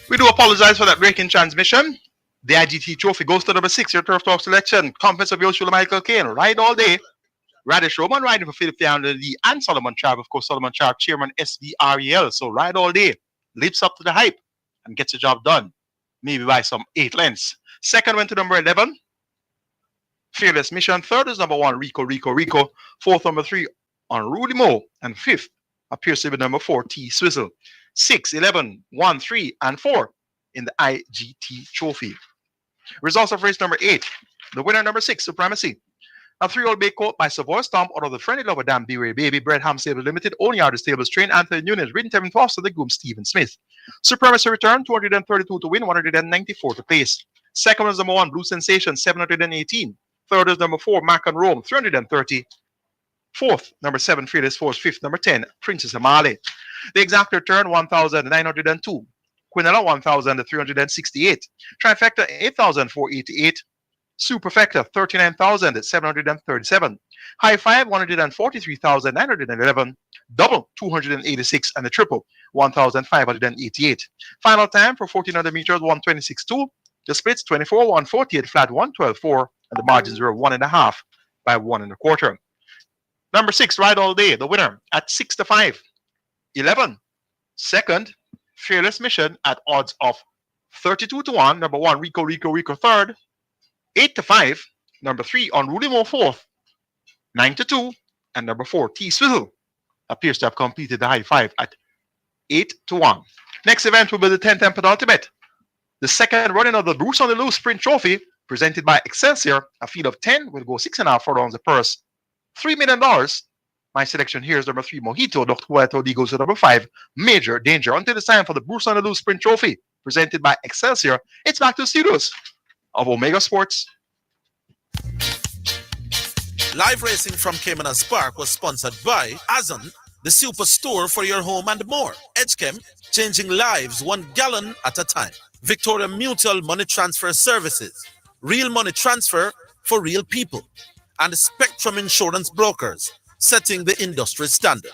We do apologize for that breaking transmission. The IGT trophy goes to number 6, your Turf Talk selection. Conference of Yoshua Michael Kane. Ride all day. Radish Roman riding for Philip Under Lee and Solomon Trav. Of course, Solomon Trav, chairman SVREL. So ride all day. Lives up to the hype and gets the job done. Maybe by some 8 lengths. Second went to number 11. Fearless Mission. Third is number 1, Rico. Fourth, number 3 on Rudy Mo. And fifth appears to be number 4, T Swizzle. 6, 11, 1, 3, and 4 in the IGT trophy. Results of race number 8. The winner number 6, Supremacy. A 3-year-old bay coat by Savoy Stomp out of the Friendly Lover Dam B-Ray Baby Bread Ham Stable Limited. Only out of stables train Anthony Nunes. Written Tevin Foster, the groom Stephen Smith. Supremacy return 232 to win, 194 to place. Second was number 1, Blue Sensation, 718. Third is number 4, Mac and Rome, 330. Fourth, number 7, Fearless Force. Fifth, number 10, Princess Amali. The exact return 1,902. Quinella 1,368. Trifecta 8,488. Superfecta 39,737. High Five 143,911. double 286, and the triple 1588. Final time for 1400 meters 126.2. The splits 24 148 flat 112.4, and the margins were 1.5 by 1.25. Number 6, Ride All Day, the winner at 6 to 5. 11. Second, Fearless Mission at odds of 32 to 1. Number 1, Rico Rico Rico third. 8 to 5. Number 3, Unruly Mo fourth. 9 to 2. And number 4, T Swizzle appears to have completed the high five at 8 to 1. Next event will be the 10 Temple Ultimate. The second running of the Bruce on the Loose Sprint Trophy, presented by Excelsior. A field of 10 will go 6.5 furlongs the purse. $3 million. My selection here is number 3, Mojito. Dr. Huerto D goes to number 5, Major Danger. Until it's time for the Bruce on the Loose Sprint Trophy, presented by Excelsior, it's back to the studios of Omega Sports.
Live racing from Caymanas Park was sponsored by Azon, the superstore for your home and more. Edgechem, changing lives 1 gallon at a time. Victoria Mutual Money Transfer Services, real money transfer for real people. And Spectrum Insurance Brokers, setting the industry standard.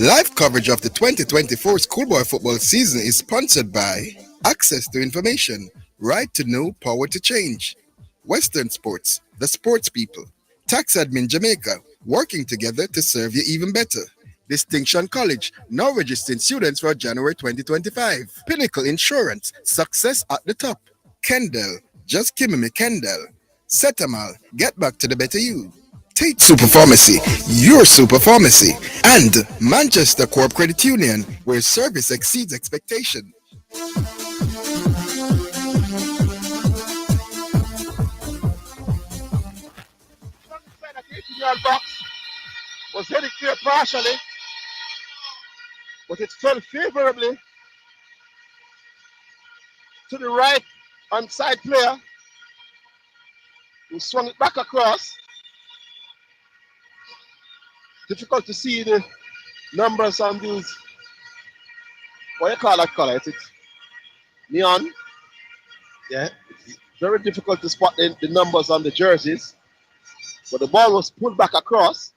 Live coverage of the 2024 schoolboy football season is sponsored by Access to Information, Right to Know, Power to Change, Western Sports, the sports people, Tax Admin Jamaica, working together to serve you even better. Distinction College, now registering students for January 2025. Pinnacle Insurance, success at the top. Kendall, just give me Kendall. Setamal, get back to the better you. Tate Super Pharmacy, your super pharmacy. And Manchester Co-op Credit Union, where service exceeds expectation.
Box was headed clear partially, but it fell favorably to the right hand side player who swung it back across. Difficult to see the numbers on these. What do you call that color? Is it neon? Yeah, it's very difficult to spot the numbers on the jerseys. But the ball was pulled back across,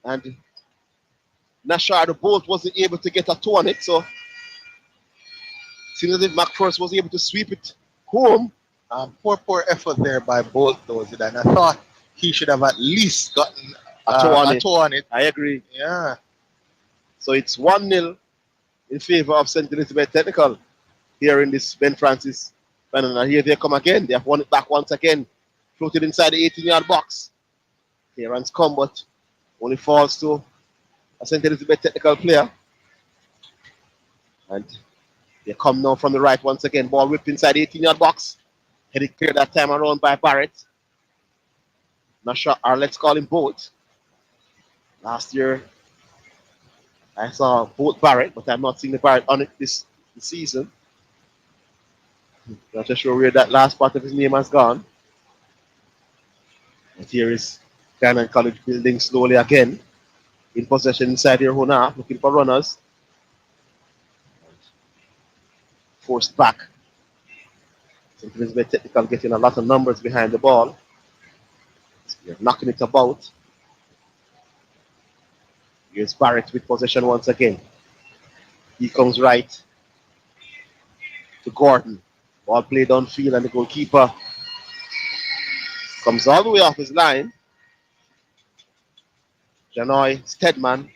and Nashar, the Bolt, wasn't able to get a toe on it, so it seems as if McPherson was able to sweep it home.
Poor effort there by Bolt, though, and I thought he should have at least gotten
a toe
on it.
I agree.
Yeah.
So it's 1-0 in favor of St. Elizabeth Technical here in this Ben Francis final. And here they come again. They have won it back once again. Floated inside the 18-yard box. Clearance come, but only falls to a St. Elizabeth Technical player. And they come now from the right once again. Ball whipped inside the 18-yard box. Headed clear that time around by Barrett. Not sure, or let's call him Boat. Last year, I saw Boat Barrett, but I'm not seeing the Barrett on it this season. Not just sure where that last part of his name has gone. But here is Canon College building slowly again. In possession inside their own half, looking for runners. Forced back. St. Elizabeth Technical getting a lot of numbers behind the ball. They're knocking it about. Here's Barrett with possession once again. He comes right to Gordon. Ball played downfield and the goalkeeper comes all the way off his line. Janoy Stedman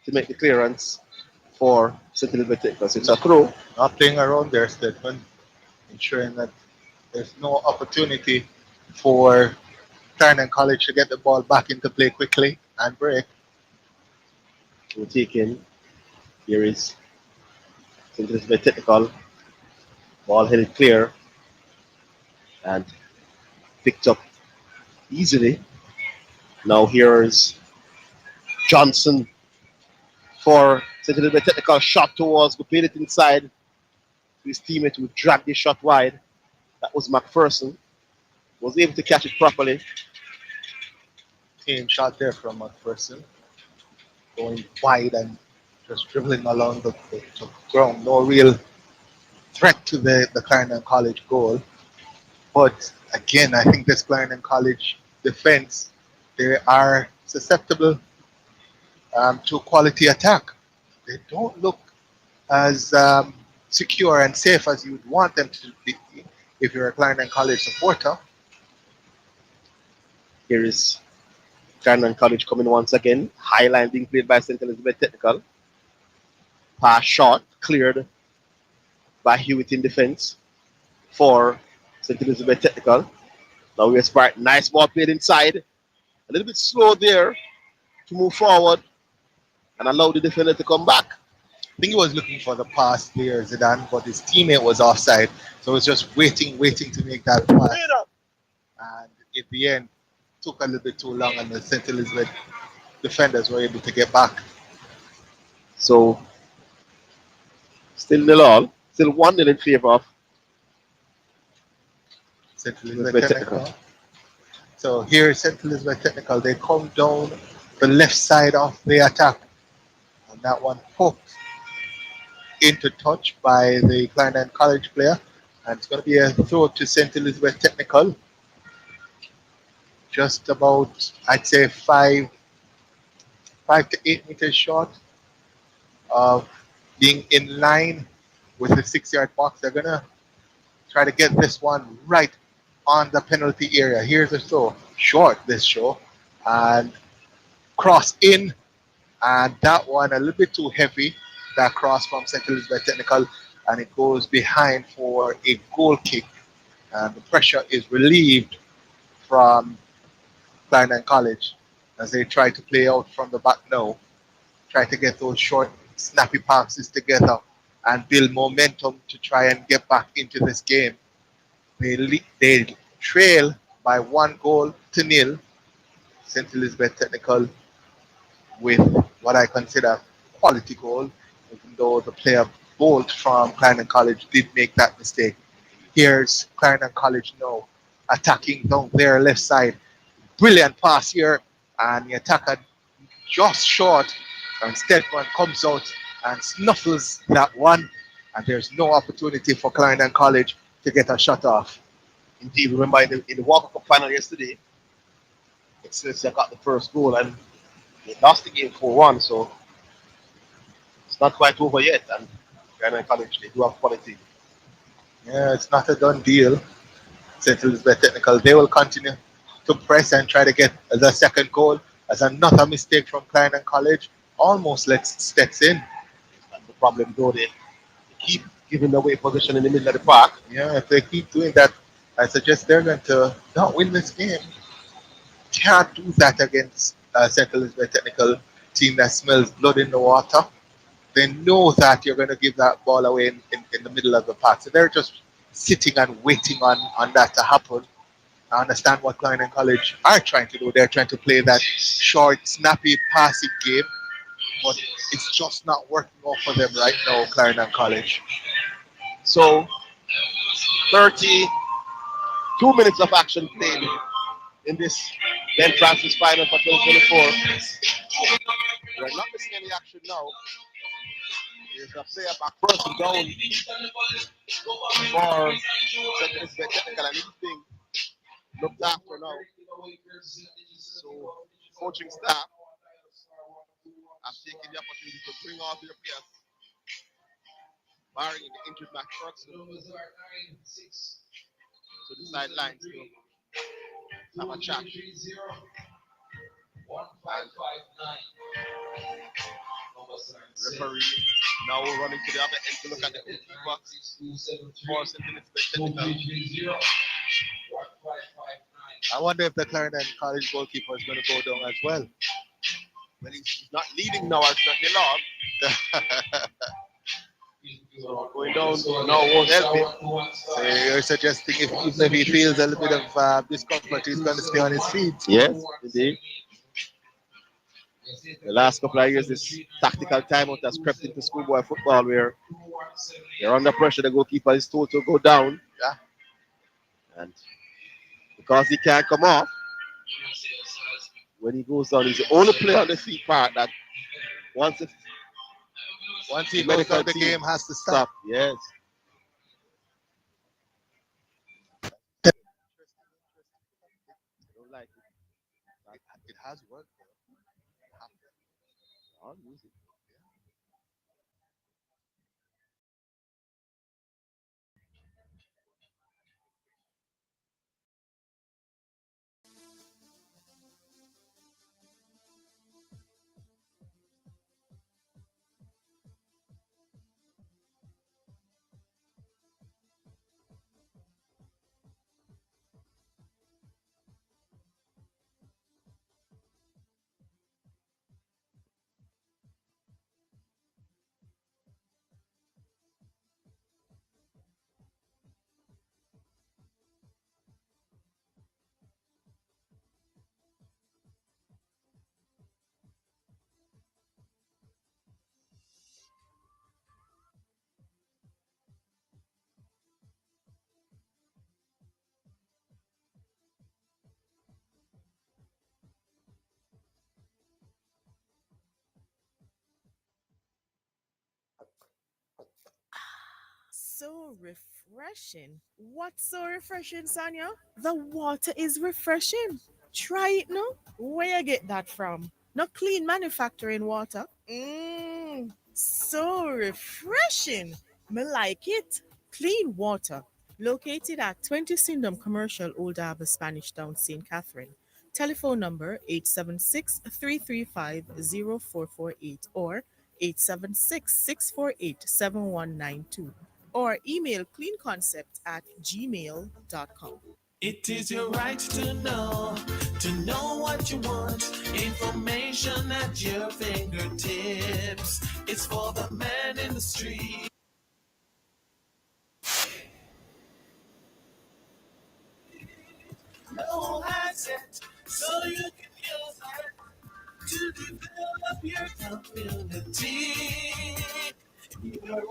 to make the clearance for St. Elizabeth Technical. It's a throw.
Not playing around there, Stedman. Ensuring that there's no opportunity for Turner College to get the ball back into play quickly and break.
We'll take in. Here is St. Elizabeth Technical. Ball headed clear and picked up easily. Now here's Johnson for St. Elizabeth Technical. Shot towards, but played it inside to his teammate who dragged the shot wide. That was McPherson. Was able to catch it properly.
Team shot there from McPherson. Going wide and just dribbling along the ground. No real threat to the Clarendon College goal. But again, I think this Clarendon College defense, they are susceptible to quality attack. They don't look as secure and safe as you would want them to be if you're a Clarendon College supporter.
Here is Clarendon College coming once again. High line being played by St. Elizabeth Technical. Pass shot cleared by Hewitt in defense for St. Elizabeth Technical. Now we're Spartan. Nice ball played inside. A little bit slow there to move forward and allow the defender to come back.
I think he was looking for the pass there, Zidane, but his teammate was offside. So he was just waiting to make that pass. And in the end, took a little bit too long, and the St. Elizabeth defenders were able to get back.
So, still 0-all. Still 1-0 in favor of
St. Elizabeth Technical. So here, St. Elizabeth Technical, they come down the left side of the attack. And that one poked into touch by the Clarendon College player. And it's going to be a throw to St. Elizabeth Technical. Just about, I'd say, 5 to 8 meters short of being in line with the 6-yard box. They're going to try to get this one right on the penalty area. Here's a throw, short this show, and cross in, and that one a little bit too heavy, that cross from St. Elizabeth Technical, and it goes behind for a goal kick, and the pressure is relieved from Clarendon College as they try to play out from the back now, try to get those short snappy passes together and build momentum to try and get back into this game. They trail by 1-0. St. Elizabeth Technical with what I consider quality goal, even though the player Bolt from Clarendon College did make that mistake. Here's Clarendon College now attacking down their left side. Brilliant pass here, and the attacker just short, and Stedman comes out and snuffles that one, and there's no opportunity for Clarendon College to get a shot off.
Indeed, remember in the Walker Cup final yesterday, Excelsior got the first goal and they lost the game 4-1, so it's not quite over yet. And Clarendon College, they do have quality.
Yeah, it's not a done deal. St. Elizabeth Technical, they will continue to press and try to get the second goal, as another mistake from Clarendon College almost lets steps in.
And the problem though, they keep giving away possession in the middle of the park.
Yeah, if they keep doing that, I suggest they're going to not win this game. Can't do that against St. Elizabeth Technical team that smells blood in the water. They know that you're going to give that ball away in the middle of the park. So they're just sitting and waiting on that to happen. I understand what Clarendon College are trying to do. They're trying to play that short, snappy, passing game, but it's just not working out for them right now, Clarendon College.
So, 32 minutes of action played in this Ben Francis final for 2024. We're not missing any action now. There's a player back first and down for St. Elizabeth Technical, and he's being looked after now. So, coaching staff have taken the opportunity to bring all their players, barring the injured Max Ferguson, to the sidelines to have a chat. Referee now running to the other end to look at the goalkeeper for St. Elizabeth Technical.
I wonder if the Clarendon College goalkeeper is going to go down as well.
Well, he's not leading now, it's not long. So going down now won't help him.
So you're suggesting even if he feels a little bit of discomfort, he's going to stay on his feet.
Yes, indeed. The last couple of years, this tactical timeout has crept into schoolboy football where they're under pressure. The goalkeeper is told to go down.
Yeah.
And because he can't come off, when he goes down, he's the only player on the feet part that once
One team
The
medical
medical
the
team
game has to stop.
Yes. I don't like it.
It has worked.
I'll use it.
So refreshing. What's so refreshing, Sonia? The water is refreshing. Try it now. Where you get that from? No clean manufacturing water. So refreshing. Me like it. Clean water. Located at 20 Syndom Commercial Old Harbour Spanish Town, St. Catherine. Telephone number 876-335-0448 or 876-648-7192 or email cleanconcept@gmail.com.
It is your right to know what you want. Information at your fingertips. It's for the man in the street. No asset, so you can use it to develop your community. Your